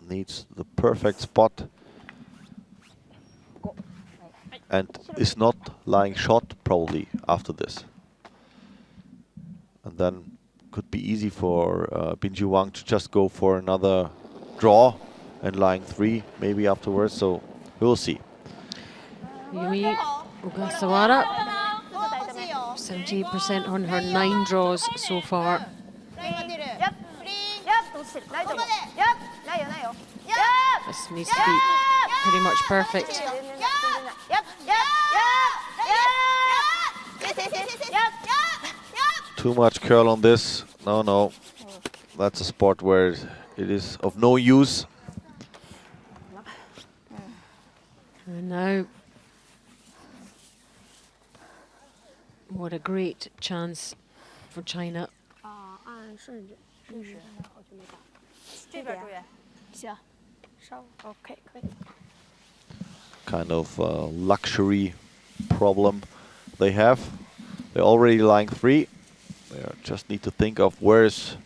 Needs the perfect spot. And is not lying shot probably after this. And then could be easy for Binju Wang to just go for another draw and lying 3 maybe afterwards. So we'll see. Yumi Ogasawara, 78% on her 9 draws so far. This needs to be pretty much perfect. Too much curl on this. No, no. That's a sport where it is of no use. And now, what a great chance for China. Kind of luxury problem they have. They're already lying 3. They just need to think of where's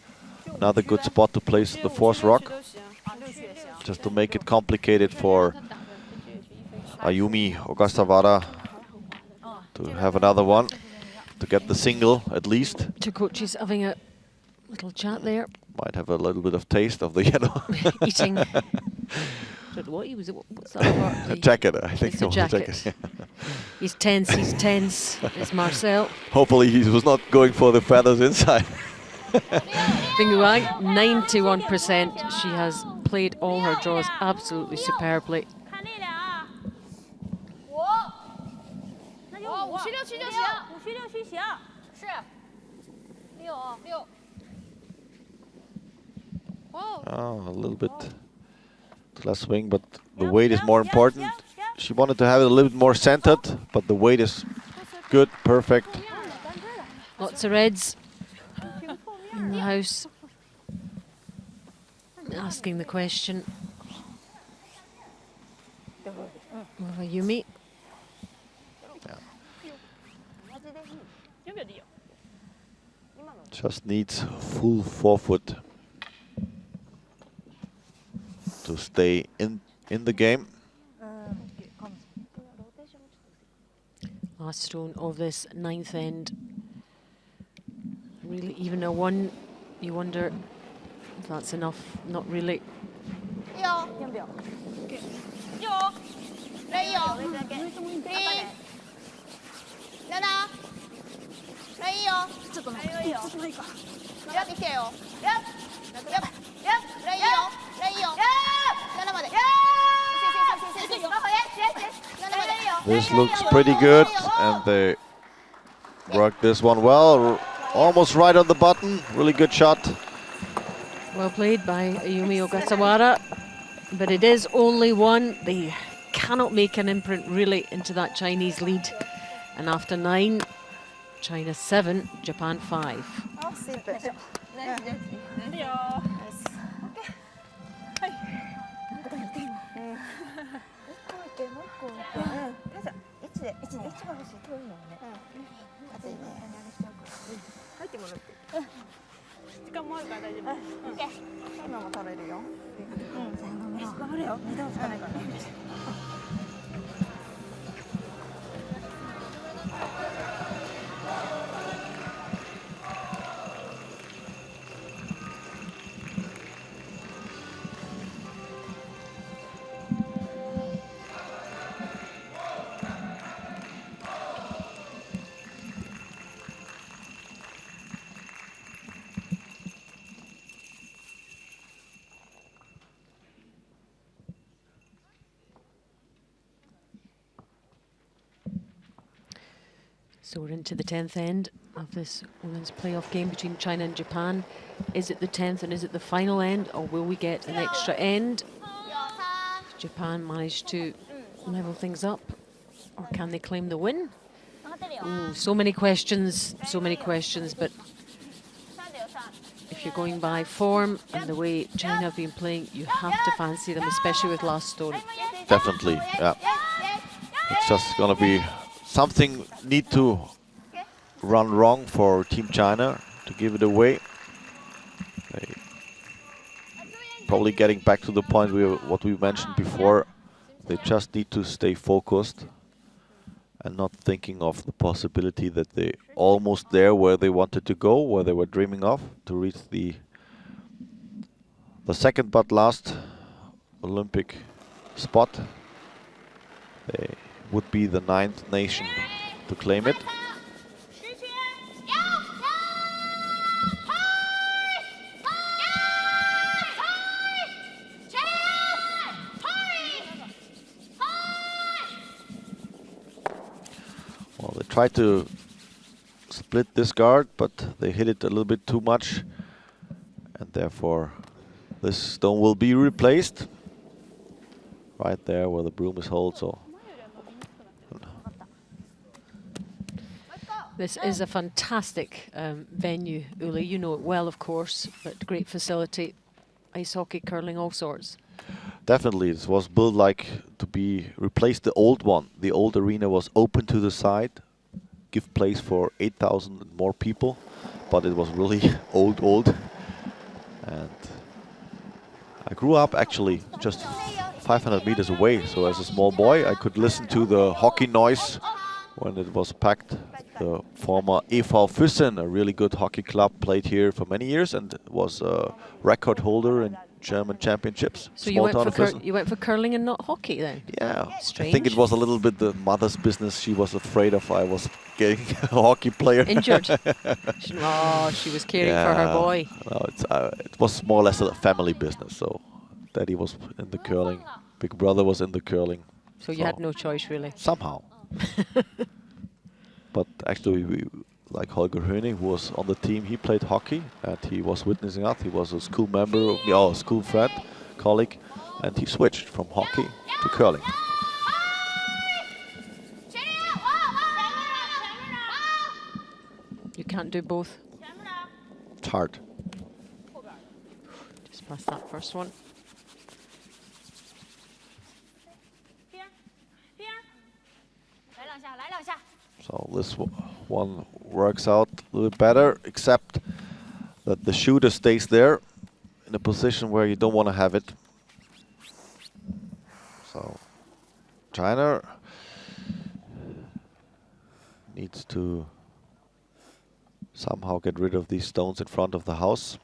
another good spot to place the 4th rock. Just to make it complicated for Ayumi Ogasawara to have another one, to get the single at least. 2 coaches having a little chat there. Might have a little bit of taste of the yellow. Eating. Don't know what he was. What's that part? A jacket, I think. It's a jacket. He's tense. It's Marcel. Hopefully he was not going for the feathers inside. Binju Wang, 91%. She has played all her draws absolutely superbly. Oh, a little bit less swing, but the weight is more important. She wanted to have it a little bit more centered, but the weight is good, perfect. Lots of reds in the house asking the question of Ayumi. Just needs full forefoot to stay in the game. Last stone of this 9th end. Really, even a 1, you wonder if that's enough. Not really. This looks pretty good, and they worked this one well. Almost right on the button. Really good shot. Well played by Ayumi Ogasawara, but it is only 1. They cannot make an imprint really into that Chinese lead. And after 9, China 7, Japan 5. So we're into the 10th end of this women's playoff game between China and Japan. Is it the 10th and is it the final end, or will we get an extra end? Japan managed to level things up, or can they claim the win? Ooh, so many questions, but if you're going by form and the way China have been playing, you have to fancy them, especially with last stone. Definitely, yeah. It's just gonna be something need to run wrong for Team China to give it away. They probably getting back to the point what we mentioned before. They just need to stay focused and not thinking of the possibility that they almost there where they wanted to go, where they were dreaming of, to reach the second but last Olympic spot. They would be the 9th nation to claim it. Well, they tried to split this guard, but they hit it a little bit too much, and therefore this stone will be replaced right there where the broom is held. So this is a fantastic venue, Uli. You know it well, of course, but great facility. Ice hockey, curling, all sorts. definitely, this was built like to be replace the old one. The old arena was open to the side, give place for 8,000 more people, but it was really old. And I grew up actually just 500 meters away, so as a small boy I could listen to the hockey noise when it was packed. The former EV Füssen, a really good hockey club, played here for many years and was a record holder in German championships. So you went for curling and not hockey then? Yeah, Strange. I think it was a little bit the mother's business. She was afraid of I was getting a hockey player. Injured. She was caring for her boy. No, it was more or less a family business. So daddy was in the curling, big brother was in the curling. So you had no choice really? Somehow. But actually, like Holger Höning, who was on the team, he played hockey and he was witnessing us. He was a school member of me, a school friend, colleague, and he switched from hockey to curling. You can't do both. It's hard. Just past that first one. So this one works out a little better, except that the shooter stays there in a position where you don't want to have it. So China needs to somehow get rid of these stones in front of the house.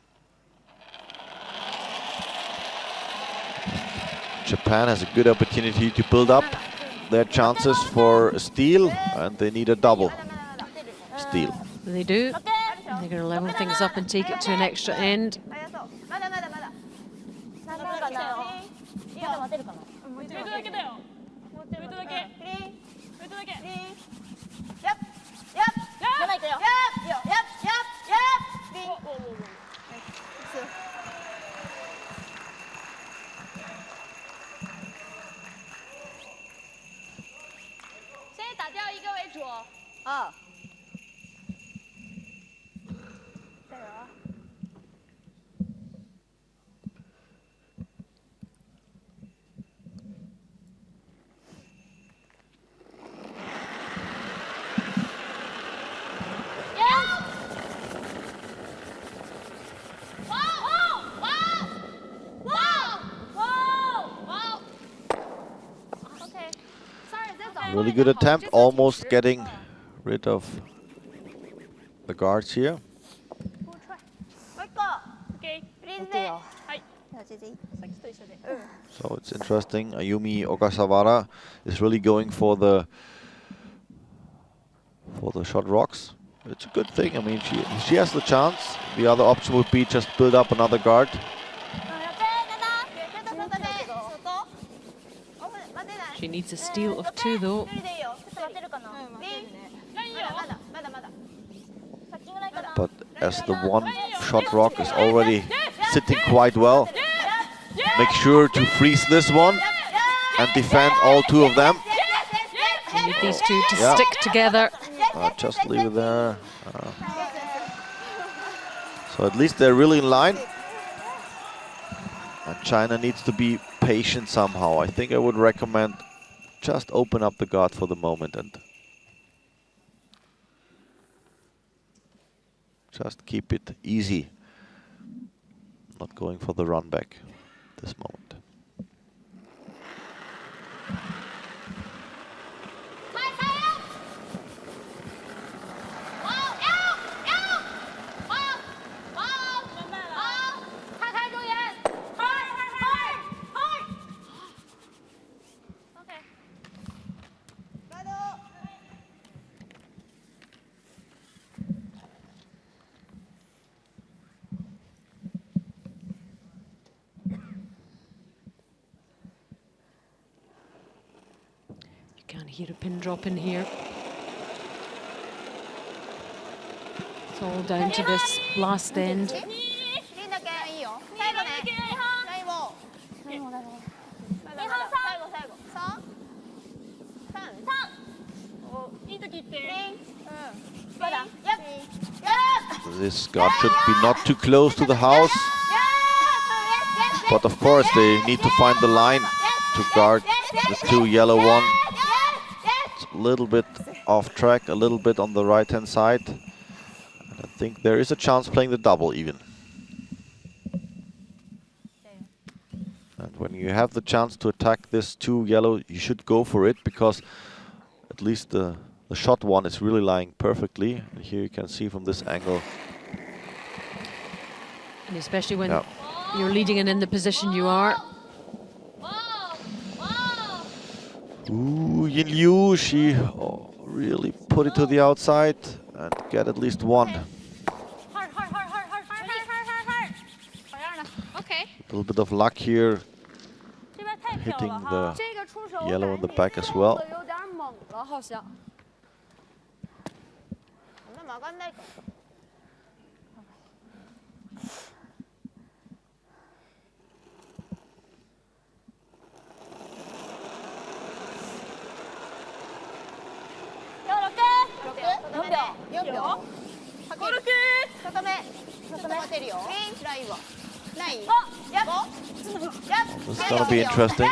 Japan has a good opportunity to build up their chances for a steal, and they need a double steal. They do. They're going to level things up and take it to an extra end. Really good attempt, almost getting rid of the guards here. So it's interesting. Ayumi Ogasawara is really going for the shot rocks. It's a good thing. I mean, she has the chance. The other option would be just build up another guard. She needs a steal of 2 though. But as the one shot rock is already sitting quite well, make sure to freeze this one and defend all 2 of them. You need these 2 to stick together. Just leave it there. So at least they're really in line. And China needs to be patient somehow. I think I would recommend just open up the guard for the moment and Just keep it easy. Not going for the run back this moment. Can't hear a pin drop in here. It's all down to this last end. This guard should be not too close to the house. But of course they need to find the line to guard the two yellow one. It's a little bit off track, a little bit on the right hand side. And I think there is a chance playing the double even. And when you have the chance to attack this two yellow, you should go for it, because at least the shot one is really lying perfectly. And here you can see from this angle. And especially when you're leading and in the position you are. Ooh, Yin Liu, she really put it to the outside and get at least one. Okay. A little bit of luck here, hitting the yellow in the back as well. This is gonna be interesting. I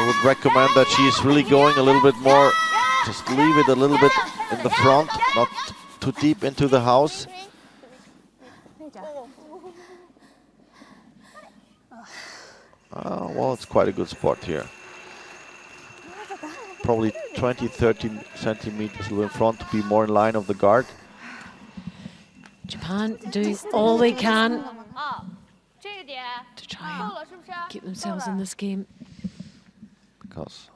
would recommend that she's really going a little bit more. Just leave it a little bit in the front, not too deep into the house. Well, it's quite a good spot here. Probably 20, 30 centimeters in front to be more in line of the guard. Japan doing all they can to try and keep themselves in this game. Because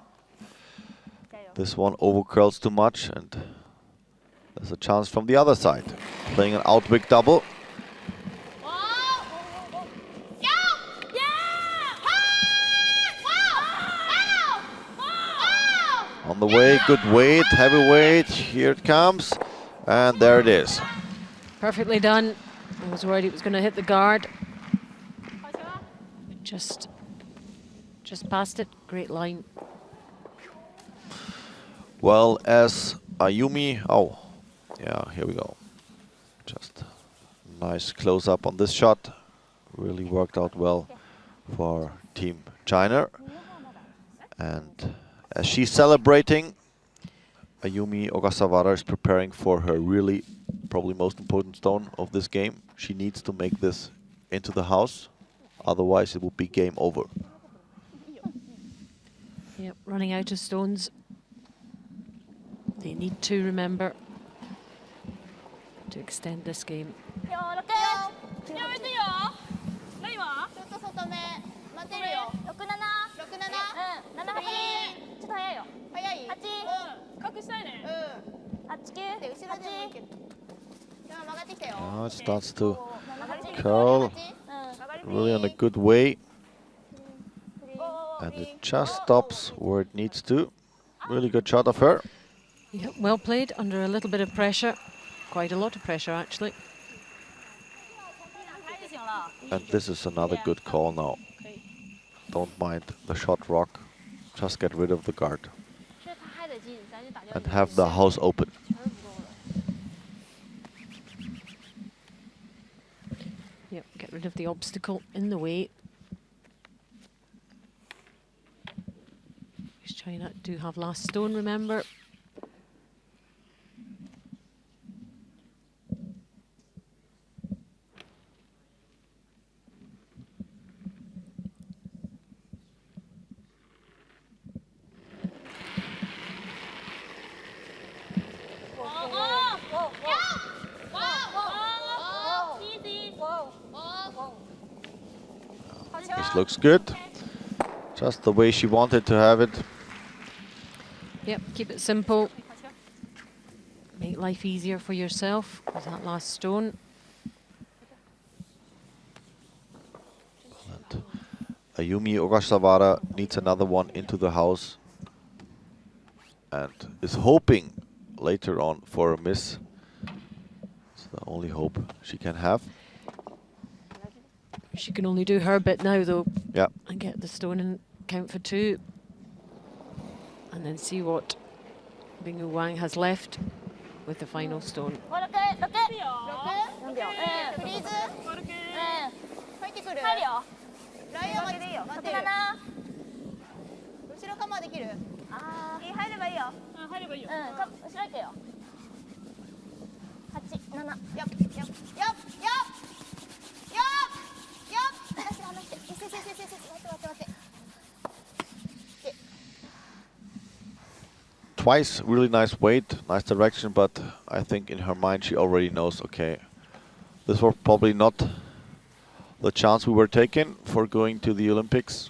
this one overcurls too much, and there's a chance from the other side. Playing an outwick double. On the way, good weight, heavy weight. Here it comes, and there it is. Perfectly done. I was worried it was going to hit the guard. Just past it. Great line. Well, as Ayumi, oh, yeah, here we go. Just nice close up on this shot. Really worked out well for Team China. And as she's celebrating, Ayumi Ogasawara is preparing for her really, probably most important stone of this game. She needs to make this into the house, otherwise it will be game over. Yep, running out of stones. They need to remember to extend this game. It starts to curl really in a good way. And it just stops where it needs to. Really good shot of her. Yep, well played under a little bit of pressure. Quite a lot of pressure, actually. And this is another good call now. Don't mind the shot rock. Just get rid of the guard. And have the house open. Yep, get rid of the obstacle in the way. China do have last stone, remember. looks good. Just the way she wanted to have it. Yep, keep it simple. Make life easier for yourself with that last stone. And Ayumi Ogasawara needs another one into the house and is hoping later on for a miss. It's the only hope she can have. She can only do her bit now, though. Yeah. And get the stone and count for 2. And then see what Bingyu Wang has left with the final stone. Twice, really nice weight, nice direction, but I think in her mind she already knows, okay, this was probably not the chance we were taking for going to the Olympics.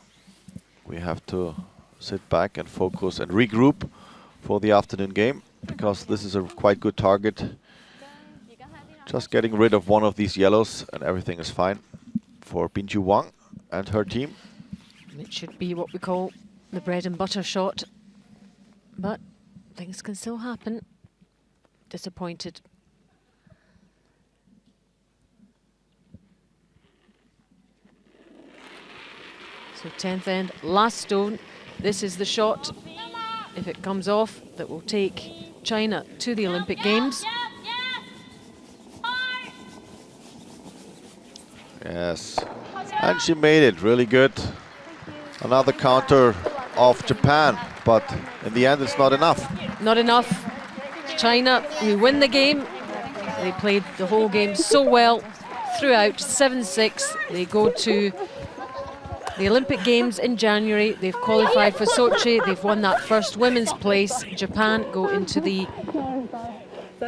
We have to sit back and focus and regroup for the afternoon game, because this is a quite good target. Just getting rid of one of these yellows and everything is fine for Bingyu Wang and her team. It should be what we call the bread and butter shot, but things can still happen. Disappointed. So 10th end, last stone. This is the shot, if it comes off, that will take China to the Olympic Games. Yes, and she made it really good. Another counter of Japan, but in the end it's not enough. Not enough. China, who win the game, they played the whole game so well throughout, 7-6. They go to the Olympic Games in January. They've qualified for Sochi. They've won that first women's place. Japan go into the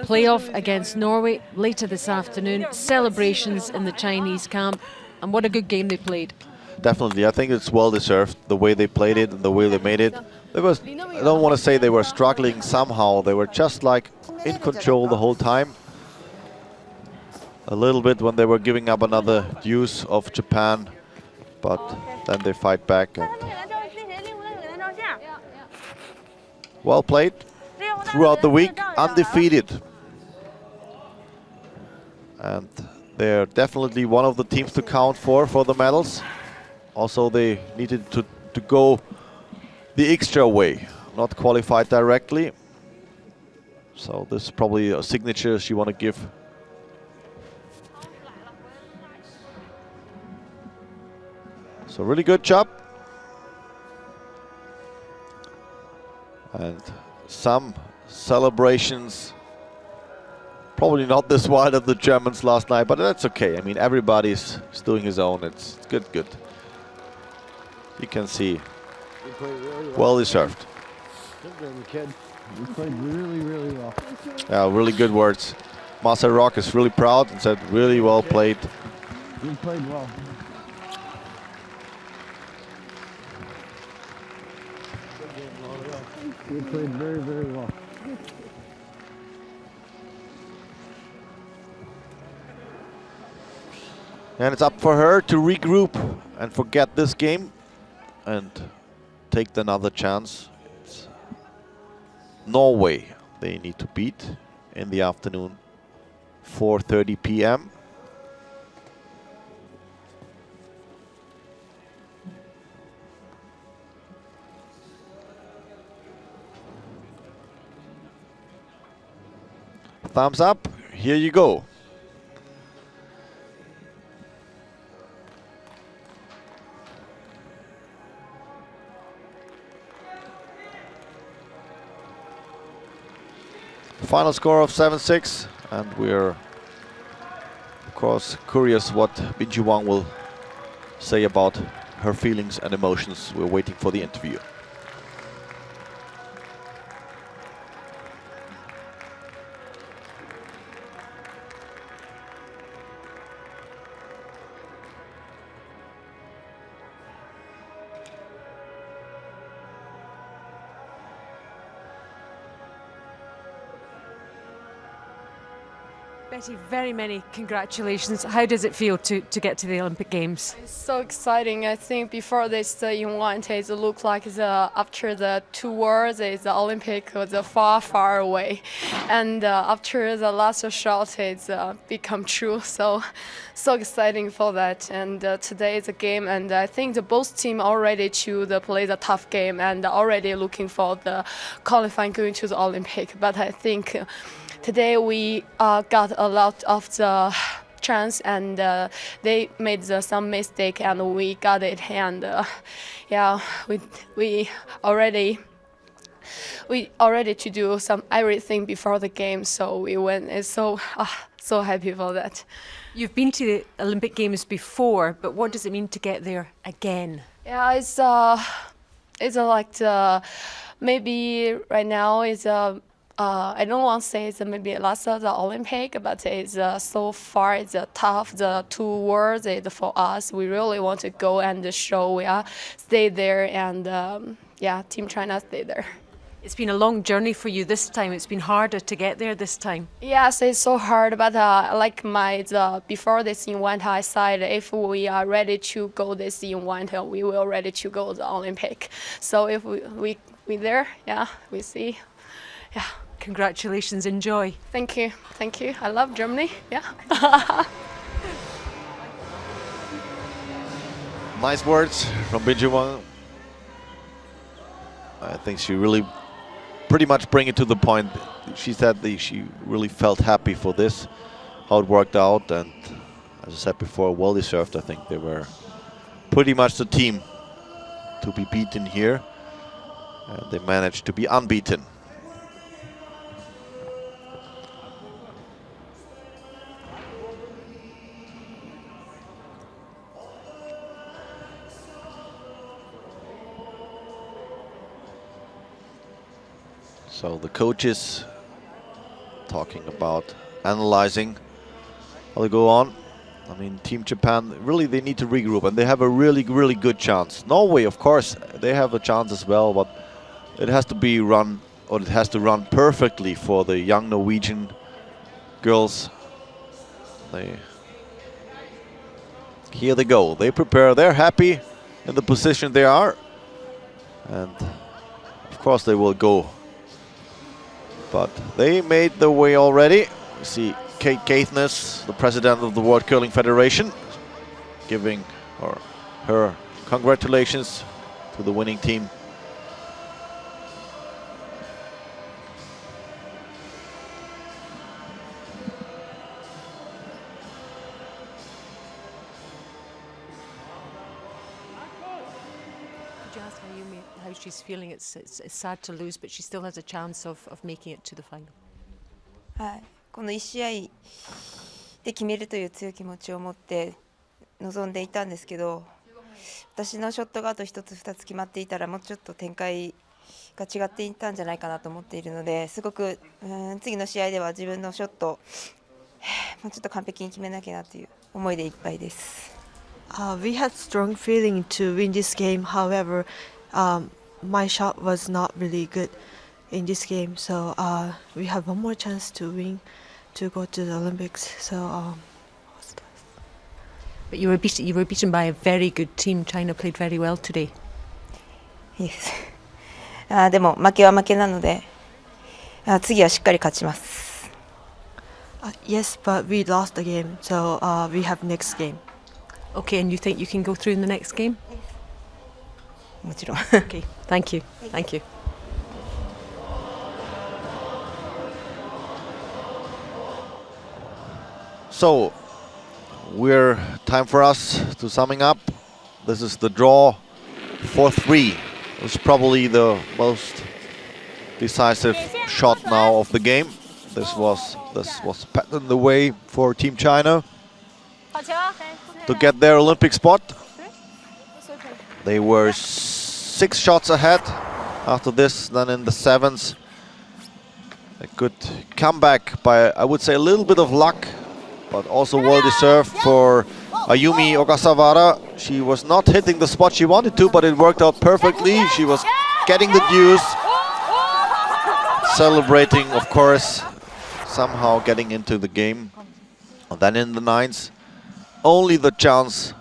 playoff against Norway later this afternoon. Celebrations in the Chinese camp, and what a good game they played. Definitely, I think it's well deserved, the way they played it and the way they made it. They was, I don't want to say they were struggling somehow, they were just like in control the whole time. A little bit when they were giving up another use of Japan, but then they fight back. And well played throughout the week, undefeated. And they're definitely one of the teams to count for the medals. Also, they needed to go the extra way, not qualified directly. So this is probably a signature she want to give. So really good job. And some celebrations, probably not this wild of the Germans last night, but that's okay. I mean, everybody's doing his own. It's good. You can see, well deserved. Good game, kid. You played really, really well. Yeah, really good words. Marcel Rock is really proud and said, really well played. You played well. You played very, very well. And it's up for her to regroup and forget this game and take another chance. It's Norway they need to beat in the afternoon, 4:30 p.m. Thumbs up, here you go. Final score of 7-6, and we're of course curious what Bingyu Wang will say about her feelings and emotions. We're waiting for the interview. Betty, very many congratulations. How does it feel to get to the Olympic Games? It's so exciting. I think before this event, it looked like after the 2 worlds, the Olympic was far, far away. And after the last shot, it's become true. So exciting for that. And today is a game, and I think both teams already to play the tough game and already looking for the qualifying going to the Olympic. But I think today we got a lot of the chance, and they made some mistake, and we got it. And yeah, we already to do some everything before the game, so we win. It's so happy for that. You've been to the Olympic Games before, but what does it mean to get there again? Yeah, it's like maybe right now is I don't want to say it's maybe last of the Olympic, but it's so far it's tough. The 2 worlds for us. We really want to go and show we are stay there, and yeah, Team China stay there. It's been a long journey for you this time. It's been harder to get there this time. Yes, it's so hard, but like before this event, I said if we are ready to go this event, we will ready to go the Olympic. So if we there, yeah, we see, yeah. Congratulations, enjoy. Thank you. I love Germany, yeah. Nice words from Binjuma. I think she really pretty much bring it to the point. She said that she really felt happy for this, how it worked out, and as I said before, well deserved. I think they were pretty much the team to be beaten here, and they managed to be unbeaten. So the coaches talking about analyzing how they go on. I mean, Team Japan, really they need to regroup, and they have a really, really good chance. Norway, of course, they have a chance as well, but it has to be run, or it has to run perfectly for the young Norwegian girls. Here they go. They prepare. They're happy in the position they are, and of course they will go. But they made their way already. You see Kate Caithness, the president of the World Curling Federation, giving her congratulations to the winning team. How she's feeling. It's sad to lose, but she still has a chance of making it to the final. はい、この1試合で決めるという強い気持ちを持って臨んでいたんですけど、私のショットがあと1つ2つ決まっていたらもうちょっと展開が違っていたんじゃないかなと思っているので、すごく次の試合では自分のショットもうちょっと完璧に決めなきゃなという思いでいっぱいです。We had strong feeling to win this game. However, my shot was not really good in this game, so we have one more chance to win to go to the Olympics. So, but you were beaten by a very good team. China played very well today. Yes. でも負けは負けなので、次はしっかり勝ちます。Yes, but we lost the game, so we have next game. Okay, and you think you can go through in the next game? もちろん。Okay, thank you. Thank you. So, time for us to summing up. This is the draw 4-3. It was probably the most decisive shot now of the game. This was paving the way for Team China to get their Olympic spot. They were 6 shots ahead after this, then in the 7th. A good comeback by, I would say, a little bit of luck, but also well-deserved for Ayumi Ogasawara. She was not hitting the spot she wanted to, but it worked out perfectly. She was getting the deuce, celebrating, of course, somehow getting into the game. And then in the nines, only the chance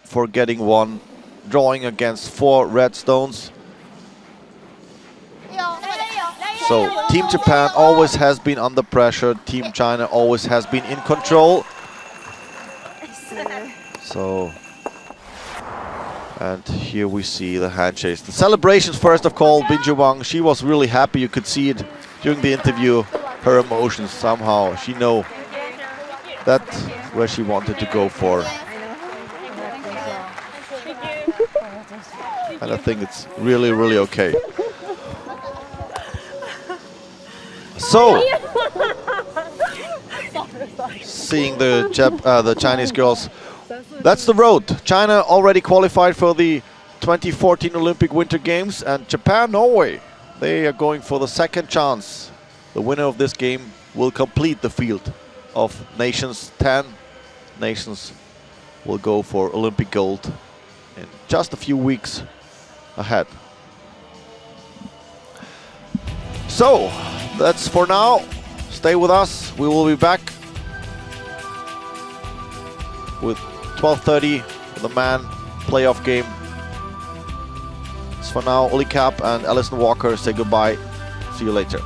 for getting one, drawing against 4 red stones. So Team Japan always has been under pressure. Team China always has been in control. So, and here we see the handshakes. The celebrations first of all, Binju Wang, she was really happy. You could see it during the interview, her emotions somehow. She know that's where she wanted to go for. And I think it's really, really okay. So, seeing the Chinese girls, that's the road. China already qualified for the 2014 Olympic Winter Games, and Japan, Norway, they are going for the second chance. The winner of this game will complete the field of nations. 10 nations will go for Olympic gold in just a few weeks ahead. So, that's for now. Stay with us. We will be back with 12:30, the man playoff game. It's for now. Oli Kapp and Alison Walker say goodbye. See you later.